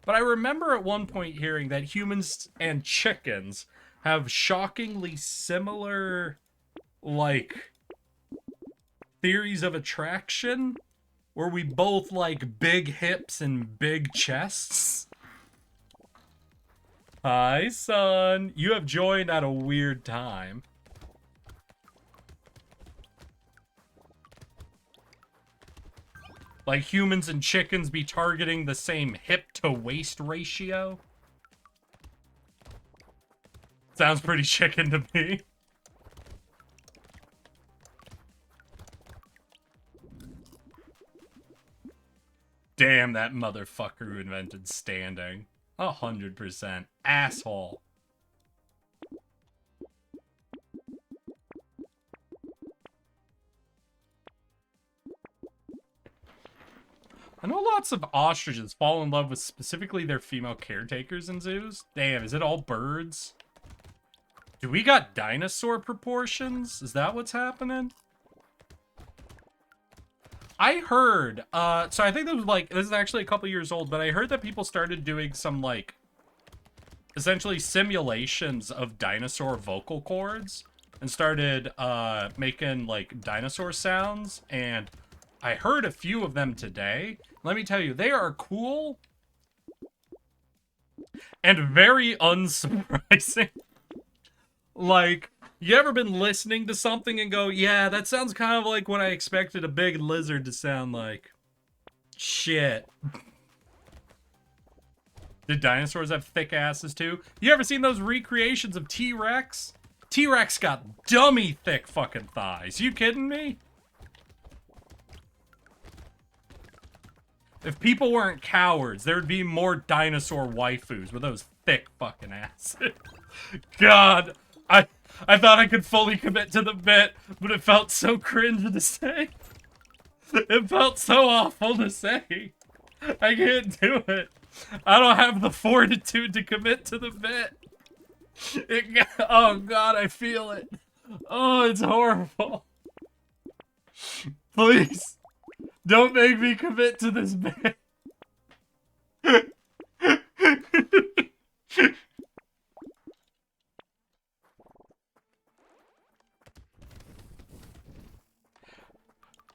But I remember at one point hearing that humans and chickens have shockingly similar, like, theories of attraction, where we both like big hips and big chests. Hi, son. You have joined at a weird time. Like humans and chickens be targeting the same hip to waist ratio? Sounds pretty chicken to me. Damn, that motherfucker who invented standing. 100%. Asshole. I know lots of ostriches fall in love with specifically their female caretakers in zoos. Damn, is it all birds? Do we got dinosaur proportions? Is that what's happening? I heard, so I think that was like, this is actually a couple years old, but I heard that people started doing some, like, essentially simulations of dinosaur vocal cords and started, making, like, dinosaur sounds, and I heard a few of them today. Let me tell you, they are cool and very unsurprising. Like, you ever been listening to something and go, yeah, that sounds kind of like what I expected a big lizard to sound like? Shit. Did dinosaurs have thick asses too? You ever seen those recreations of T-Rex? T-Rex got dummy thick fucking thighs. You kidding me? If people weren't cowards, there would be more dinosaur waifus with those thick fucking asses. God, I thought I could fully commit to the bit, but it felt so cringe to say. It felt so awful to say. I can't do it. I don't have the fortitude to commit to the bit. Oh God, I feel it. Oh, it's horrible. Please, don't make me commit to this bit.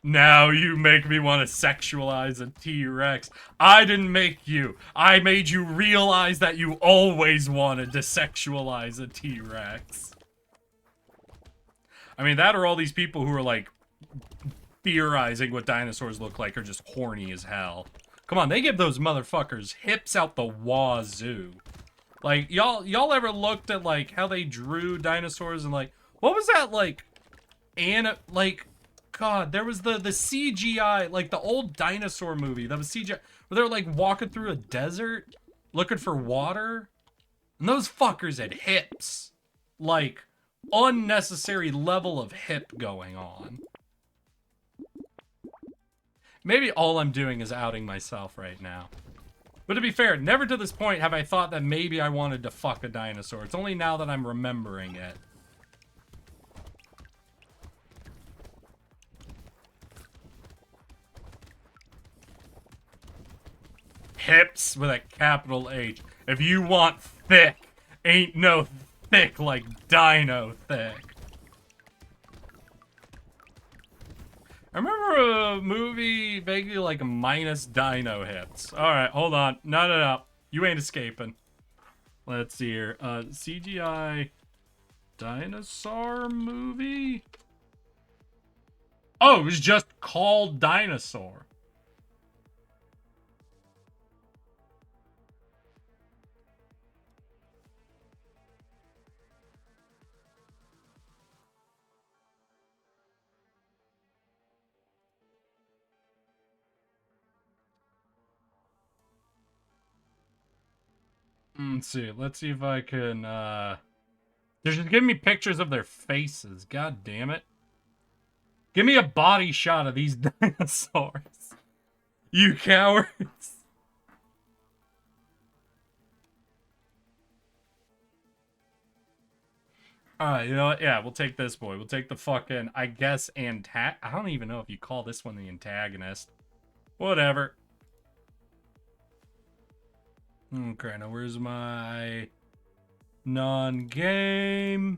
Now you make me want to sexualize a T-Rex. I didn't make you. I made you realize that you always wanted to sexualize a T-Rex. I mean, that or all these people who are, like, theorizing what dinosaurs look like are just horny as hell. Come on, they give those motherfuckers hips out the wazoo. Like, y'all ever looked at, like, how they drew dinosaurs and, like, what was that, like, God, there was the CGI, like the old dinosaur movie that was CGI, where they were like walking through a desert looking for water. And those fuckers had hips. Like, unnecessary level of hip going on. Maybe all I'm doing is outing myself right now. But to be fair, never to this point have I thought that maybe I wanted to fuck a dinosaur. It's only now that I'm remembering it. Hips with a capital H. If you want thick, ain't no thick like dino thick. I remember a movie vaguely like minus dino hips. Alright, hold on. No. You ain't escaping. Let's see here. CGI dinosaur movie? Oh, it was just called Dinosaur. Let's see. Let's see if I can, they're just giving me pictures of their faces. God damn it. Give me a body shot of these dinosaurs. You cowards. Alright, you know what? Yeah, we'll take this boy. We'll take the fucking, I guess, I don't even know if you call this one the antagonist. Whatever. Okay, now where's my non-game?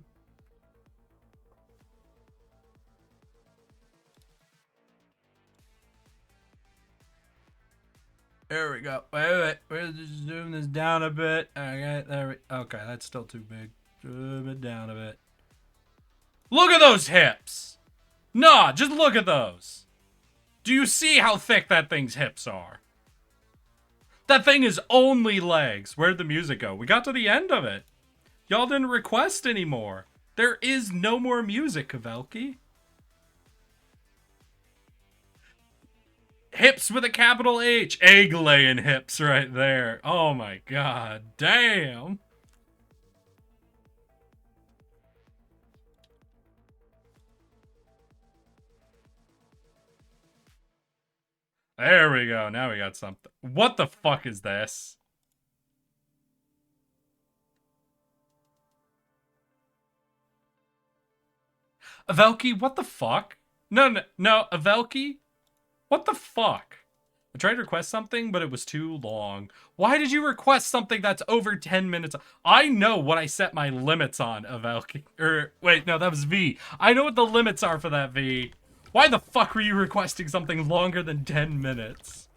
There we go. Wait. We'll just zoom this down a bit. Okay, okay, that's still too big. Zoom it down a bit. Look at those hips! Nah, just look at those. Do you see how thick that thing's hips are? That thing is only legs. Where'd the music go? We got to the end of it. Y'all didn't request anymore. There is no more music, Kavelki. Hips with a capital H. Egg-laying hips right there. Oh my god. Damn. There we go. Now we got something. What the fuck is this? Avelki, what the fuck? No, Avelki? What the fuck? I tried to request something, but it was too long. Why did you request something that's over 10 minutes? I know what I set my limits on, Avelki. Wait, no, that was V. I know what the limits are for that, V. Why the fuck were you requesting something longer than 10 minutes?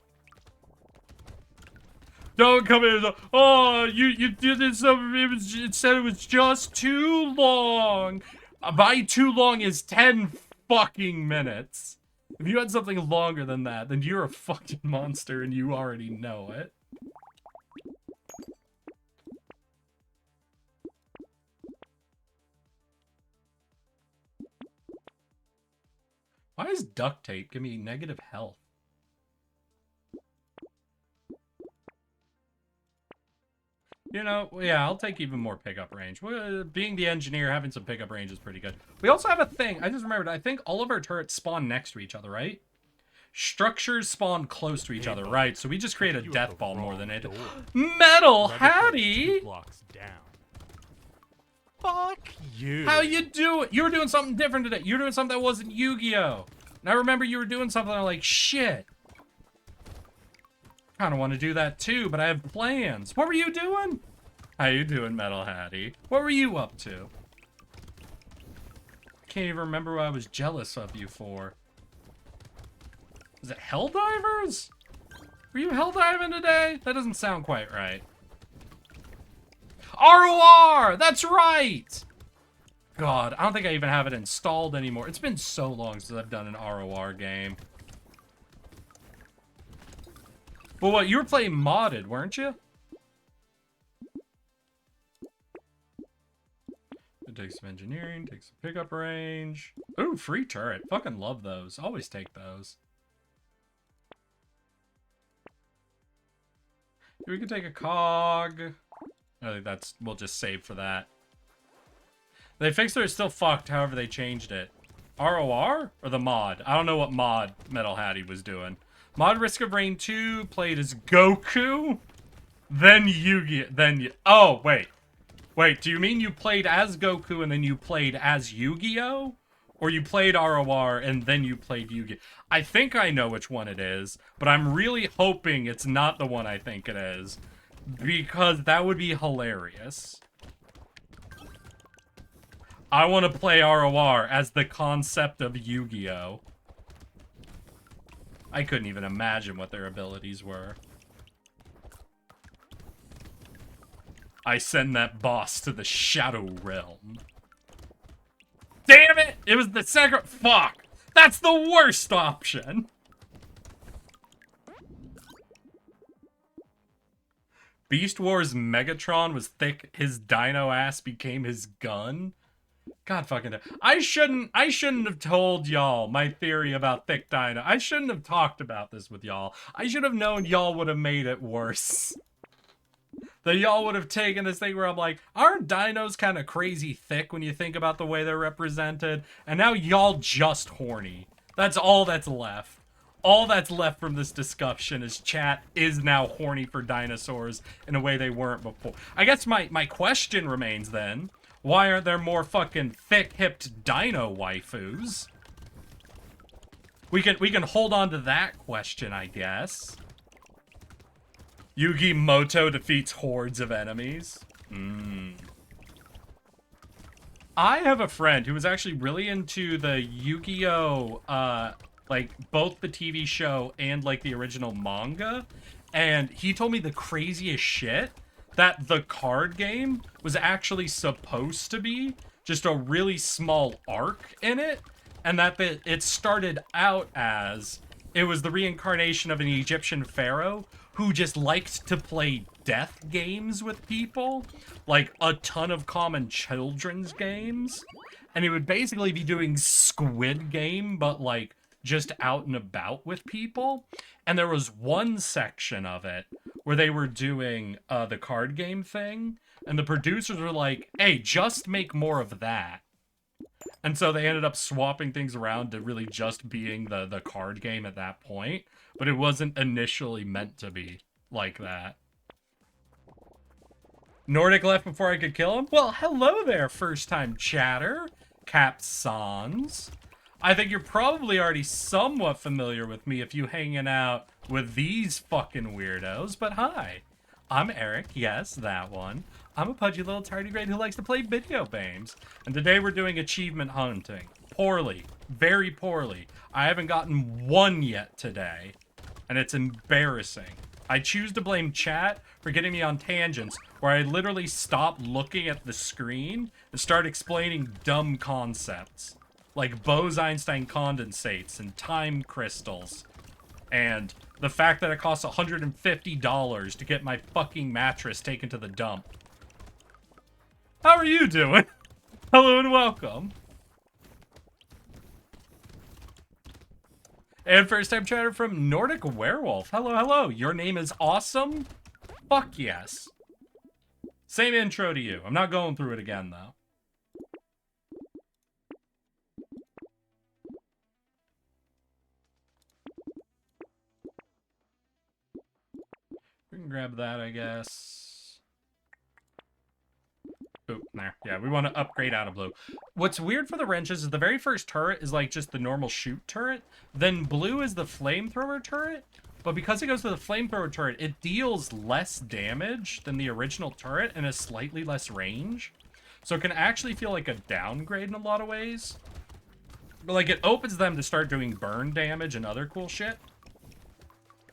Don't come in. Oh, you did this. It said it was just too long. By too long is 10 fucking minutes. If you had something longer than that, then you're a fucking monster and you already know it. Why does duct tape give me negative health? You know, yeah, I'll take even more pickup range. Being the engineer, having some pickup range is pretty good. We also have a thing. I just remembered. I think all of our turrets spawn next to each other, right? Structures spawn close to each other, right? So we just create a death ball more than it. Metal Hattie! Blocks down. Fuck you. How you doing? You were doing something different today. You were doing something that wasn't Yu-Gi-Oh! And I remember you were doing something I'm like, shit. I kind of want to do that too, but I have plans. What were you doing? How you doing, Metal Hattie? What were you up to? Can't even remember what I was jealous of you for. Was it Helldivers? Were you Helldiving today? That doesn't sound quite right. ROR! That's right! God, I don't think I even have it installed anymore. It's been so long since I've done an ROR game. Well, what, you were playing modded, weren't you? It takes some engineering, takes some pickup range. Ooh, free turret. Fucking love those. Always take those. We could take a cog. I think that's, we'll just save for that. They fixed it, it's still fucked, however they changed it. ROR? Or the mod? I don't know what mod Metal Hattie was doing. Mod Risk of Rain 2 played as Goku? Then Yu-Gi-Oh! Oh, wait. Wait, do you mean you played as Goku and then you played as Yu-Gi-Oh? Or you played ROR and then you played Yu-Gi-Oh! I think I know which one it is, but I'm really hoping it's not the one I think it is. Because that would be hilarious. I want to play ROR as the concept of Yu-Gi-Oh! I couldn't even imagine what their abilities were. I send that boss to the Shadow Realm. Damn it! It was the second. Fuck! That's the worst option! Beast Wars Megatron was thick, his dino ass became his gun? God fucking I shouldn't have told y'all my theory about thick dino. I shouldn't have talked about this with y'all. I should have known y'all would have made it worse. That y'all would have taken this thing where I'm like, aren't dinos kind of crazy thick when you think about the way they're represented? And now y'all just horny. That's all that's left. All that's left from this discussion is chat is now horny for dinosaurs in a way they weren't before. I guess my question remains then, why aren't there more fucking thick-hipped dino waifus? We can hold on to that question, I guess. Yugi Moto defeats hordes of enemies. I have a friend who was actually really into the Yu-Gi-Oh! Like, both the TV show and, like, the original manga. And he told me the craziest shit, that the card game was actually supposed to be just a really small arc in it. And that it started out as, it was the reincarnation of an Egyptian pharaoh who just liked to play death games with people. Like, a ton of common children's games. And he would basically be doing Squid Game, but, like, just out and about with people. And there was one section of it where they were doing the card game thing, and the producers were like, hey, just make more of that. And so they ended up swapping things around to really just being the card game at that point, but it wasn't initially meant to be like that. Nordic left before I could kill him? Well, hello there, first-time chatter, Capsons. I think you're probably already somewhat familiar with me if you hanging out with these fucking weirdos, but hi. I'm Eric, yes, that one. I'm a pudgy little tardigrade who likes to play video games, and today we're doing achievement hunting. Poorly. Very poorly. I haven't gotten one yet today, and it's embarrassing. I choose to blame chat for getting me on tangents where I literally stop looking at the screen and start explaining dumb concepts. Like Bose-Einstein condensates and time crystals. And the fact that it costs $150 to get my fucking mattress taken to the dump. How are you doing? Hello and welcome. And first time chatter from Nordic Werewolf. Hello, hello. Your name is awesome? Fuck yes. Same intro to you. I'm not going through it again, though. We can grab that, I guess. Oh, there. Yeah, we want to upgrade out of blue. What's weird for the wrenches is the very first turret is like just the normal shoot turret. Then blue is the flamethrower turret. But because it goes to the flamethrower turret, it deals less damage than the original turret and has slightly less range. So it can actually feel like a downgrade in a lot of ways. But like it opens them to start doing burn damage and other cool shit.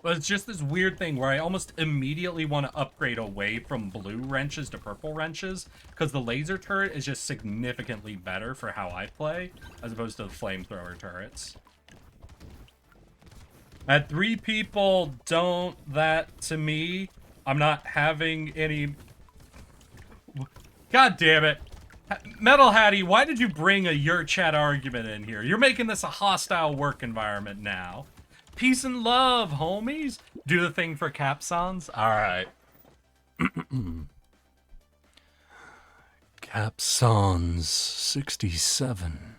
But it's just this weird thing where I almost immediately want to upgrade away from blue wrenches to purple wrenches, because the laser turret is just significantly better for how I play, as opposed to the flamethrower turrets. At 3 people don't that to me, I'm not having any... God damn it. Metal Hattie, why did you bring a your chat argument in here? You're making this a hostile work environment now. Peace and love, homies. Do the thing for Capsons. All right. Capsons 67.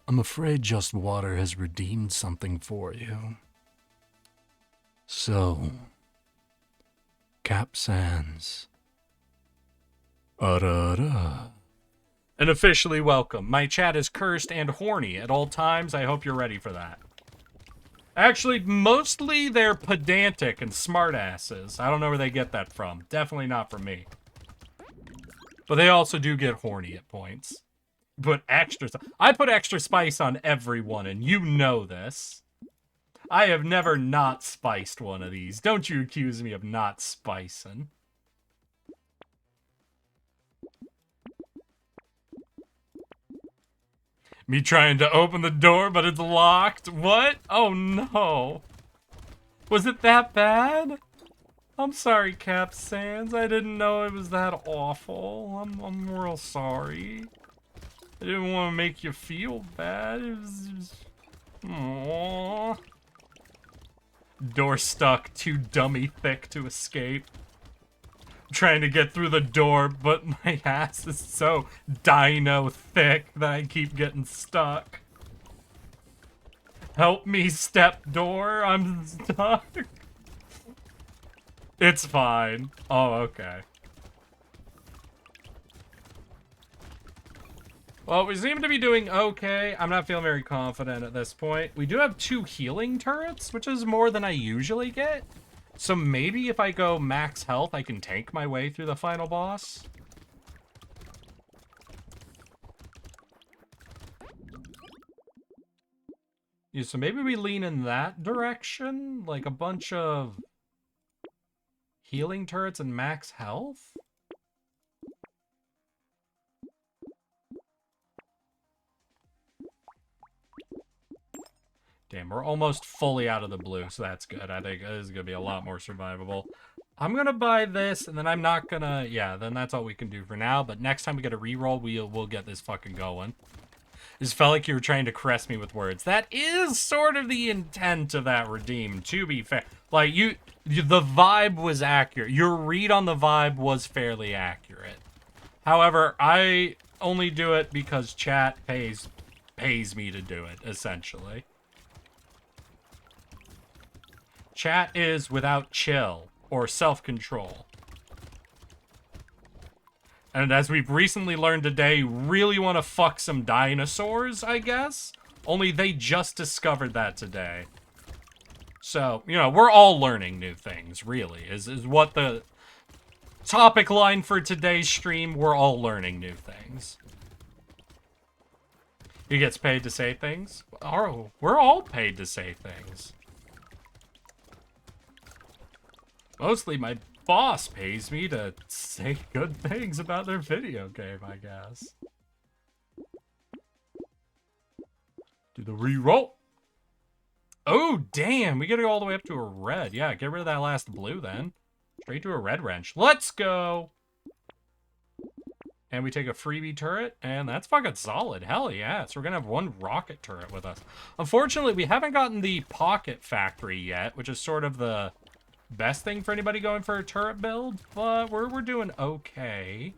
I'm afraid Just Water has redeemed something for you. So, Capsans. And officially welcome. My chat is cursed and horny at all times. I hope you're ready for that. Actually, mostly they're pedantic and smartasses. I don't know where they get that from. Definitely not from me. But they also do get horny at points. Put extra... I put extra spice on everyone, and you know this. I have never not spiced one of these. Don't you accuse me of not spicing. Me trying to open the door, but it's locked. What? Oh no. Was it that bad? I'm sorry, Cap Sans. I didn't know it was that awful. I'm real sorry. I didn't want to make you feel bad. It was... Aww. Door stuck, too dummy thick to escape. I'm trying to get through the door, but my ass is so dino thick that I keep getting stuck. Help me, step door. I'm stuck. It's fine. Oh, okay. Well, we seem to be doing okay. I'm not feeling very confident at this point. We do have 2 healing turrets, which is more than I usually get. So maybe if I go max health, I can tank my way through the final boss. Yeah, so maybe we lean in that direction? Like a bunch of healing turrets and max health? Damn, we're almost fully out of the blue, so that's good. I think this is going to be a lot more survivable. I'm going to buy this, and then I'm not going to... Yeah, then that's all we can do for now. But next time we get a reroll, we'll get this fucking going. It just felt like you were trying to caress me with words. That is sort of the intent of that redeem, to be fair. Like, the vibe was accurate. Your read on the vibe was fairly accurate. However, I only do it because chat pays me to do it, essentially. Chat is without chill or self-control. And as we've recently learned today, really want to fuck some dinosaurs, I guess? Only they just discovered that today. So, you know, we're all learning new things, really, is what the topic line for today's stream. We're all learning new things. He gets paid to say things? Oh, we're all paid to say things. Mostly my boss pays me to say good things about their video game, I guess. Do the reroll. Oh, damn. We gotta go all the way up to a red. Yeah, get rid of that last blue then. Straight to a red wrench. Let's go. And we take a freebie turret, and that's fucking solid. Hell yeah. So we're gonna have 1 rocket turret with us. Unfortunately, we haven't gotten the pocket factory yet, which is sort of the best thing for anybody going for a turret build, but we're doing okay.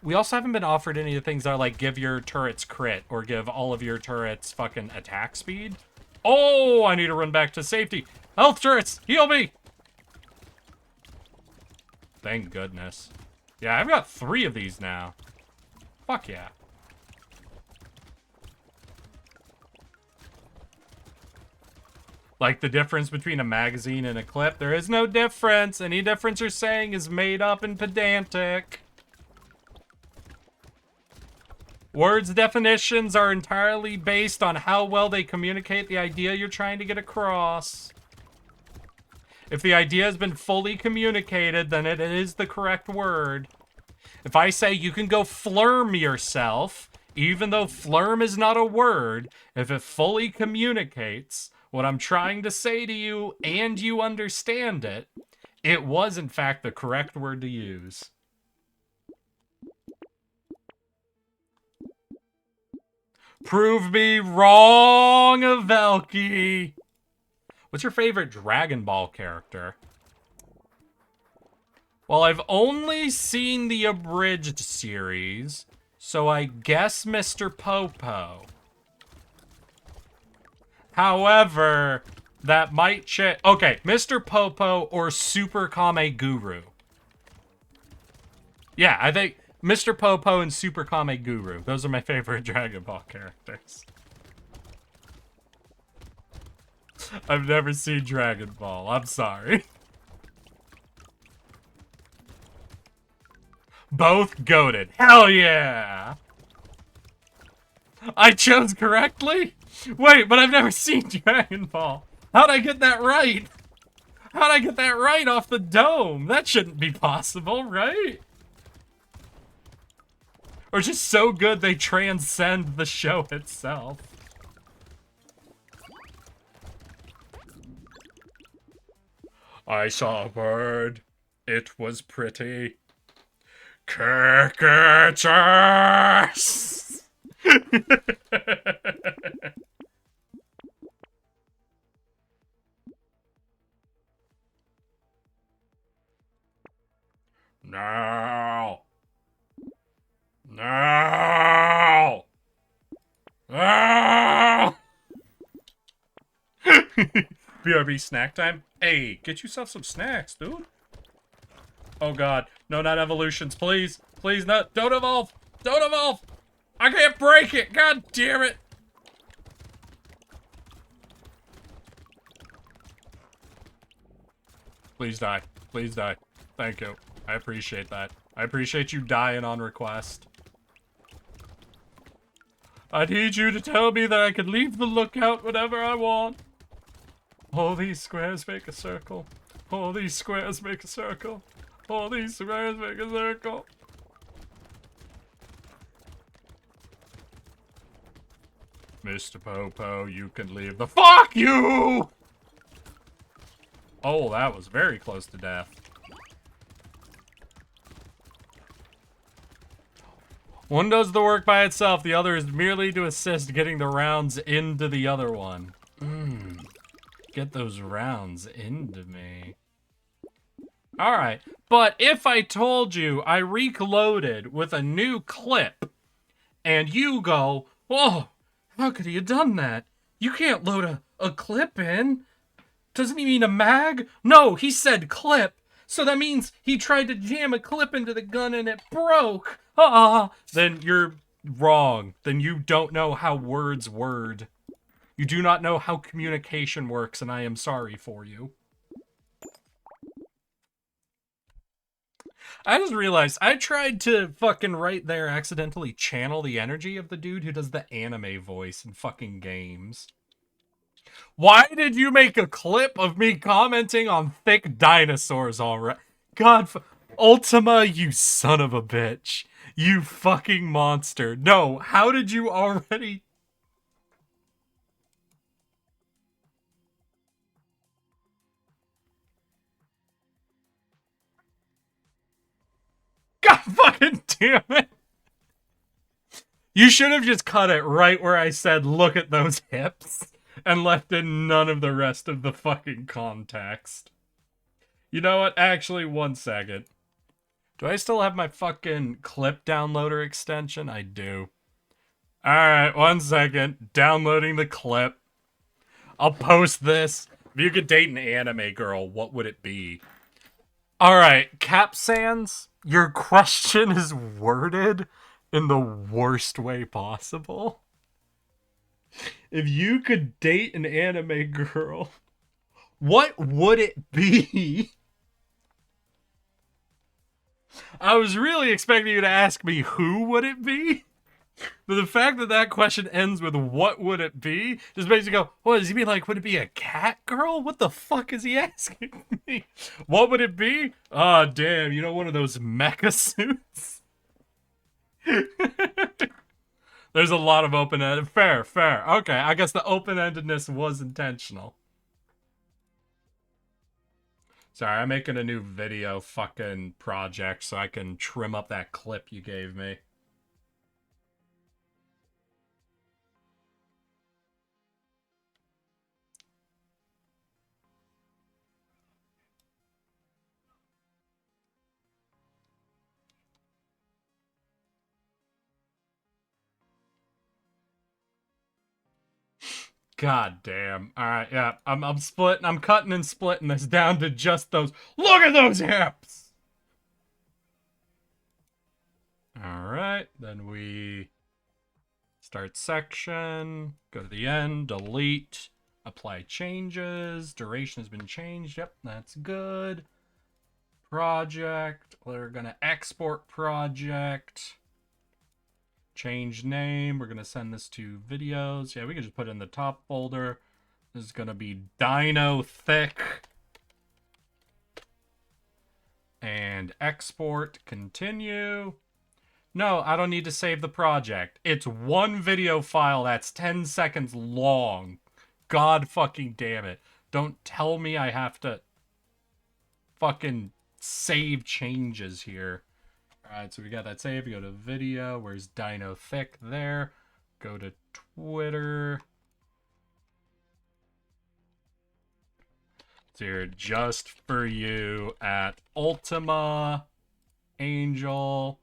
We also haven't been offered any of the things that are like give your turrets crit or give all of your turrets fucking attack speed. Oh, I need to run back to safety. Health turrets, heal me. Thank goodness. Yeah, I've got 3 of these now. Fuck yeah. Like the difference between a magazine and a clip? There is no difference. Any difference you're saying is made up and pedantic. Words' definitions are entirely based on how well they communicate the idea you're trying to get across. If the idea has been fully communicated, then it is the correct word. If I say you can go flirm yourself, even though flirm is not a word, if it fully communicates what I'm trying to say to you and you understand it, it was in fact the correct word to use. Prove me wrong, Velky. What's your favorite Dragon Ball character? Well, I've only seen the abridged series, so I guess Mr. Popo. However, that might change. Okay, Mr. Popo or Super Kame Guru. Yeah, I think Mr. Popo and Super Kame Guru. Those are my favorite Dragon Ball characters. I've never seen Dragon Ball. I'm sorry. Both goated. Hell yeah! I chose correctly? Wait, but I've never seen Dragon Ball. How'd I get that right? How'd I get that right off the dome? That shouldn't be possible, right? Or just so good they transcend the show itself. I saw a bird. It was pretty. Caricatures! No! No! No! BRB snack time? Hey, get yourself some snacks, dude. Oh god. No, not evolutions, please. Please, not. Don't evolve! Don't evolve! I can't break it! God damn it! Please die. Please die. Thank you. I appreciate that. I appreciate you dying on request. I need you to tell me that I can leave the lookout whenever I want. All these squares make a circle. All these squares make a circle. All these squares make a circle. Mr. Popo, you can leave the— Fuck you! Oh, that was very close to death. One does the work by itself, the other is merely to assist getting the rounds into the other one. Get those rounds into me. Alright, but if I told you I reloaded with a new clip, and you go, "Whoa, how could he have done that? You can't load a clip in. Doesn't he mean a mag?" No, he said clip. So that means he tried to jam a clip into the gun and it broke. Then you're wrong. Then you don't know how words word. You do not know how communication works, and I am sorry for you. I just realized I tried to fucking right there accidentally channel the energy of the dude who does the anime voice in fucking games. Why did you make a clip of me commenting on thick dinosaurs already? God, Ultima, you son of a bitch. You fucking monster. No, how did you already... God fucking damn it. You should have just cut it right where I said, look at those hips, and left in none of the rest of the fucking context. You know what? Actually, one second. Do I still have my fucking clip downloader extension? I do. Alright, one second. Downloading the clip. I'll post this. If you could date an anime girl, what would it be? Alright, Cap Sans, your question is worded in the worst way possible. If you could date an anime girl, what would it be? I was really expecting you to ask me who would it be? But the fact that that question ends with what would it be just makes you go, what does he mean? Like, would it be a cat girl? What the fuck is he asking me? What would it be? Oh, damn, you know, one of those mecha suits? There's a lot of open-ended. Fair. Okay, I guess the open-endedness was intentional. Sorry, I'm making a new video fucking project so I can trim up that clip you gave me. God damn. Alright, yeah. I'm splitting. I'm cutting and splitting this down to just those. Look at those hips! Alright, then we start section, go to the end, delete, apply changes, duration has been changed, yep, that's good. Project, we're gonna export project, change name, we're gonna send this to videos, yeah, we can just put it in the top folder. This is gonna be Dino Thick. And export, continue. No, I don't need to save the project. It's one video file that's 10 seconds long. God fucking damn it. Don't tell me I have to fucking save changes here. Alright, so we got that save. We go to video. Where's Dino Thick? There. Go to Twitter. It's here just for you at Ultima Angel.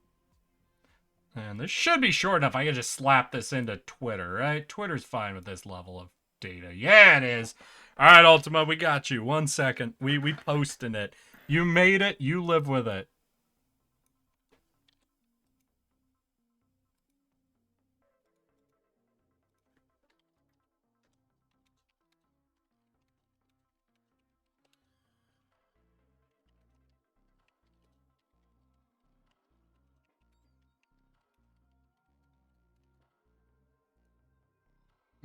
And this should be short enough. I can just slap this into Twitter, right? Twitter's fine with this level of data. Yeah, it is. All right, Ultima, we got you. 1 second. We posting it. You made it. You live with it.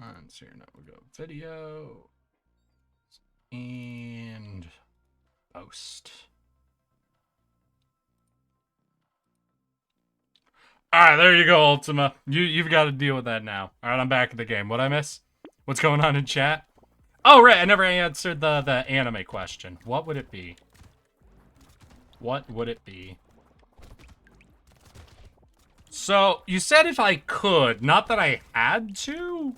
And so here now we go video and post. Alright, there you go, Ultima. You've got to deal with that now. Alright, I'm back in the game. What'd I miss? What's going on in chat? Oh, right, I never answered the anime question. What would it be? What would it be? So, you said if I could, not that I had to?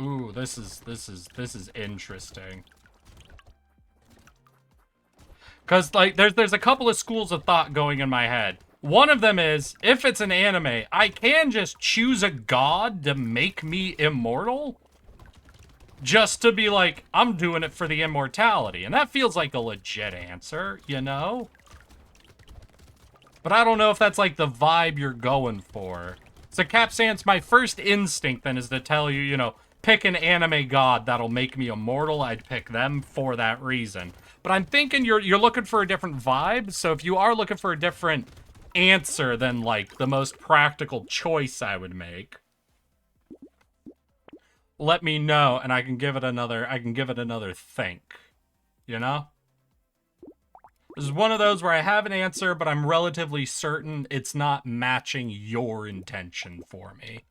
Ooh, this is interesting. Cause like there's a couple of schools of thought going in my head. One of them is if it's an anime, I can just choose a god to make me immortal. Just to be like, I'm doing it for the immortality. And that feels like a legit answer, you know? But I don't know if that's like the vibe you're going for. So Capsans, my first instinct then is to tell you, you know, pick an anime god that'll make me immortal. I'd pick them for that reason. But I'm thinking you're looking for a different vibe. So if you are looking for a different answer than like the most practical choice I would make, let me know and I can give it another think. You know? This is one of those where I have an answer, but I'm relatively certain it's not matching your intention for me.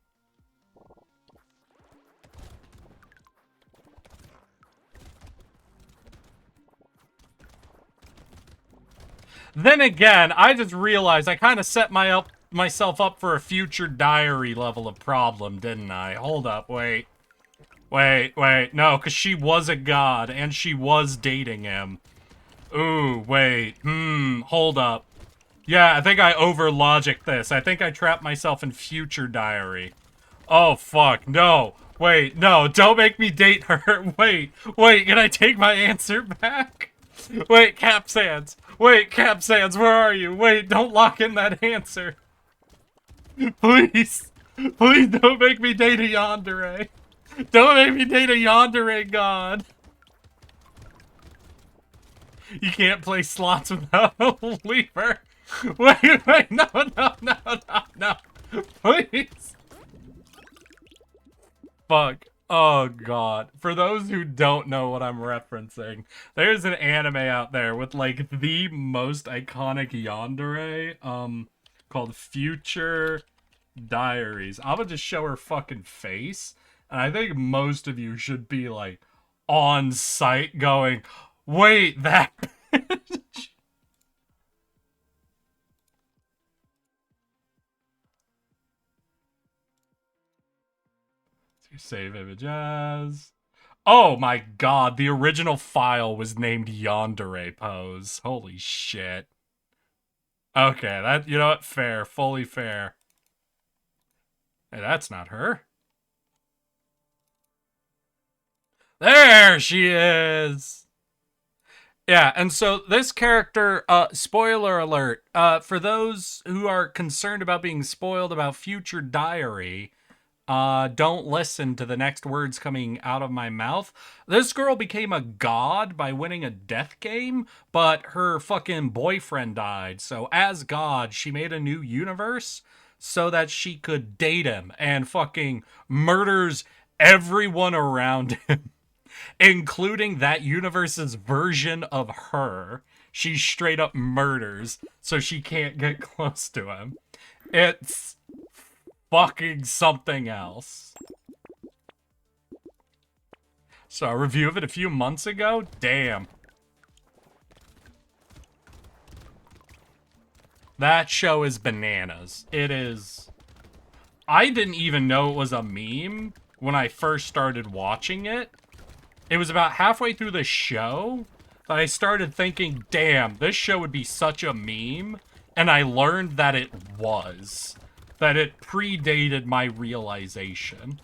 Then again, I just realized I kind of set myself up for a future diary level of problem, didn't I? Hold up, wait. No, because she was a god, and she was dating him. Ooh, wait, hold up. Yeah, I think I over-logicked this. I think I trapped myself in future diary. Oh, fuck, no. Wait, no, don't make me date her. Wait, can I take my answer back? Wait, Capsans. Wait, Capsans, where are you? Wait, don't lock in that answer. Please. Please don't make me date a yandere. Don't make me date a yandere god. You can't play slots without a lever. Wait, no. Please. Fuck. Oh, God. For those who don't know what I'm referencing, there's an anime out there with, like, the most iconic yandere, called Future Diaries. I'm gonna just show her fucking face, and I think most of you should be, like, on site going, wait, that bitch? Save images. Oh my god, the original file was named Yandere Pose. Holy shit. Okay, that, you know what? Fair. Fully fair. Hey, that's not her. There she is! Yeah, and so this character, spoiler alert, for those who are concerned about being spoiled about future diary, don't listen to the next words coming out of my mouth. This girl became a god by winning a death game, but her fucking boyfriend died. So as god, she made a new universe so that she could date him and fucking murders everyone around him, including that universe's version of her. She straight up murders so she can't get close to him. It's fucking something else. So a review of it a few months ago? Damn. That show is bananas. It is... I didn't even know it was a meme when I first started watching it. It was about halfway through the show that I started thinking, damn, this show would be such a meme. And I learned that it was. That it predated my realization.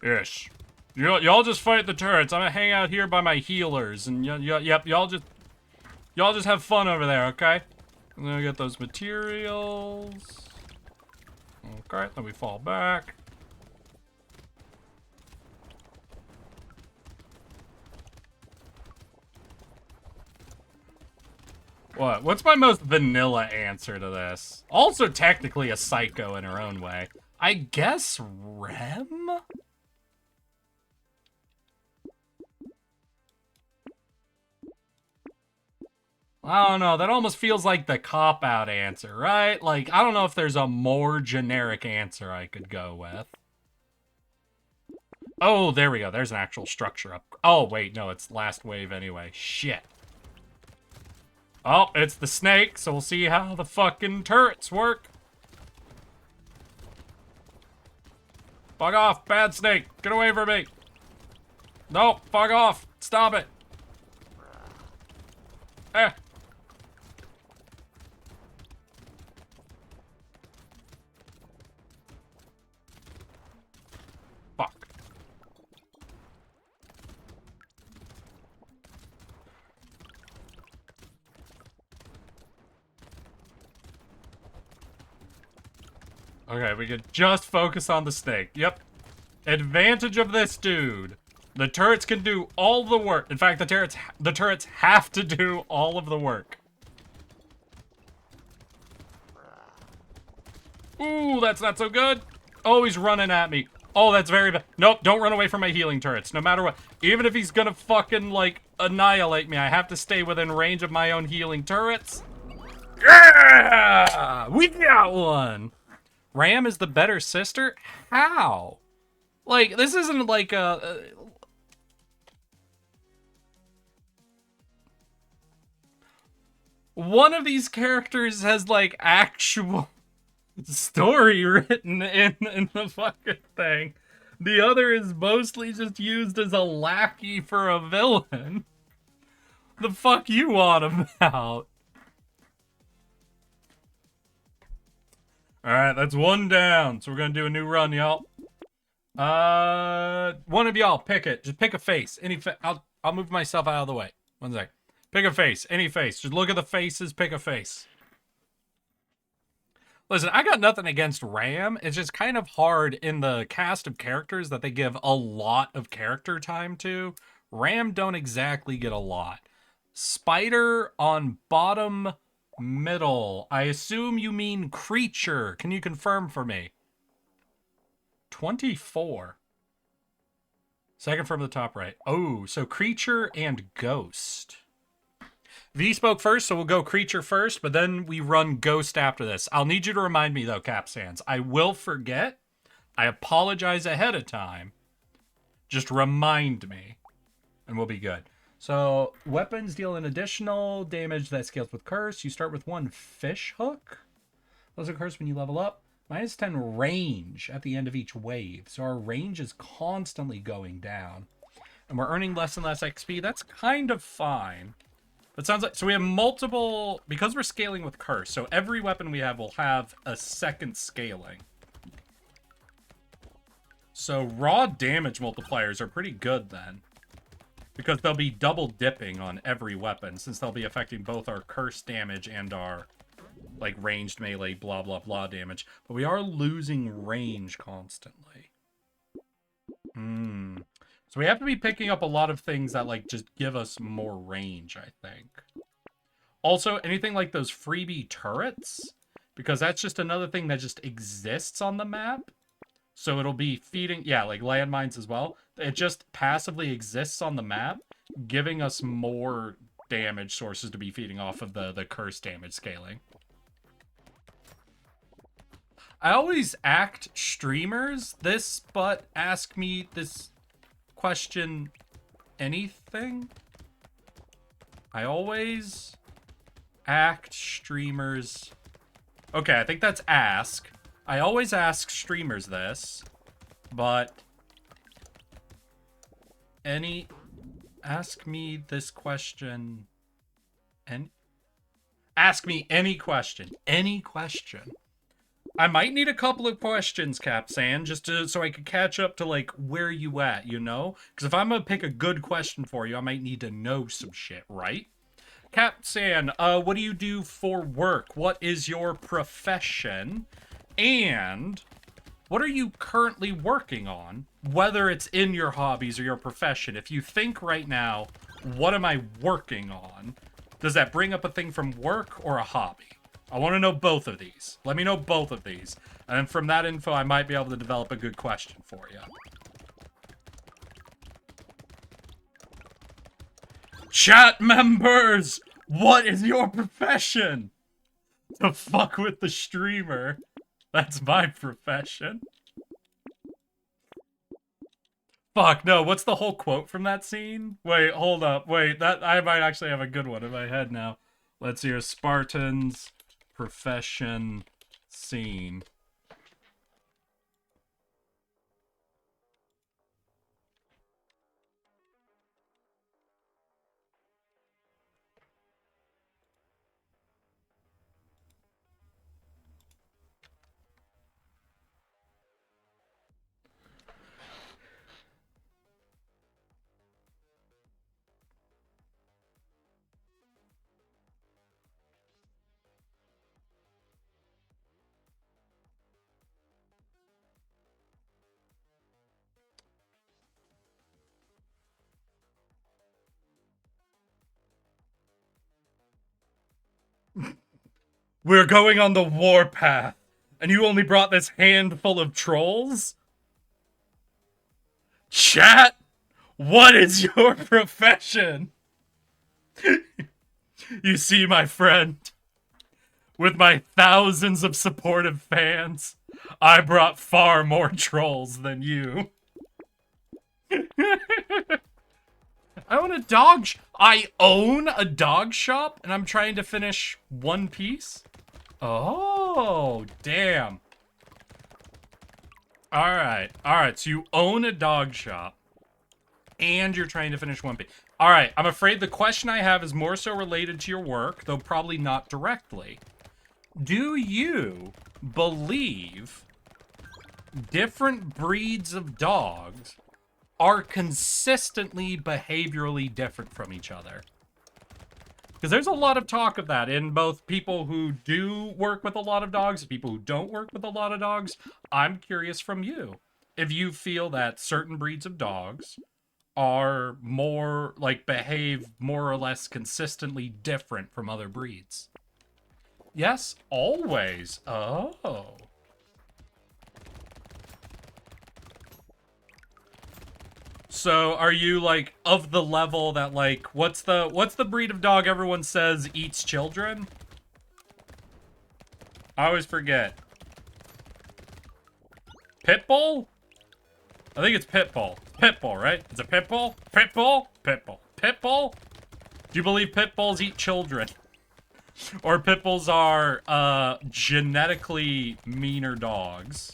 Yes. Y'all just fight the turrets. I'm gonna hang out here by my healers. And y'all just have fun over there, okay? I'm gonna get those materials. Okay, then we fall back. What? What's my most vanilla answer to this? Also technically a psycho in her own way. I guess Rem? I don't know, that almost feels like the cop-out answer, right? Like, I don't know if there's a more generic answer I could go with. Oh, there we go. There's an actual structure up. Oh, wait, no, it's last wave anyway. Shit. Oh, it's the snake, so we'll see how the fucking turrets work. Fuck off, bad snake. Get away from me. No, fuck off. Stop it. Eh. Fuck. Okay, we could just focus on the snake. Yep. Advantage of this dude. The turrets can do all the work. In fact, the turrets have to do all of the work. Ooh, that's not so good. Oh, he's running at me. Oh, that's very bad. Nope, don't run away from my healing turrets, no matter what. Even if he's gonna fucking, like, annihilate me, I have to stay within range of my own healing turrets. Yeah! We got one! Ram is the better sister? How? Like, this isn't like a... One of these characters has, like, actual story written in the fucking thing. The other is mostly just used as a lackey for a villain. The fuck you on about? Alright, that's one down. So we're gonna do a new run, y'all. One of y'all, pick it. Just pick a face. I'll move myself out of the way. One sec. Pick a face. Any face. Just look at the faces, pick a face. Listen, I got nothing against Ram. It's just kind of hard in the cast of characters that they give a lot of character time to. Ram don't exactly get a lot. Spider on bottom middle. I assume you mean creature. Can you confirm for me? 24. Second from the top right. Oh, so creature and ghost. V spoke first, so we'll go creature first, but then we run ghost after this. I'll need you to remind me, though, Capsans. I will forget. I apologize ahead of time. Just remind me, and we'll be good. So, weapons deal an additional damage that scales with curse. You start with one fish hook. Those are curse when you level up. Minus 10 range at the end of each wave. So our range is constantly going down. And we're earning less and less XP. That's kind of fine. But sounds like... So we have multiple... Because we're scaling with curse, so every weapon we have will have a second scaling. So raw damage multipliers are pretty good then. Because they'll be double dipping on every weapon, since they'll be affecting both our curse damage and our, like, ranged melee blah blah blah damage. But we are losing range constantly. So we have to be picking up a lot of things that, like, just give us more range, I think. Also, anything like those freebie turrets, because that's just another thing that just exists on the map. So it'll be feeding, yeah, like landmines as well. It just passively exists on the map, giving us more damage sources to be feeding off of the curse damage scaling. I always act streamers this, but ask me this question anything. I always act streamers. Okay, I think that's ask. I always ask streamers this, but ask me this question and ask me any question. I might need a couple of questions, Capsan, just so I can catch up to, like, where you at, you know? Because if I'm gonna pick a good question for you, I might need to know some shit, right? Capsan, what do you do for work? What is your profession? And what are you currently working on? Whether it's in your hobbies or your profession. If you think right now, what am I working on? Does that bring up a thing from work or a hobby? I want to know both of these. Let me know both of these. And then from that info, I might be able to develop a good question for you. Chat members! What is your profession? To fuck with the streamer. That's my profession. Fuck, no, what's the whole quote from that scene? Wait, hold up. Wait, that I might actually have a good one in my head now. Let's hear Spartan's profession scene. We're going on the warpath, and you only brought this handful of trolls? Chat, what is your profession? You see, my friend, with my thousands of supportive fans, I brought far more trolls than you. I own a I own a dog shop, and I'm trying to finish One Piece? Oh, damn. Alright, so you own a dog shop, and you're trying to finish One Piece. Alright, I'm afraid the question I have is more so related to your work, though probably not directly. Do you believe different breeds of dogs are consistently behaviorally different from each other? Because there's a lot of talk of that in both people who do work with a lot of dogs and people who don't work with a lot of dogs. I'm curious from you if you feel that certain breeds of dogs are more, like, behave more or less consistently different from other breeds. Yes, always. Oh. So are you, like, of the level that, like, what's the breed of dog everyone says eats children? I always forget. Pitbull? I think it's Pitbull. Pitbull, right? It's a Pitbull? Pitbull? Pitbull. Pitbull? Do you believe Pitbulls eat children? Or Pitbulls are, genetically meaner dogs?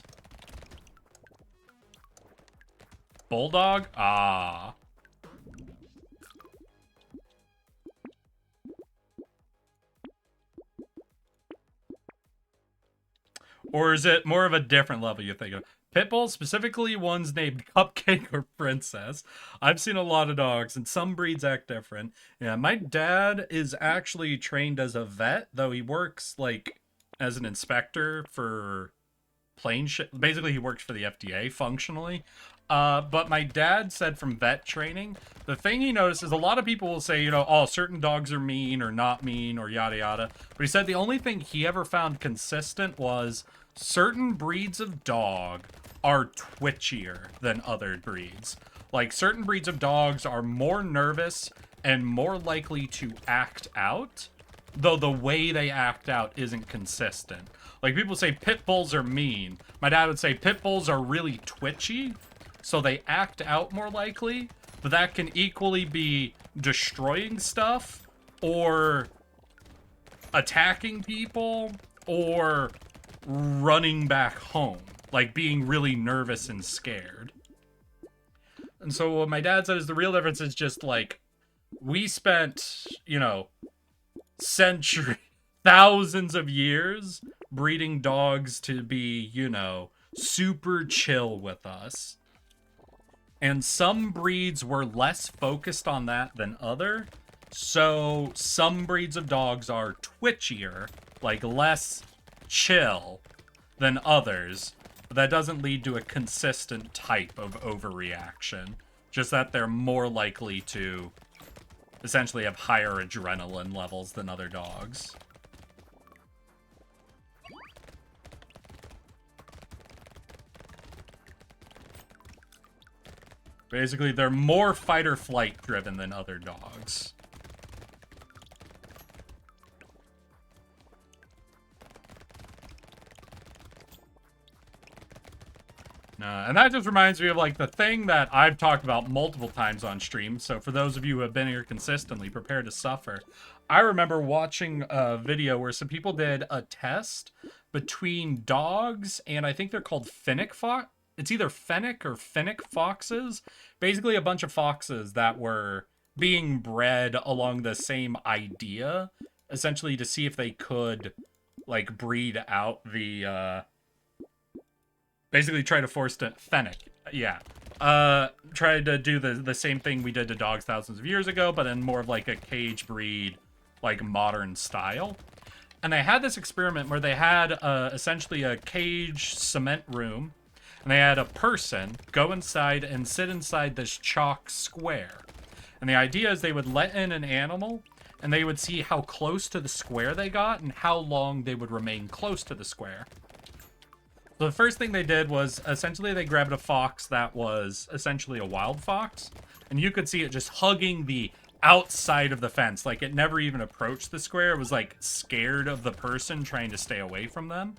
Bulldog? Ah. Or is it more of a different level you think of? Pit bulls, specifically ones named Cupcake or Princess. I've seen a lot of dogs, and some breeds act different. Yeah, my dad is actually trained as a vet, though he works, like, as an inspector for plane shit. Basically, he works for the FDA functionally. But my dad said from vet training, the thing he noticed is a lot of people will say, you know, oh, certain dogs are mean or not mean or yada yada. But he said the only thing he ever found consistent was certain breeds of dog are twitchier than other breeds. Like, certain breeds of dogs are more nervous and more likely to act out, though the way they act out isn't consistent. Like, people say pit bulls are mean. My dad would say pit bulls are really twitchy, so they act out more likely, but that can equally be destroying stuff, or attacking people, or running back home. Like, being really nervous and scared. And so what my dad said is the real difference is just, like, we spent, you know, thousands of years breeding dogs to be, you know, super chill with us. And some breeds were less focused on that than other. So some breeds of dogs are twitchier, like less chill than others. But that doesn't lead to a consistent type of overreaction. Just that they're more likely to essentially have higher adrenaline levels than other dogs. Basically, they're more fight or flight driven than other dogs. And that just reminds me of, like, the thing that I've talked about multiple times on stream. So for those of you who have been here consistently, prepare to suffer. I remember watching a video where some people did a test between dogs and I think they're called Finnick fox. It's either Fennec or Finnick foxes. Basically a bunch of foxes that were being bred along the same idea, essentially to see if they could, like, breed out the, basically try to force to Fennec. Yeah. Tried to do the same thing we did to dogs thousands of years ago, but in more of like a cage breed, like modern style. And they had this experiment where they had essentially a cage cement room, and they had a person go inside and sit inside this chalk square. And the idea is they would let in an animal, and they would see how close to the square they got and how long they would remain close to the square. So the first thing they did was essentially they grabbed a fox that was essentially a wild fox, and you could see it just hugging the outside of the fence. Like, it never even approached the square. It was like scared of the person trying to stay away from them.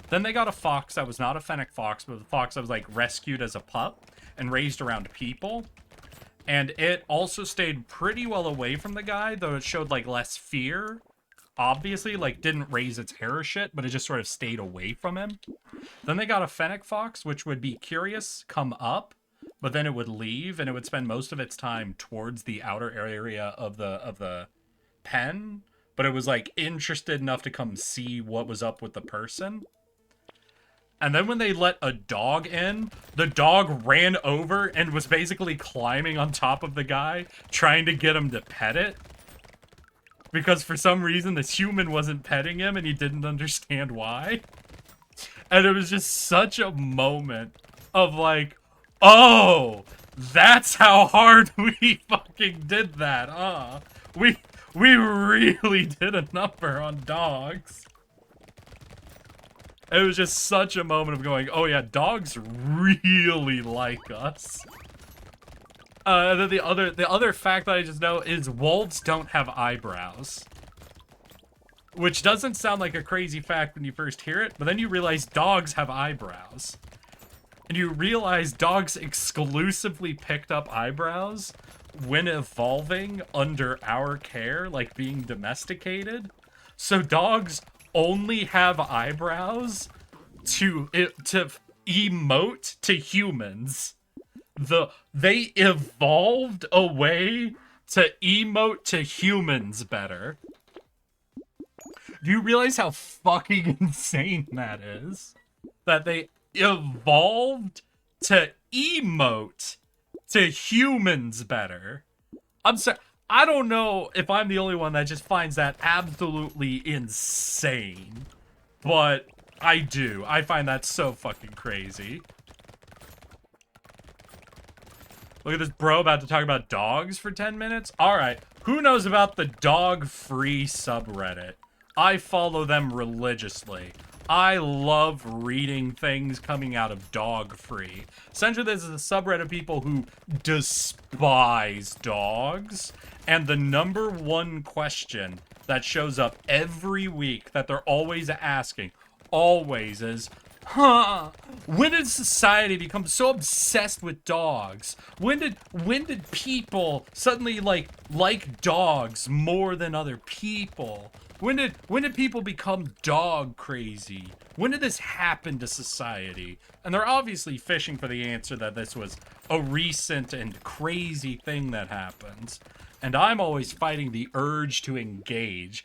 Then they got a fox that was not a fennec fox, but a fox that was like rescued as a pup and raised around people. And it also stayed pretty well away from the guy, though it showed like less fear. Obviously, like, didn't raise its hair or shit, but it just sort of stayed away from him. Then they got a fennec fox, which would be curious, come up, but then it would leave, and it would spend most of its time towards the outer area of the pen, but it was, like, interested enough to come see what was up with the person. And then when they let a dog in, the dog ran over and was basically climbing on top of the guy, trying to get him to pet it. Because for some reason, this human wasn't petting him, and he didn't understand why. And it was just such a moment of like, oh, that's how hard we fucking did that, huh? We really did a number on dogs. It was just such a moment of going, oh yeah, dogs really like us. And then the other fact that I just know is wolves don't have eyebrows. Which doesn't sound like a crazy fact when you first hear it, but then you realize dogs have eyebrows. And you realize dogs exclusively picked up eyebrows when evolving under our care, like being domesticated. So dogs only have eyebrows to emote to humans. They evolved a way to emote to humans better. Do you realize how fucking insane that is? That they evolved to emote to humans better. I'm sorry. I don't know if I'm the only one that just finds that absolutely insane. But I do. I find that so fucking crazy. Look at this bro about to talk about dogs for 10 minutes. Alright. Who knows about the dog-free subreddit? I follow them religiously. I love reading things coming out of dog free. Essentially, this is a subreddit of people who despise dogs. And the number one question that shows up every week that they're always asking, always is, when did society become so obsessed with dogs? When did people suddenly like dogs more than other people? When did people become dog crazy? When did this happen to society? And they're obviously fishing for the answer that this was a recent and crazy thing that happens. And I'm always fighting the urge to engage.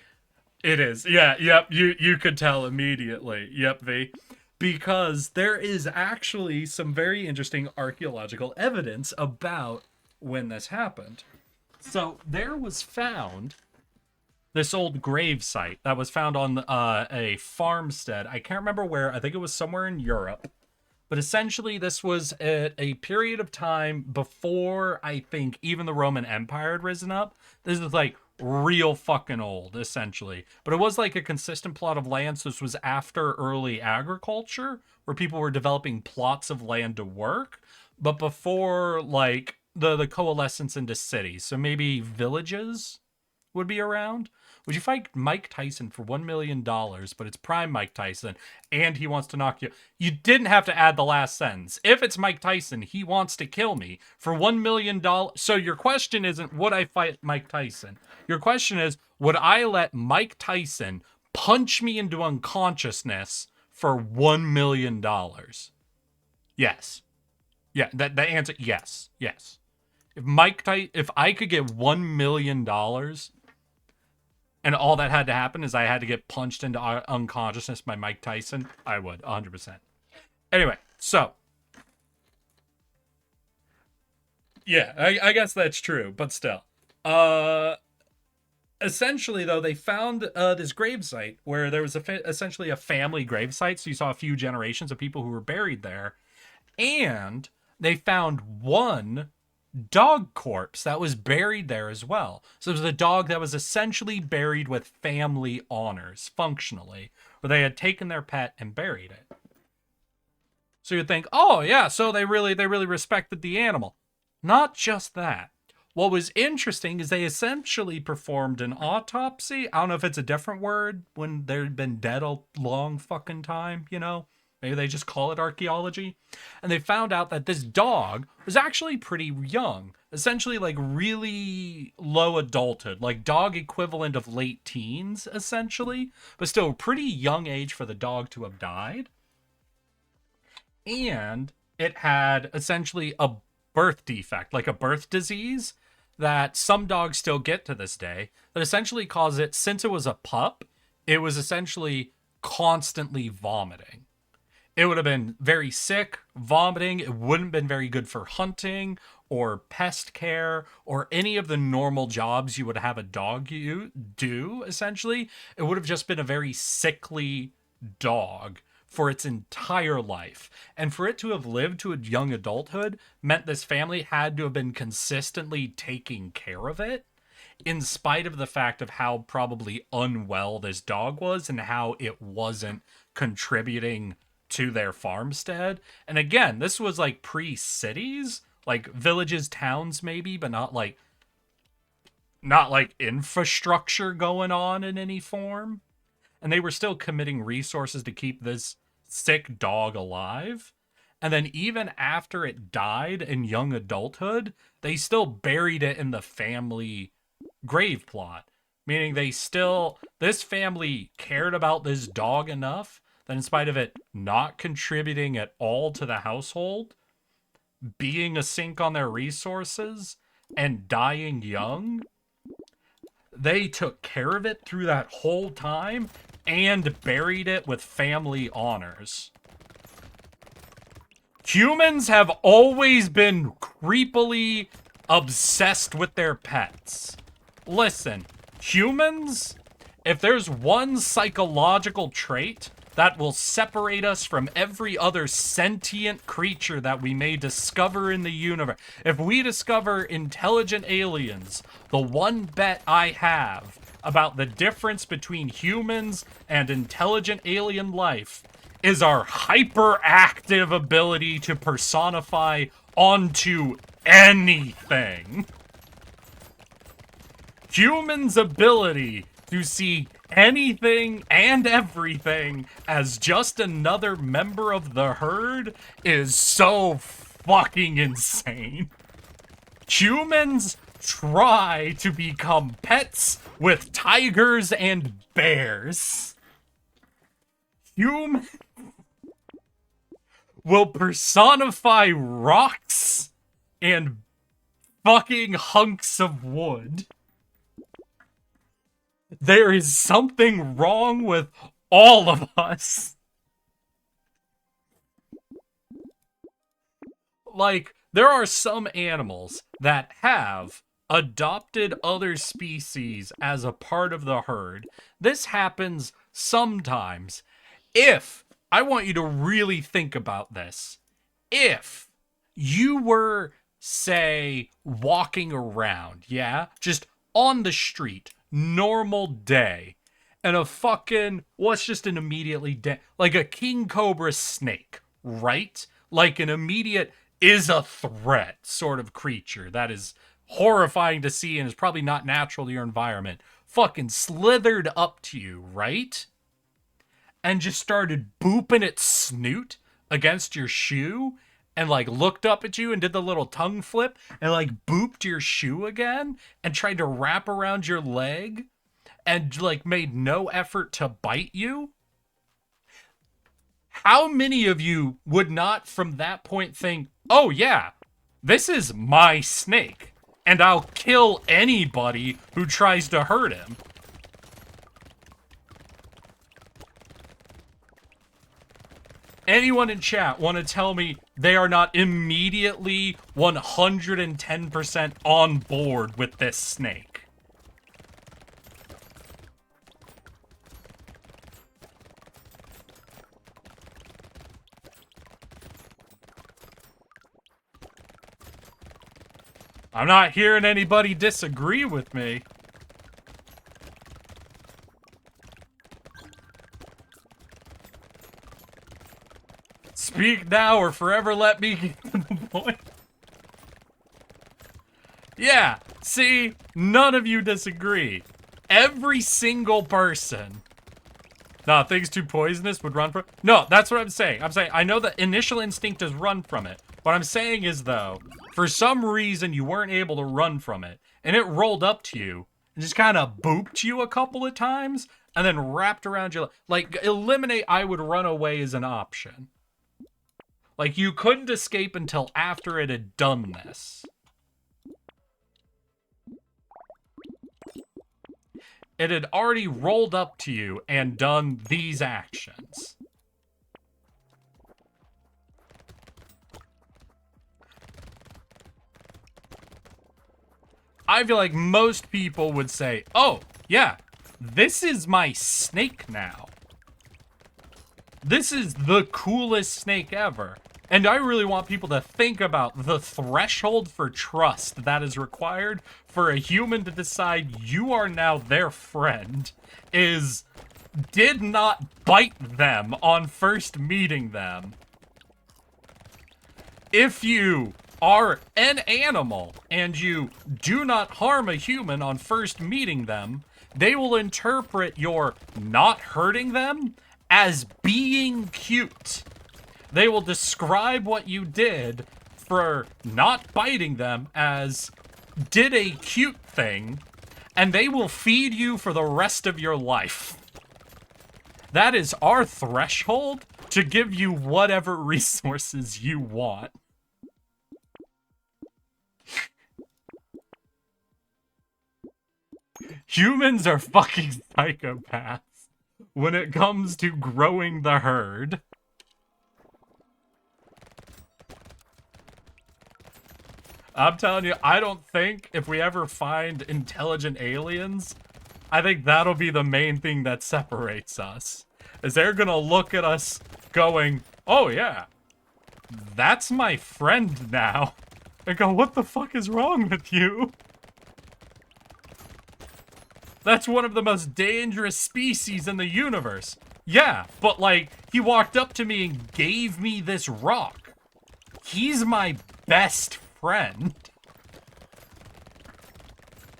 It is. Yeah, yep, you could tell immediately. Yep, V. Because there is actually some very interesting archaeological evidence about when this happened. So there was found this old grave site that was found on a farmstead. I can't remember where. I think it was somewhere in Europe. But essentially, this was at a period of time before, I think, even the Roman Empire had risen up. This is like real fucking old, essentially. But it was like a consistent plot of land. So this was after early agriculture, where people were developing plots of land to work. But before, like, the coalescence into cities. So maybe villages would be around. Would you fight Mike Tyson for $1 million, but it's prime Mike Tyson, and he wants to knock you? You didn't have to add the last sentence. If it's Mike Tyson, he wants to kill me for $1 million. So your question isn't, would I fight Mike Tyson? Your question is, would I let Mike Tyson punch me into unconsciousness for $1 million? Yes. Yeah, the answer, yes. Yes. If I could get $1 million and all that had to happen is I had to get punched into unconsciousness by Mike Tyson, I would, 100%. Anyway, so. Yeah, I guess that's true, but still. Essentially, though, they found this gravesite where there was essentially a family gravesite. So you saw a few generations of people who were buried there. And they found one dog corpse that was buried there as well. So it was a dog that was essentially buried with family honors, functionally, where they had taken their pet and buried it. So you'd think, oh yeah, so they really respected the animal. Not just that. What was interesting is they essentially performed an autopsy. I don't know if it's a different word when they'd been dead a long fucking time, you know? Maybe they just call it archaeology. And they found out that this dog was actually pretty young. Essentially like really low adulthood. Like dog equivalent of late teens, essentially. But still a pretty young age for the dog to have died. And it had essentially a birth defect, like a birth disease that some dogs still get to this day. That essentially caused it, since it was a pup, it was essentially constantly vomiting. It would have been very sick, vomiting. It wouldn't have been very good for hunting or pest care or any of the normal jobs you would have a dog do, essentially. It would have just been a very sickly dog for its entire life. And for it to have lived to a young adulthood meant this family had to have been consistently taking care of it, in spite of the fact of how probably unwell this dog was and how it wasn't contributing to their farmstead. And again, this was like pre-cities, like villages, towns maybe, but not like infrastructure going on in any form. And they were still committing resources to keep this sick dog alive. And then even after it died in young adulthood, they still buried it in the family grave plot. Meaning this family cared about this dog enough that in spite of it not contributing at all to the household, being a sink on their resources, and dying young, they took care of it through that whole time and buried it with family honors. Humans have always been creepily obsessed with their pets. Listen, humans, if there's one psychological trait that will separate us from every other sentient creature that we may discover in the universe, if we discover intelligent aliens, the one bet I have about the difference between humans and intelligent alien life is our hyperactive ability to personify onto anything. Humans' ability to see anything and everything as just another member of the herd is so fucking insane. Humans try to become pets with tigers and bears. Humans will personify rocks and fucking hunks of wood. There is something wrong with all of us. Like, there are some animals that have adopted other species as a part of the herd. This happens sometimes. If, I want you to really think about this. If you were, say, walking around, yeah? Just on the street, normal day, and a fucking, what's just an immediately like a king cobra snake, right? Like an immediate is a threat sort of creature that is horrifying to see and is probably not natural to your environment, fucking slithered up to you, right? And just started booping its snoot against your shoe and like looked up at you and did the little tongue flip and like booped your shoe again and tried to wrap around your leg and like made no effort to bite you. How many of you would not from that point think, oh yeah, this is my snake and I'll kill anybody who tries to hurt him? Anyone in chat want to tell me they are not immediately 110% on board with this snake? I'm not hearing anybody disagree with me. Speak now or forever let me get to the point. Yeah, see, none of you disagree. Every single person. Nah, things too poisonous would run from. No, that's what I'm saying. I'm saying I know the initial instinct is run from it. What I'm saying is though, for some reason you weren't able to run from it, and it rolled up to you and just kind of booped you a couple of times, and then wrapped around your like eliminate. I would run away as an option. Like, you couldn't escape until after it had done this. It had already rolled up to you and done these actions. I feel like most people would say, oh, yeah, this is my snake now. This is the coolest snake ever. And I really want people to think about the threshold for trust that is required for a human to decide you are now their friend is did not bite them on first meeting them. If you are an animal and you do not harm a human on first meeting them, they will interpret your not hurting them as being cute. They will describe what you did for not biting them as did a cute thing, and they will feed you for the rest of your life. That is our threshold to give you whatever resources you want. Humans are fucking psychopaths when it comes to growing the herd. I'm telling you, I don't think if we ever find intelligent aliens, I think that'll be the main thing that separates us. Is they're gonna look at us going, oh yeah, that's my friend now. And go, what the fuck is wrong with you? That's one of the most dangerous species in the universe. Yeah, but like, he walked up to me and gave me this rock. He's my best friend.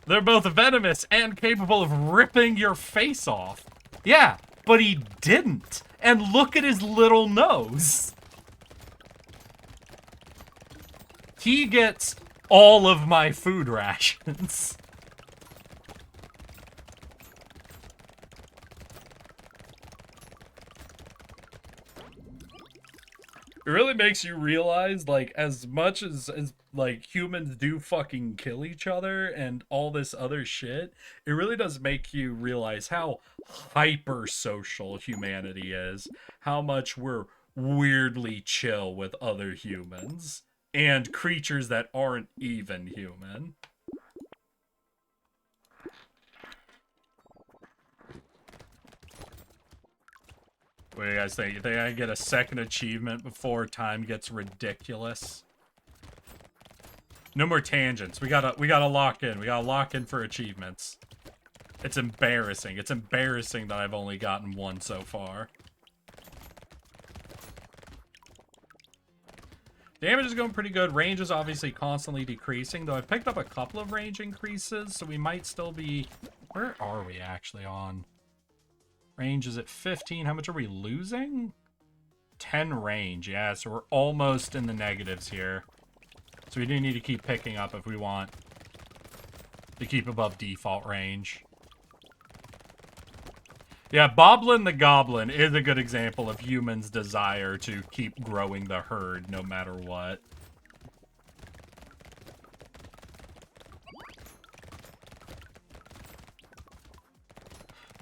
They're both venomous and capable of ripping your face off. Yeah, but he didn't. And look at his little nose. He gets all of my food rations. It really makes you realize, like, as much as like humans do fucking kill each other and all this other shit, it really does make you realize how hyper social humanity is, how much we're weirdly chill with other humans and creatures that aren't even human. What do you guys think? You think I can get a second achievement before time gets ridiculous? No more tangents. We gotta lock in. We gotta lock in for achievements. It's embarrassing. It's embarrassing that I've only gotten one so far. Damage is going pretty good. Range is obviously constantly decreasing, though I've picked up a couple of range increases, so we might still be... Where are we actually on? Range is at 15. How much are we losing? 10 range. Yeah, so we're almost in the negatives here. So we do need to keep picking up if we want to keep above default range. Yeah, Boblin the Goblin is a good example of humans' desire to keep growing the herd no matter what.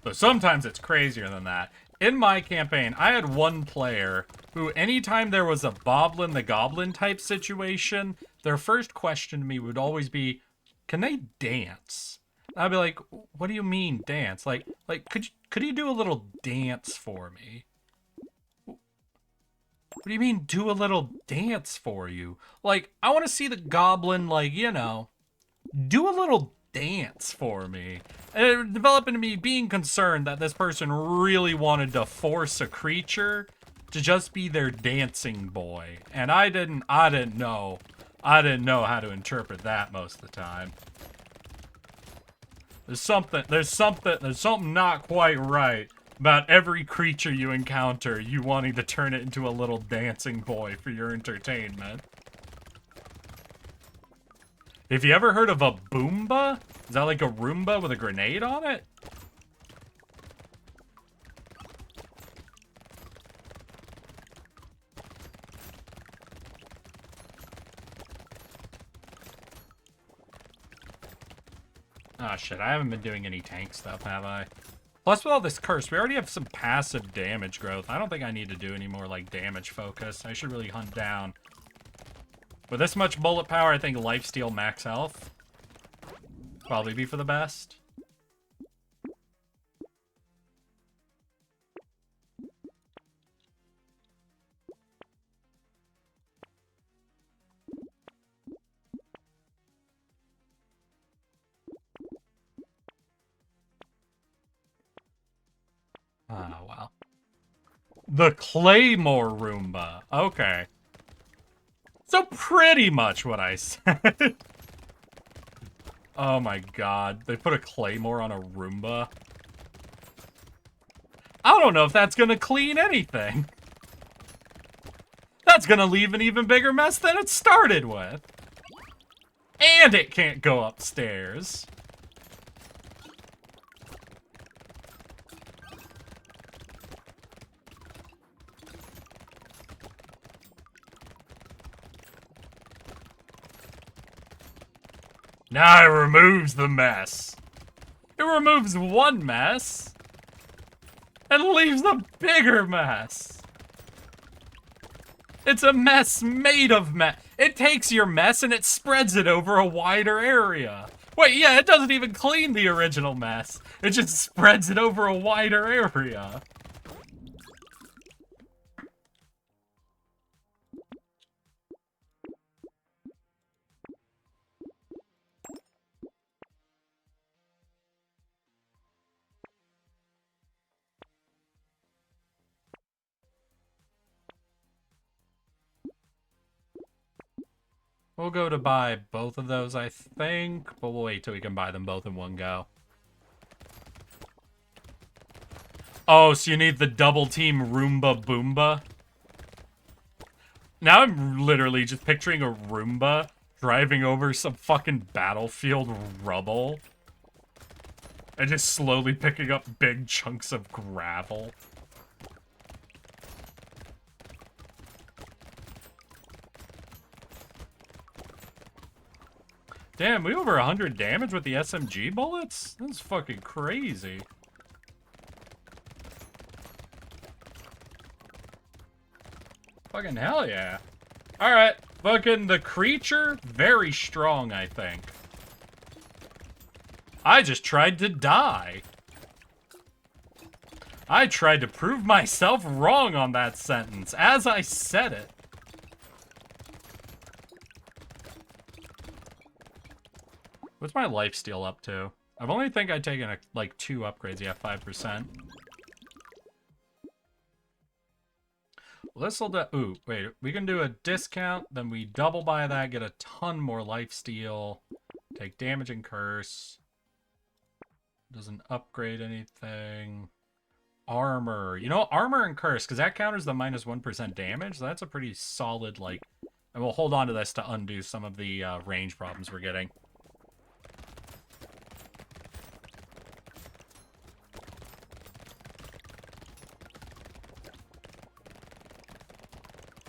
But sometimes it's crazier than that. In my campaign, I had one player who, anytime there was a Boblin the Goblin type situation, their first question to me would always be, can they dance? I'd be like, what do you mean dance? Like, could you do a little dance for me? What do you mean do a little dance for you? Like, I want to see the goblin, like, you know, do a little dance for me. And it developed into me being concerned that this person really wanted to force a creature to just be their dancing boy. And I didn't know how to interpret that most of the time. There's something not quite right about every creature you encounter, you wanting to turn it into a little dancing boy for your entertainment. Have you ever heard of a Boomba? Is that like a Roomba with a grenade on it? Oh shit, I haven't been doing any tank stuff, have I? Plus with all this curse, we already have some passive damage growth. I don't think I need to do any more like damage focus. I should really hunt down. With this much bullet power, I think lifesteal max health probably be for the best. Oh, well. The Claymore Roomba. Okay. So pretty much what I said. Oh my god. They put a Claymore on a Roomba. I don't know if that's gonna clean anything. That's gonna leave an even bigger mess than it started with. And it can't go upstairs. Now it removes the mess. It removes one mess and leaves a bigger mess. It's a mess made of mess. It takes your mess and it spreads it over a wider area. Wait, yeah, it doesn't even clean the original mess. It just spreads it over a wider area. We'll go to buy both of those, I think, but we'll wait till we can buy them both in one go. Oh, so you need the double team Roomba Boomba? Now I'm literally just picturing a Roomba driving over some fucking battlefield rubble and just slowly picking up big chunks of gravel. Damn, we over 100 damage with the SMG bullets? That's fucking crazy. Fucking hell yeah. Alright, fucking the creature, very strong, I think. I just tried to die. I tried to prove myself wrong on that sentence, as I said it. What's my lifesteal up to? I've only think I've taken like 2 upgrades. Yeah, 5%. Well, this'll do. Ooh, wait. We can do a discount, then we double buy that, get a ton more lifesteal, take damage and curse. Doesn't upgrade anything. Armor. You know, armor and curse, because that counters the minus 1% damage. So that's a pretty solid, like. And we'll hold on to this to undo some of the range problems we're getting.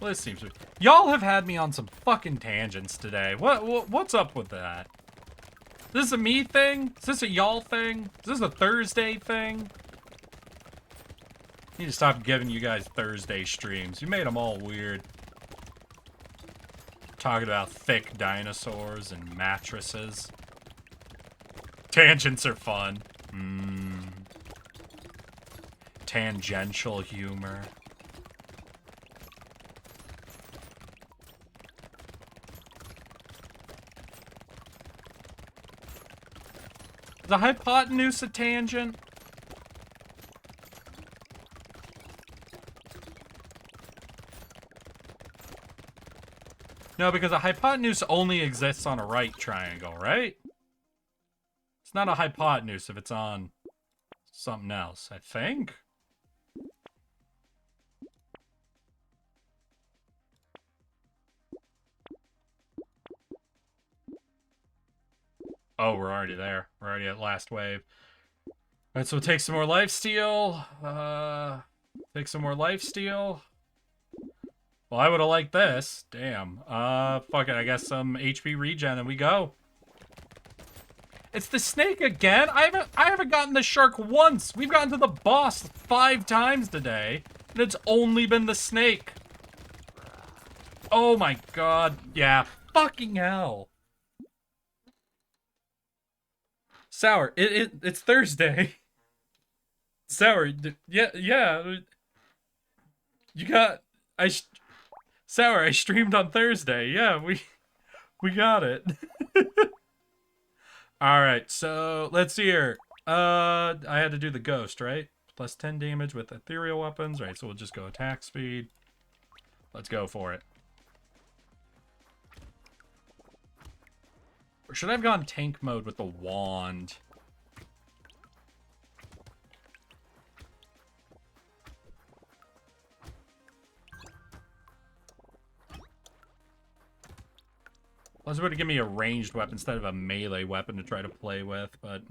Well, this seems... Y'all have had me on some fucking tangents today. What's up with that? Is this a me thing? Is this a y'all thing? Is this a Thursday thing? I need to stop giving you guys Thursday streams. You made them all weird. Talking about thick dinosaurs and mattresses. Tangents are fun. Tangential humor. Is a hypotenuse a tangent? No, because a hypotenuse only exists on a right triangle, right? It's not a hypotenuse if it's on something else, I think. Oh, we're already there. We're already at last wave. Alright, so we'll take some more lifesteal. Take some more lifesteal. Well, I would have liked this. Damn. Fuck it. I guess some HP regen and we go. It's the snake again? I haven't gotten the shark once. We've gotten to the boss 5 times today. And it's only been the snake. Oh my god. Yeah. Fucking hell. Sour, it's Thursday. Sour, yeah. You got Sour, I streamed on Thursday. Yeah, we got it. All right, so let's see here. I had to do the ghost, right? Plus 10 damage with ethereal weapons. Right, so we'll just go attack speed. Let's go for it. Or should I have gone tank mode with the wand? Unless it would have given me a ranged weapon instead of a melee weapon to try to play with, but,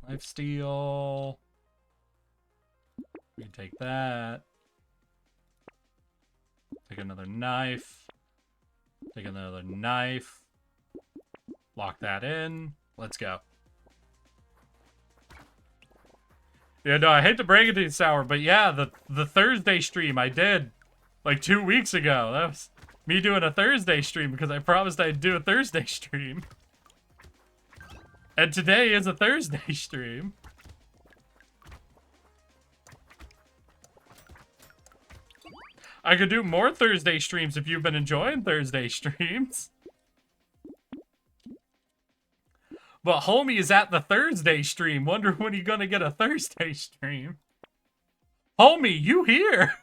Lifesteal. We can take that. Take another knife. Take another knife. Lock that in. Let's go. Yeah, no, I hate to break it to you, Sour, but yeah, the Thursday stream I did like 2 weeks ago. That was me doing a Thursday stream because I promised I'd do a Thursday stream. And today is a Thursday stream. I could do more Thursday streams if you've been enjoying Thursday streams. But homie is at the Thursday stream. Wonder when he gonna get a Thursday stream. Homie, you here?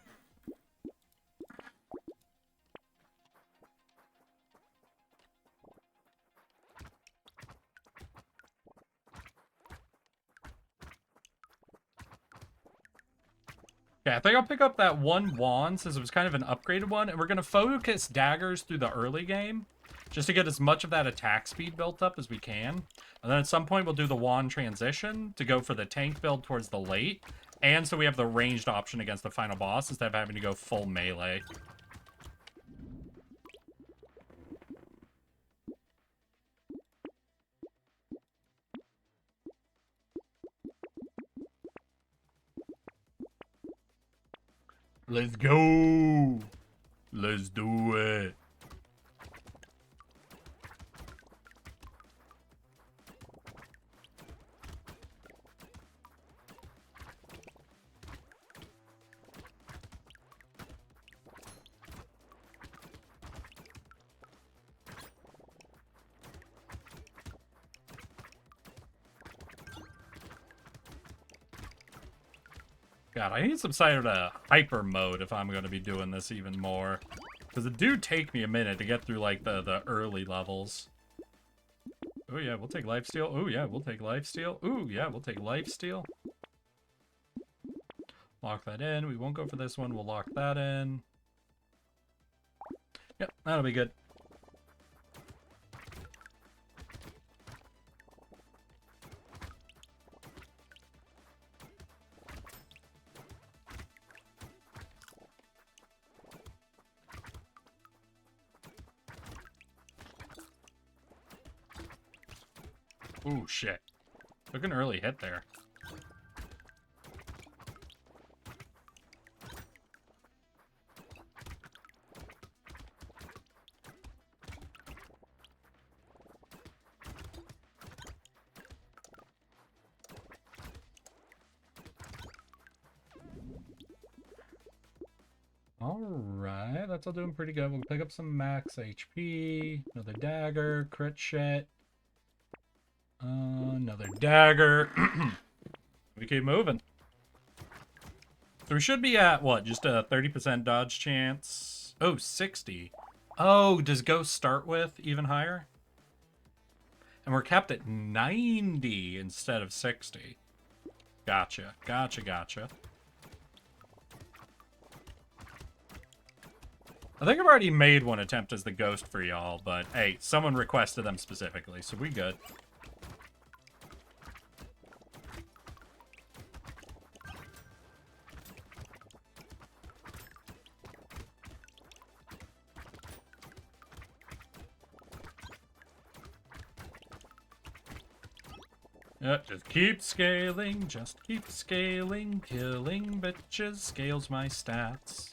Yeah, I think I'll pick up that one wand since it was kind of an upgraded one, and we're gonna focus daggers through the early game just to get as much of that attack speed built up as we can. And then at some point we'll do the wand transition to go for the tank build towards the late, and so we have the ranged option against the final boss instead of having to go full melee. Let's go! Let's do it! God, I need some sort of hyper mode if I'm going to be doing this even more. Because it do take me a minute to get through, like, the early levels. Oh, yeah, we'll take lifesteal. Oh, yeah, we'll take lifesteal. Ooh, yeah, we'll take lifesteal. Lock that in. We won't go for this one. We'll lock that in. Yep, that'll be good. Ooh, shit. Took an early hit there. Alright, that's all doing pretty good. We'll pick up some max HP. Another dagger, crit shit. Another dagger. We keep moving. So we should be at, what, just a 30% dodge chance? Oh, 60. Oh, does Ghost start with even higher? And we're capped at 90 instead of 60. Gotcha, gotcha, gotcha. I think I've already made one attempt as the Ghost for y'all, but hey, someone requested them specifically, so we good. Yep, just keep scaling, killing bitches scales my stats.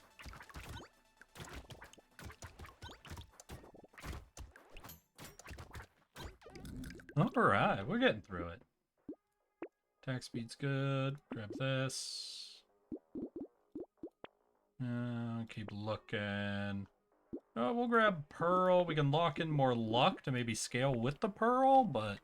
Alright, we're getting through it. Attack speed's good. Grab this. Keep looking. Oh, we'll grab Pearl. We can lock in more luck to maybe scale with the Pearl, but...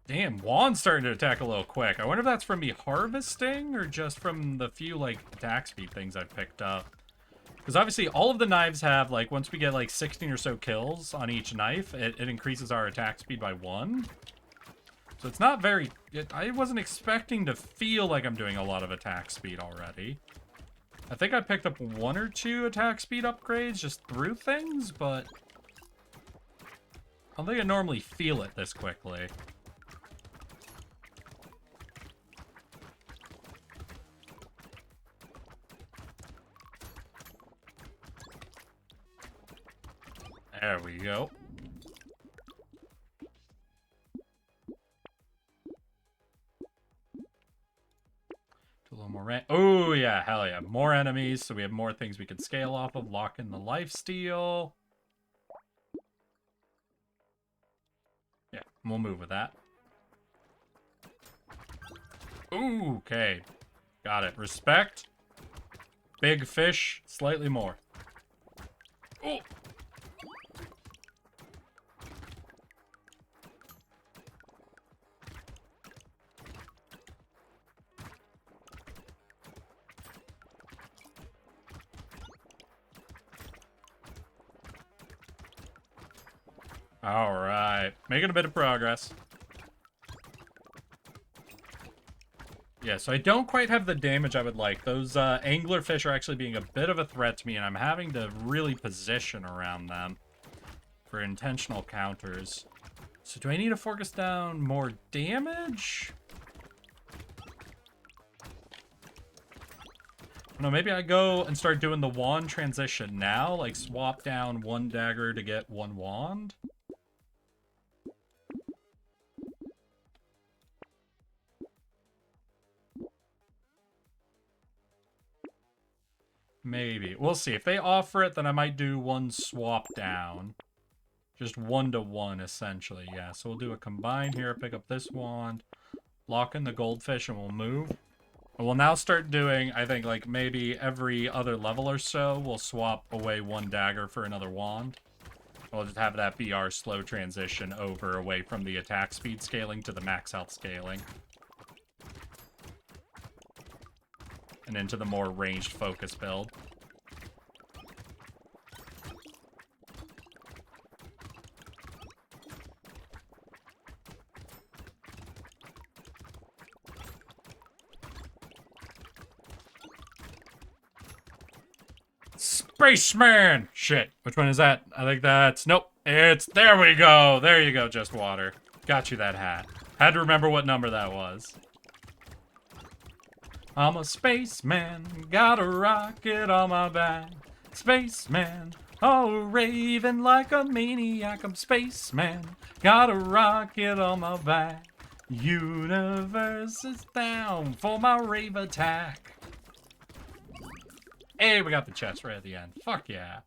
Damn, Juan's starting to attack a little quick. I wonder if that's from me harvesting or just from the few, like, attack speed things I've picked up. Because obviously all of the knives have, like, once we get, like, 16 or so kills on each knife, it increases our attack speed by 1. So it's not very... I wasn't expecting to feel like I'm doing a lot of attack speed already. I think I picked up 1 or 2 attack speed upgrades just through things, but... I don't think I normally feel it this quickly. There we go. Oh, yeah, hell yeah. More enemies, so we have more things we can scale off of. Lock in the lifesteal. Yeah, we'll move with that. Ooh, okay. Got it. Respect. Big fish, slightly more. Oh! Alright. Making a bit of progress. Yeah, so I don't quite have the damage I would like. Those anglerfish are actually being a bit of a threat to me, and I'm having to really position around them for intentional counters. So do I need to focus down more damage? No, maybe I go and start doing the wand transition now, like swap down one dagger to get one wand. Maybe. We'll see. If they offer it, then I might do one swap down. Just 1-to-1, essentially. Yeah, so we'll do a combine here, pick up this wand, lock in the goldfish, and we'll move. And we'll now start doing, I think, like, maybe every other level or so, we'll swap away one dagger for another wand. We'll just have that be our slow transition over away from the attack speed scaling to the max health scaling. And into the more ranged focus build. Spaceman! Shit, which one is that? I think that's... Nope, it's... There we go! There you go, Just Water. Got you that hat. Had to remember what number that was. I'm a spaceman, got a rocket on my back. Spaceman, oh, raving like a maniac. I'm spaceman, got a rocket on my back. Universe is down for my rave attack. Hey, we got the chest right at the end. Fuck yeah.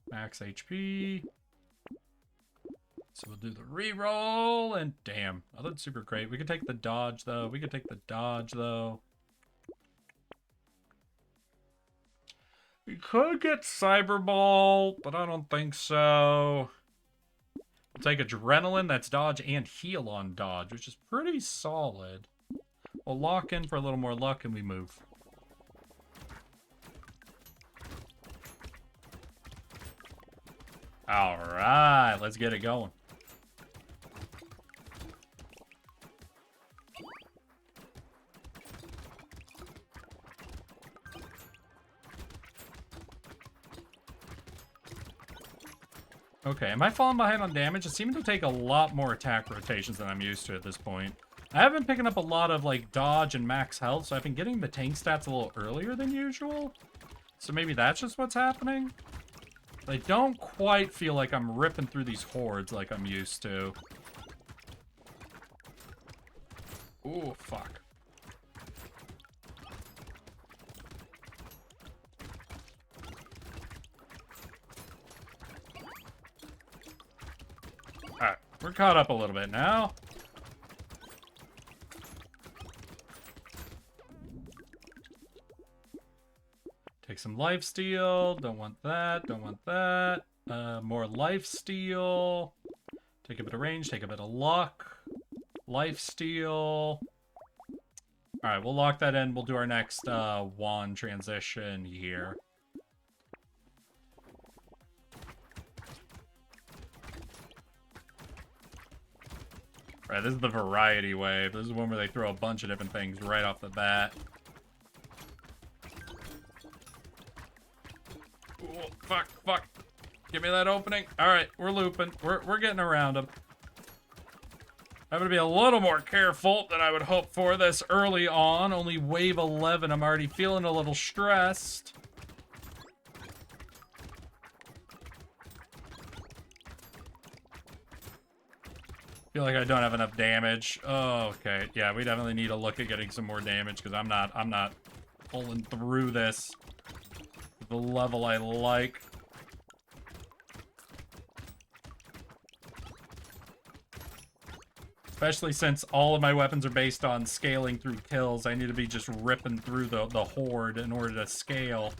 Max HP. So we'll do the reroll, and damn, oh, that's super great. We could take the dodge, though. We could get Cyberball, but I don't think so. We'll take Adrenaline, that's dodge and heal on dodge, which is pretty solid. We'll lock in for a little more luck, and we move. Alright, let's get it going. Okay, am I falling behind on damage? It's seeming to take a lot more attack rotations than I'm used to at this point. I have been picking up a lot of, like, dodge and max health, so I've been getting the tank stats a little earlier than usual. So maybe that's just what's happening? I don't quite feel like I'm ripping through these hordes like I'm used to. Ooh, fuck. Alright, we're caught up a little bit now. Take some lifesteal. Don't want that. Don't want that. More lifesteal. Take a bit of range. Take a bit of luck. Lifesteal. Alright, we'll lock that in. We'll do our next wand transition here. Right, this is the variety wave. This is one where they throw a bunch of different things right off the bat. Ooh, fuck, fuck. Give me that opening. Alright, we're looping. We're getting around them. I'm gonna be a little more careful than I would hope for this early on. Only wave 11. I'm already feeling a little stressed. Feel like I don't have enough damage. Oh, okay. Yeah, we definitely need to look at getting some more damage because I'm not pulling through this at the level I like. Especially since all of my weapons are based on scaling through kills. I need to be just ripping through the horde in order to scale.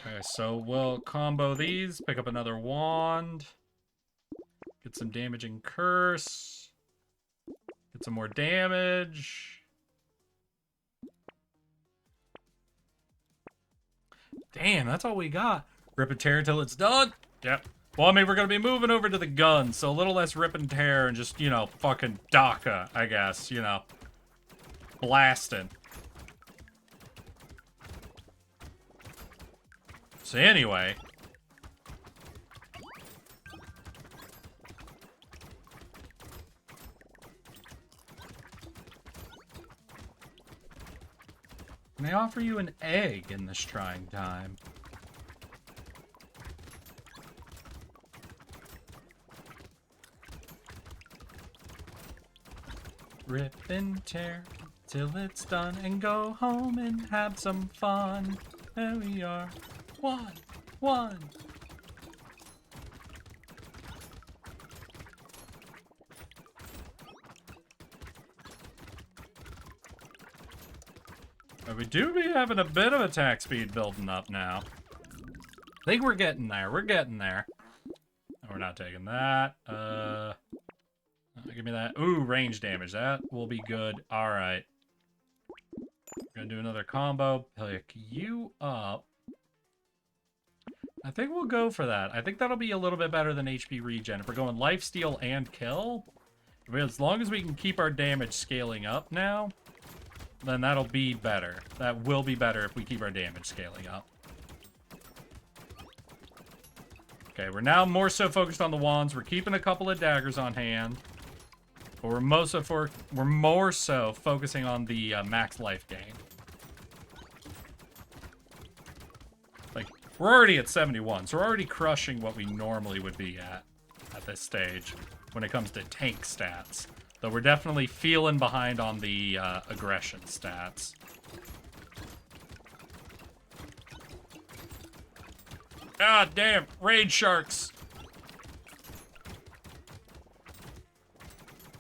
Okay, so we'll combo these, pick up another wand, get some damaging curse, get some more damage. Damn, that's all we got. Rip and tear until it's done. Yep. Well, I mean, we're going to be moving over to the gun, so a little less rip and tear and just, you know, fucking DACA, I guess, you know. Blasting. So anyway. Can I offer you an egg in this trying time? Rip and tear till it's done and go home and have some fun. There we are. One. But we do be having a bit of attack speed building up now. I think we're getting there. We're getting there. Oh, we're not taking that. Give me that. Ooh, range damage. That will be good. All right. Gonna do another combo. Pick you up. I think we'll go for that. I think that'll be a little bit better than HP regen. If we're going lifesteal and kill, as long as we can keep our damage scaling up now, then that'll be better. That will be better if we keep our damage scaling up. Okay, we're now more so focused on the wands. We're keeping a couple of daggers on hand. But we're more so focusing on the max life gain. Like, we're already at 71, so we're already crushing what we normally would be at this stage when it comes to tank stats. Though we're definitely feeling behind on the aggression stats. God damn, raid sharks!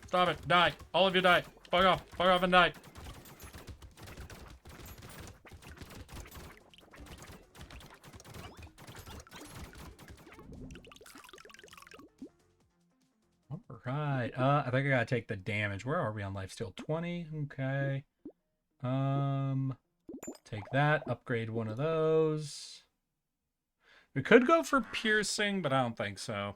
Stop it, die. All of you die. Fuck off and die. Alright, I think I gotta take the damage. Where are we on lifesteal? 20, okay. Take that, upgrade one of those. We could go for piercing, but I don't think so.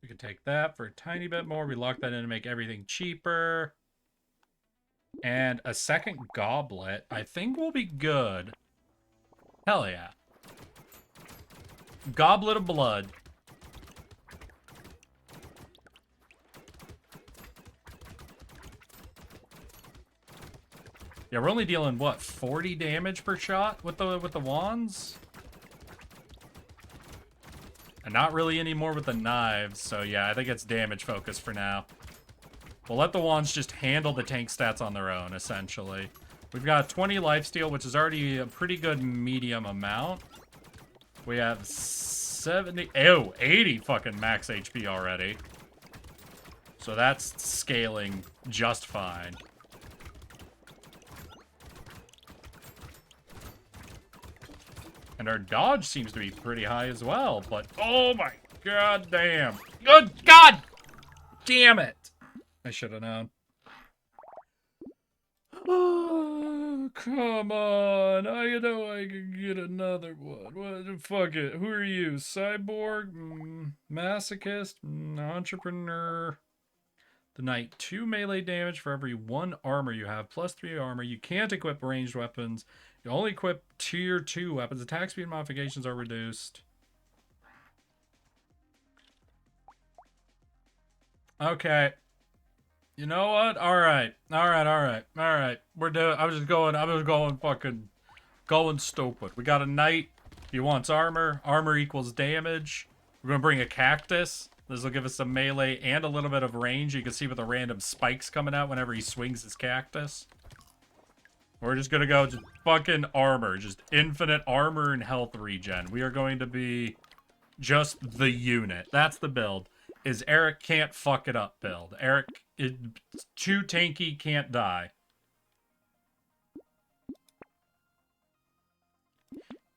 We could take that for a tiny bit more. We lock that in to make everything cheaper. And a second goblet, I think will be good. Hell yeah. Goblet of blood. Yeah, we're only dealing, what, 40 damage per shot with the wands? And not really any more with the knives, so yeah, I think it's damage focused for now. We'll let the wands just handle the tank stats on their own, essentially. We've got 20 lifesteal, which is already a pretty good medium amount. We have 80 fucking max HP already. So that's scaling just fine. And our dodge seems to be pretty high as well, but oh my god damn. Good god damn it. I should have known. Oh, come on. I know I can get another one. What, fuck it. Who are you? Cyborg? Masochist? Entrepreneur? The knight, 2 melee damage for every 1 armor you have, plus 3 armor. You can't equip ranged weapons. You only equip tier 2 weapons. Attack speed modifications are reduced. Okay. You know what? All right. We're doing. I was going fucking going stupid. We got a knight. He wants armor. Armor equals damage. We're gonna bring a cactus. This will give us some melee and a little bit of range. You can see with the random spikes coming out whenever he swings his cactus. We're just gonna go just fucking armor. Just infinite armor and health regen. We are going to be just the unit. That's the build. Is Eric can't fuck it up build. Eric is too tanky, can't die.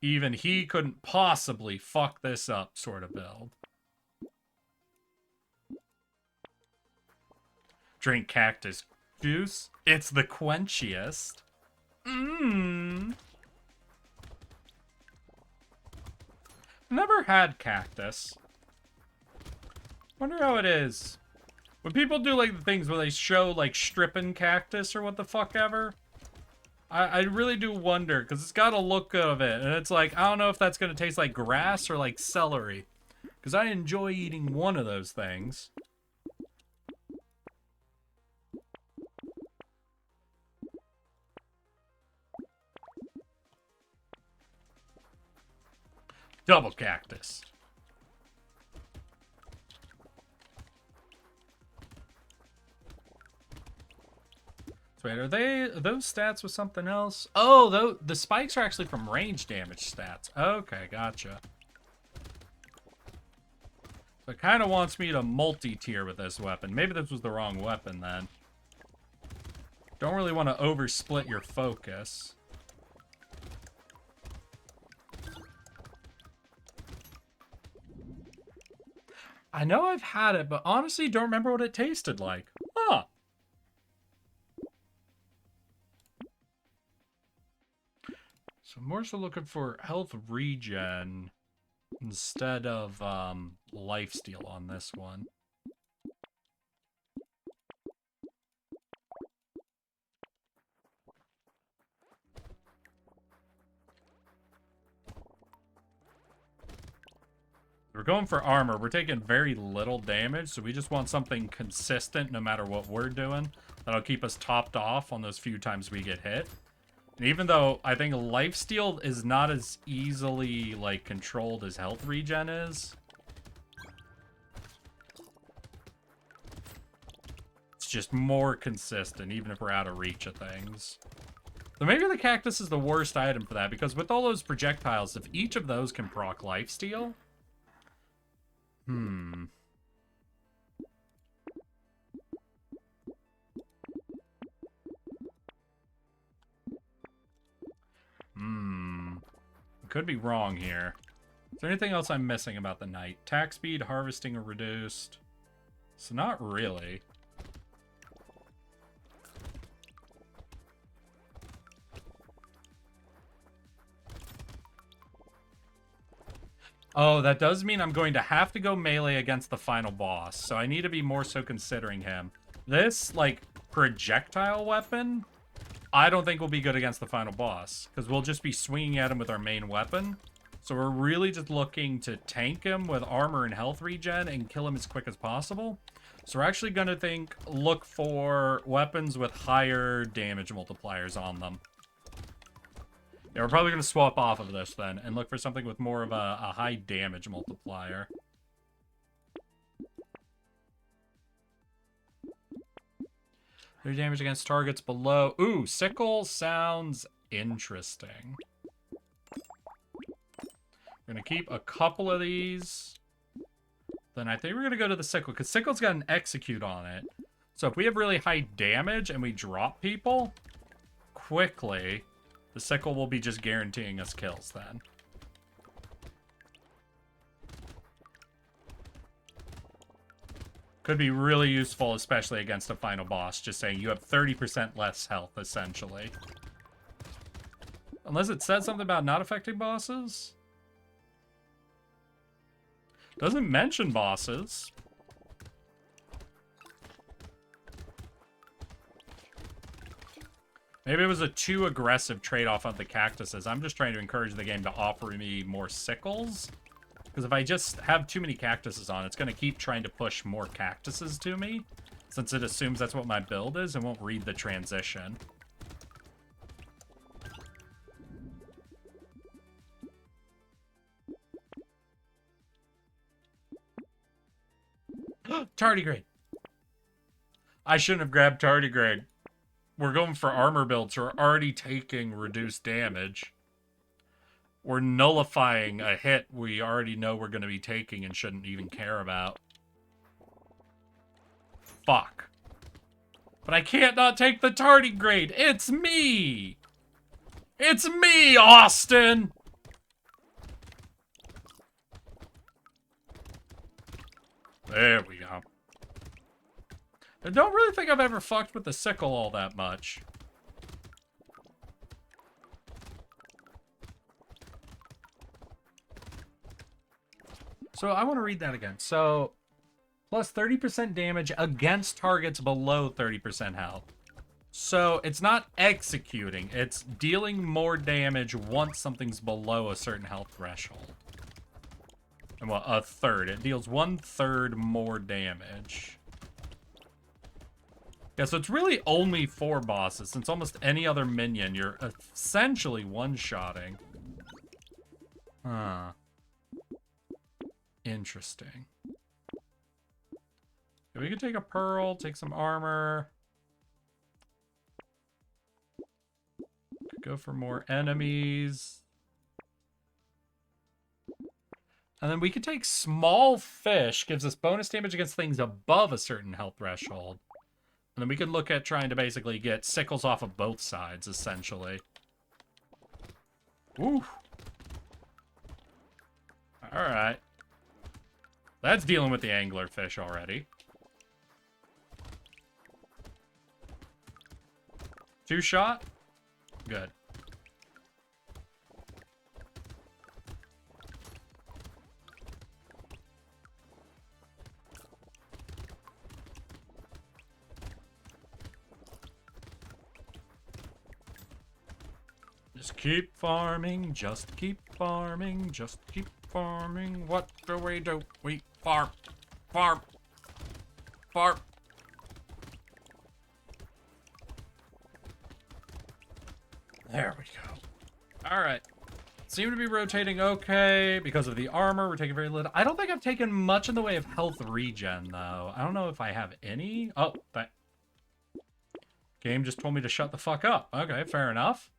Even he couldn't possibly fuck this up sort of build. Drink cactus juice. It's the quenchiest. Never had cactus. Wonder how it is. When people do like the things where they show like stripping cactus or what the fuck ever, I really do wonder, because it's got a look of it, and it's like, I don't know if that's going to taste like grass or like celery, because I enjoy eating one of those things. Double cactus. So wait, are those stats with something else? Oh, the spikes are actually from range damage stats. Okay, gotcha. So it kind of wants me to multi-tier with this weapon. Maybe this was the wrong weapon then. Don't really want to oversplit your focus. I know I've had it, but honestly don't remember what it tasted like. Huh. So I'm more so looking for health regen instead of lifesteal on this one. We're going for armor. We're taking very little damage, so we just want something consistent no matter what we're doing. That'll keep us topped off on those few times we get hit. And even though I think lifesteal is not as easily, like, controlled as health regen is, it's just more consistent, even if we're out of reach of things. So maybe the cactus is the worst item for that, because with all those projectiles, if each of those can proc lifesteal... Could be wrong here. Is there anything else I'm missing about the knight? Attack speed, harvesting, or reduced? So not really. Oh, that does mean I'm going to have to go melee against the final boss. So I need to be more so considering him. This, like, projectile weapon, I don't think will be good against the final boss, because we'll just be swinging at him with our main weapon. So we're really just looking to tank him with armor and health regen and kill him as quick as possible. So we're actually going to look for weapons with higher damage multipliers on them. Yeah, we're probably going to swap off of this then and look for something with more of a high damage multiplier. Their damage against targets below. Ooh, sickle sounds interesting. We're going to keep a couple of these. Then I think we're going to go to the sickle, because sickle's got an execute on it. So if we have really high damage and we drop people quickly, the sickle will be just guaranteeing us kills then. Could be really useful, especially against a final boss, just saying you have 30% less health, essentially. Unless it said something about not affecting bosses. Doesn't mention bosses. Maybe it was a too aggressive trade-off of the cactuses. I'm just trying to encourage the game to offer me more sickles. Because if I just have too many cactuses on, it's going to keep trying to push more cactuses to me. since it assumes that's what my build is and won't read the transition. Tardigrade. I shouldn't have grabbed Tardigrade. We're going for armor builds, so we're already taking reduced damage. We're nullifying a hit we already know we're going to be taking and shouldn't even care about. Fuck. But I can't not take the Tardigrade. It's me! It's me, Austin! There we go. I don't really think I've ever fucked with the sickle all that much. So I want to read that again. So, plus 30% damage against targets below 30% health. So it's not executing, it's dealing more damage once something's below a certain health threshold. And well, a third. It deals 1/3 more damage. Yeah, so it's really only 4 bosses, since almost any other minion you're essentially one-shotting. Huh. Interesting. We could take a pearl, take some armor. Could go for more enemies. And then we could take small fish, gives us bonus damage against things above a certain health threshold. And then we could look at trying to basically get sickles off of both sides, essentially. Ooh. Alright. That's dealing with the anglerfish already. 2-shot? Good. Just keep farming, just keep farming, just keep farming. What do we do? We farm, farm, farm. There we go. All right. Seem to be rotating okay because of the armor. We're taking very little. I don't think I've taken much in the way of health regen, though. I don't know if I have any. Oh, that game just told me to shut the fuck up. Okay, fair enough.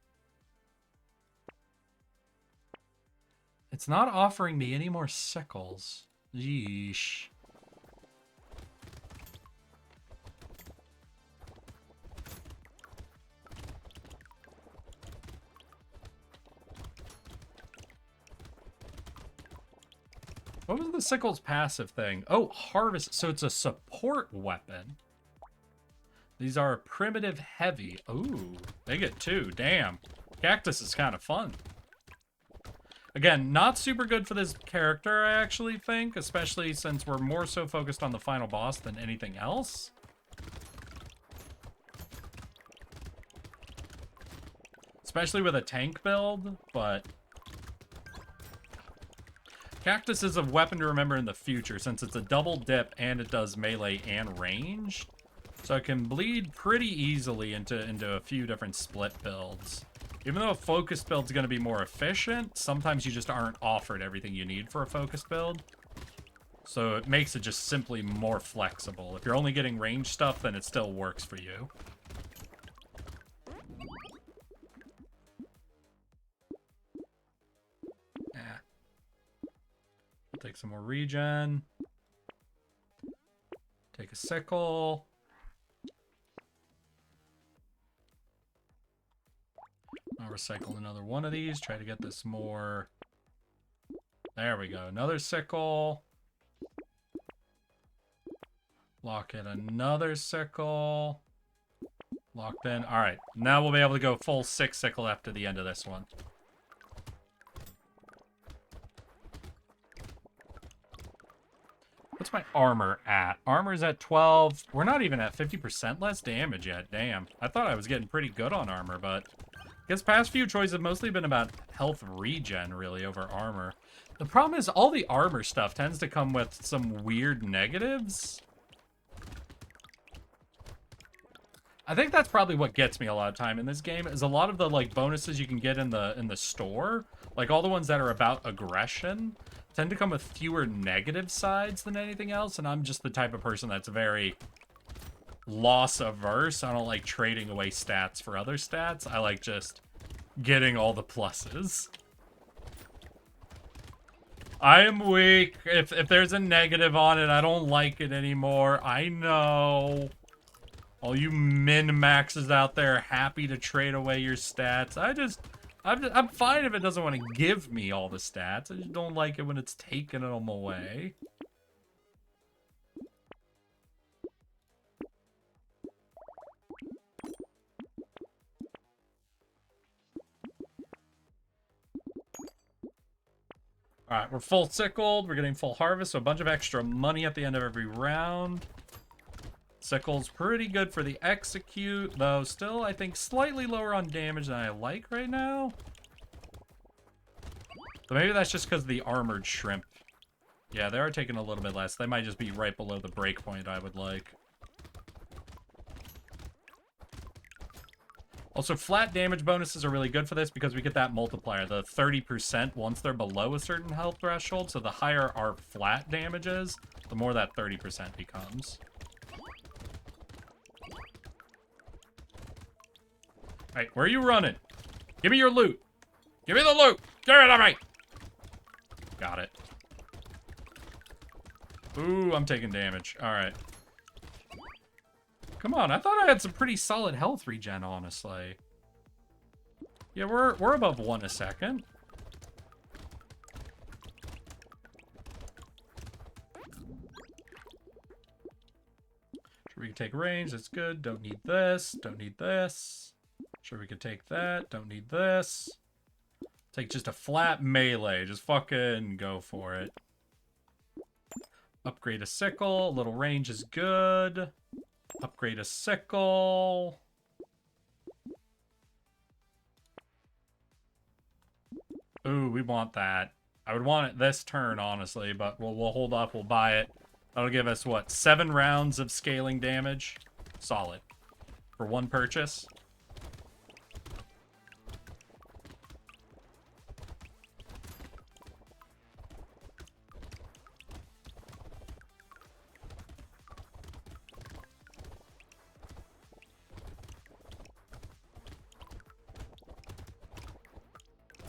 It's not offering me any more sickles. Yeesh. What was the sickle's passive thing? Oh, harvest. So it's a support weapon. These are primitive heavy. Ooh, they get 2. Damn. Cactus is kind of fun. Again, not super good for this character, I actually think, especially since we're more so focused on the final boss than anything else. Especially with a tank build, but Cactus is a weapon to remember in the future, since it's a double dip and it does melee and range. So it can bleed pretty easily into a few different split builds. Even though a focus build's going to be more efficient, sometimes you just aren't offered everything you need for a focus build. So it makes it just simply more flexible. If you're only getting range stuff, then it still works for you. Take some more regen. Take a sickle. I'll recycle another one of these. Try to get this more. There we go. Another sickle. Lock in another sickle. Locked in. All right. Now we'll be able to go full 6 sickle after the end of this one. What's my armor at? Armor's at 12. We're not even at 50% less damage yet. Damn. I thought I was getting pretty good on armor, but I guess past few choices have mostly been about health regen, really, over armor. The problem is all the armor stuff tends to come with some weird negatives. I think that's probably what gets me a lot of time in this game, is a lot of the like bonuses you can get in the store, like all the ones that are about aggression, tend to come with fewer negative sides than anything else, and I'm just the type of person that's very loss averse. I don't like trading away stats for other stats. I like just getting all the pluses. I am weak. If there's a negative on it, I don't like it anymore. I know. All you min-maxes out there happy to trade away your stats. I'm fine if it doesn't want to give me all the stats. I just don't like it when it's taking them away. Alright, we're full sickled. We're getting full harvest, so a bunch of extra money at the end of every round. Sickle's pretty good for the execute, though still, I think, slightly lower on damage than I like right now. So maybe that's just because of the armored shrimp. Yeah, they are taking a little bit less. They might just be right below the breakpoint I would like. Also, flat damage bonuses are really good for this because we get that multiplier, the 30% once they're below a certain health threshold. So the higher our flat damage is, the more that 30% becomes. Alright, where are you running? Give me your loot. Give me the loot. Get rid of me. Got it. Ooh, I'm taking damage. Alright. Come on, I thought I had some pretty solid health regen, honestly. Yeah, we're above 1 a second. Sure, we can take range, that's good. Don't need this, don't need this. Sure, we can take that, don't need this. Take just a flat melee, just fucking go for it. Upgrade a sickle, a little range is good. Upgrade a sickle. Ooh, we want that. I would want it this turn, honestly, but we'll hold off, we'll buy it. That'll give us, what, 7 rounds of scaling damage? Solid. For 1 purchase.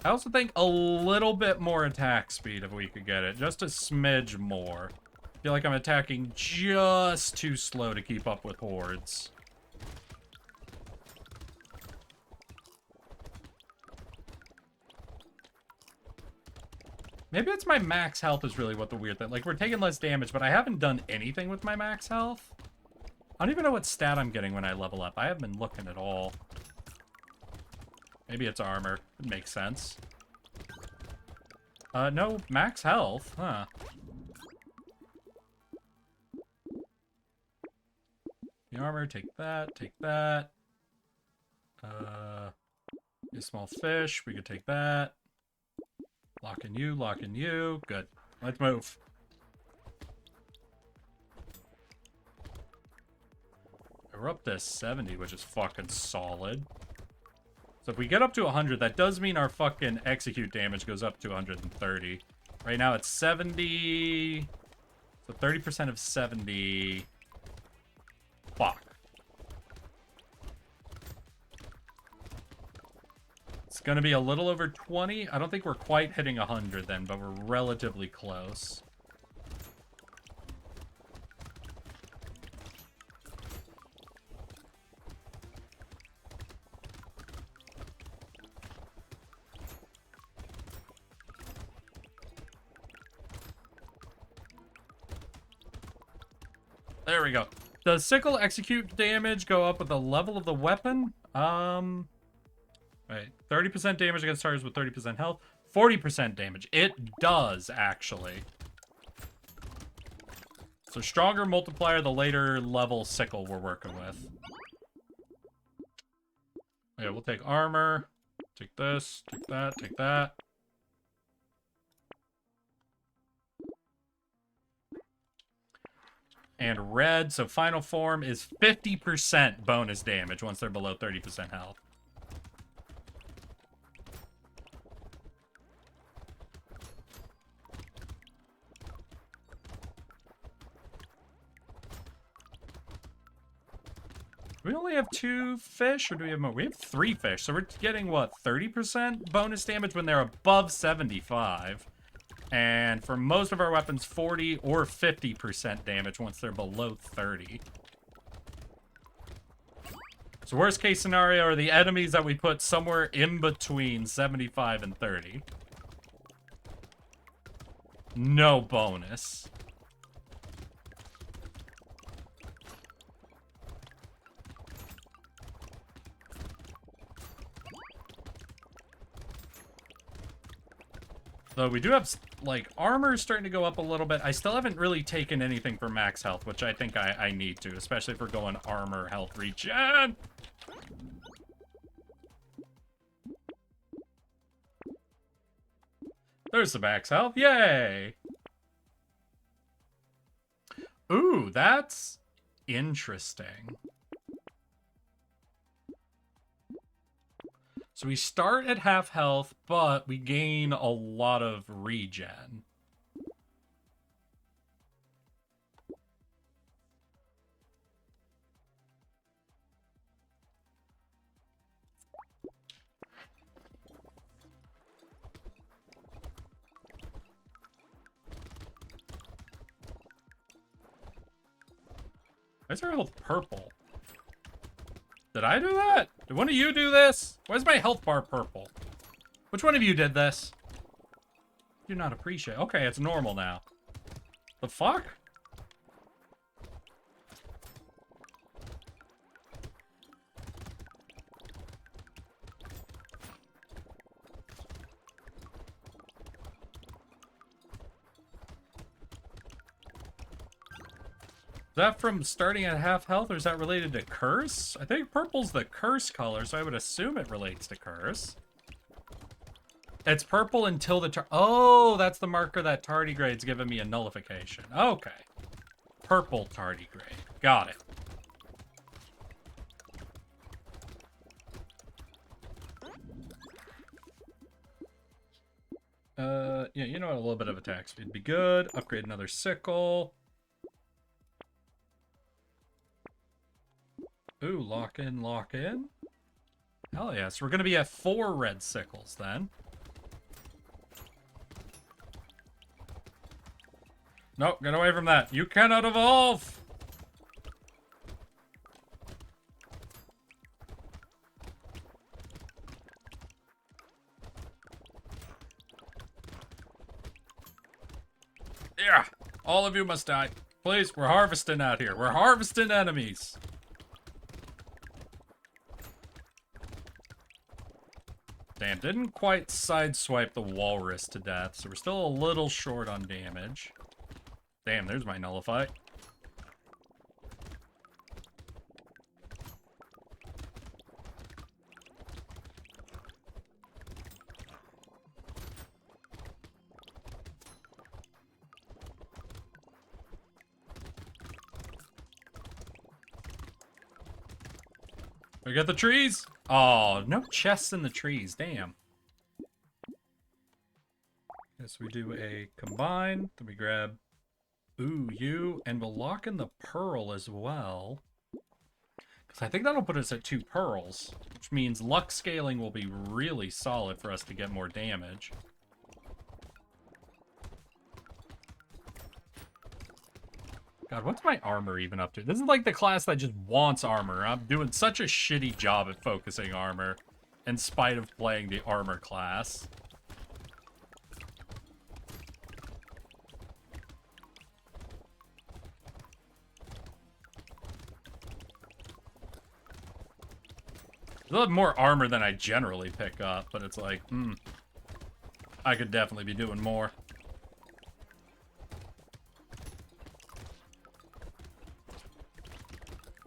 I also think a little bit more attack speed if we could get it. Just a smidge more. I feel like I'm attacking just too slow to keep up with hordes. Maybe it's my max health is really what the weird thing. Like, we're taking less damage, but I haven't done anything with my max health. I don't even know what stat I'm getting when I level up. I haven't been looking at all. Maybe it's armor. It makes sense. No, max health, huh? The armor, take that, take that. A small fish, we could take that. Locking you, locking you. Good. Let's move. We're up to 70, which is fucking solid. So if we get up to 100, that does mean our fucking execute damage goes up to 130. Right now it's 70. So 30% of 70. Fuck. It's gonna be a little over 20. I don't think we're quite hitting 100 then, but we're relatively close. There we go. Does sickle execute damage go up with the level of the weapon? Right. 30% damage against targets with 30% health. 40% damage. It does, actually. So stronger multiplier the later level sickle we're working with. Okay, we'll take armor. Take this. Take that. Take that. And red, so final form is 50% bonus damage once they're below 30% health. We only have 2 fish, or do we have more? We have 3 fish, so we're getting, what, 30% bonus damage when they're above 75. And for most of our weapons, 40 or 50% damage once they're below 30. So worst case scenario are the enemies that we put somewhere in between 75 and 30. No bonus. Though we do have, like, armor starting to go up a little bit. I still haven't really taken anything for max health, which I think I need to, especially if we're going armor health regen. There's the max health. Yay! Ooh, that's interesting. So we start at half health, but we gain a lot of regen. Why is our health purple? Did I do that? Did one of you do this? Why is my health bar purple? Which one of you did this? Do not appreciate. Okay, it's normal now. The fuck? Is that from starting at half health, or is that related to curse? I think purple's the curse color, so I would assume it relates to curse. It's purple until the oh, that's the marker that tardigrade's giving me a nullification. Okay. Purple tardigrade. Got it. Yeah, you know what? A little bit of attack speed would be good. Upgrade another sickle. Ooh, lock in, lock in. Hell yeah, so we're gonna be at 4 red sickles then. Nope, get away from that. You cannot evolve! Yeah, all of you must die. Please, we're harvesting out here. We're harvesting enemies. Damn, didn't quite sideswipe the walrus to death, so we're still a little short on damage. Damn, there's my nullify. We got the trees. Oh, no chests in the trees. Damn. Guess we do a combine. Then we grab you, and we'll lock in the pearl as well. Because I think that'll put us at 2 pearls, which means luck scaling will be really solid for us to get more damage. God, what's my armor even up to? This is like the class that just wants armor. I'm doing such a shitty job at focusing armor, in spite of playing the armor class. I'll have more armor than I generally pick up, but it's like, I could definitely be doing more.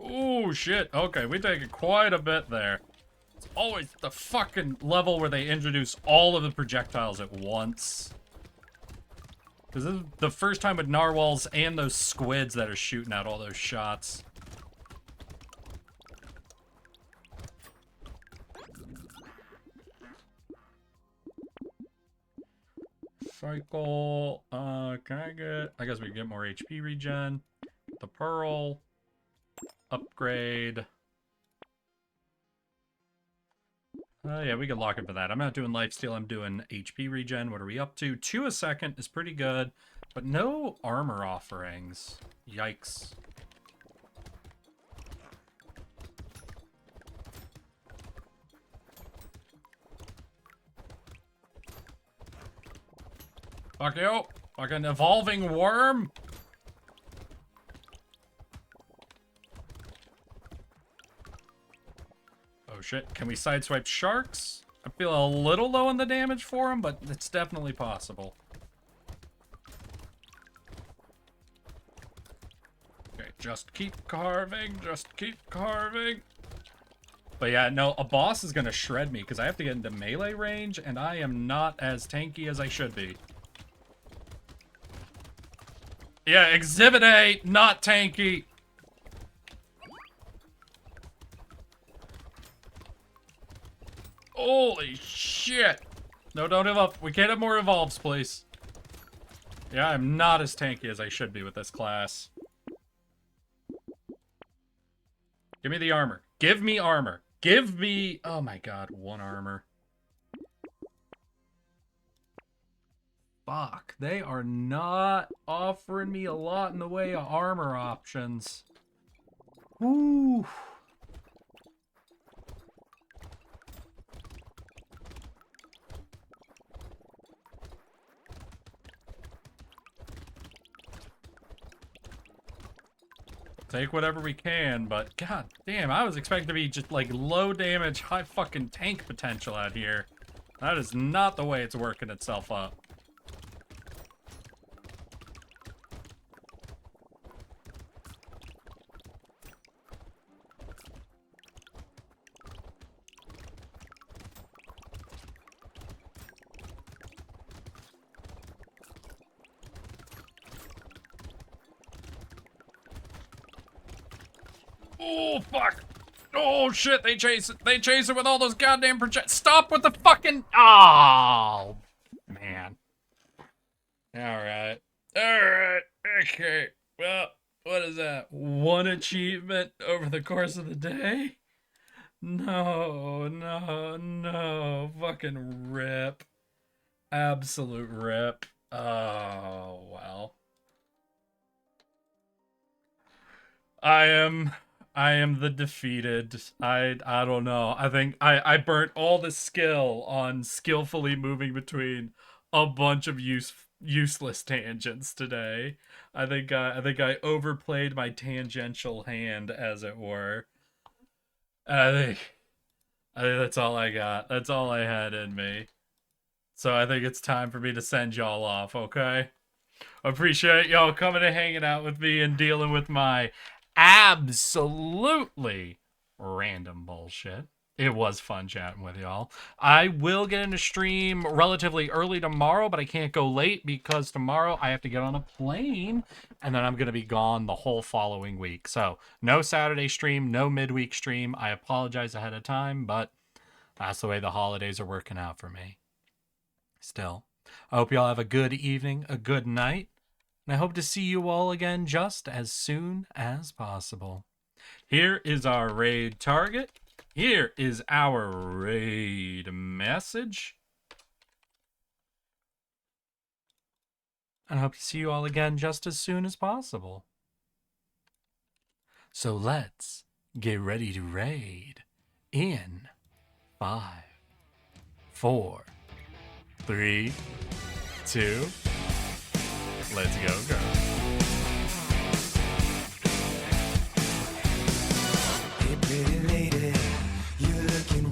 Ooh, shit. Okay, we take quite a bit there. It's always the fucking level where they introduce all of the projectiles at once. Because this is the first time with narwhals and those squids that are shooting out all those shots. Cycle. Can I get... I guess we can get more HP regen. The pearl. Upgrade. Yeah, we can lock it for that. I'm not doing lifesteal, I'm doing HP regen. What are we up to? 2 a second is pretty good, but no armor offerings. Yikes. Fuck you! Fucking evolving worm! Oh shit, can we sideswipe sharks? I feel a little low on the damage for them, but it's definitely possible. Okay, just keep carving, just keep carving. But yeah, no, a boss is gonna shred me because I have to get into melee range, and I am not as tanky as I should be. Yeah, Exhibit A, not tanky. Holy shit. No, don't give up. We can't have more evolves, please. Yeah, I'm not as tanky as I should be with this class. Give me the armor. Give me armor. Give me... Oh my god, 1 armor. Fuck, they are not offering me a lot in the way of armor options. Woo. Take whatever we can, but god damn, I was expecting to be just like low damage, high fucking tank potential out here. That is not the way it's working itself up. Oh, fuck. Oh, shit. They chase it. They chase it with all those goddamn projects. Stop with the fucking... Oh, man. All right. All right. Okay. Well, what is that? 1 achievement over the course of the day? No, no, no. Fucking rip. Absolute rip. Oh, well. I am the defeated. I don't know. I think I burnt all the skill on skillfully moving between a bunch of useless tangents today. I think I overplayed my tangential hand, as it were. And I think that's all I got. That's all I had in me. So I think it's time for me to send y'all off, okay? Appreciate y'all coming and hanging out with me and dealing with my absolutely random bullshit. It was fun chatting with y'all. I will get into stream relatively early tomorrow, but I can't go late because tomorrow I have to get on a plane and then I'm going to be gone the whole following week. So no Saturday stream, no midweek stream. I apologize ahead of time, but that's the way the holidays are working out for me. Still, I hope y'all have a good evening, a good night. And I hope to see you all again just as soon as possible. Here is our raid target. Here is our raid message. And I hope to see you all again just as soon as possible. So let's get ready to raid in 5, 4, 3, 2... Let's go, girl.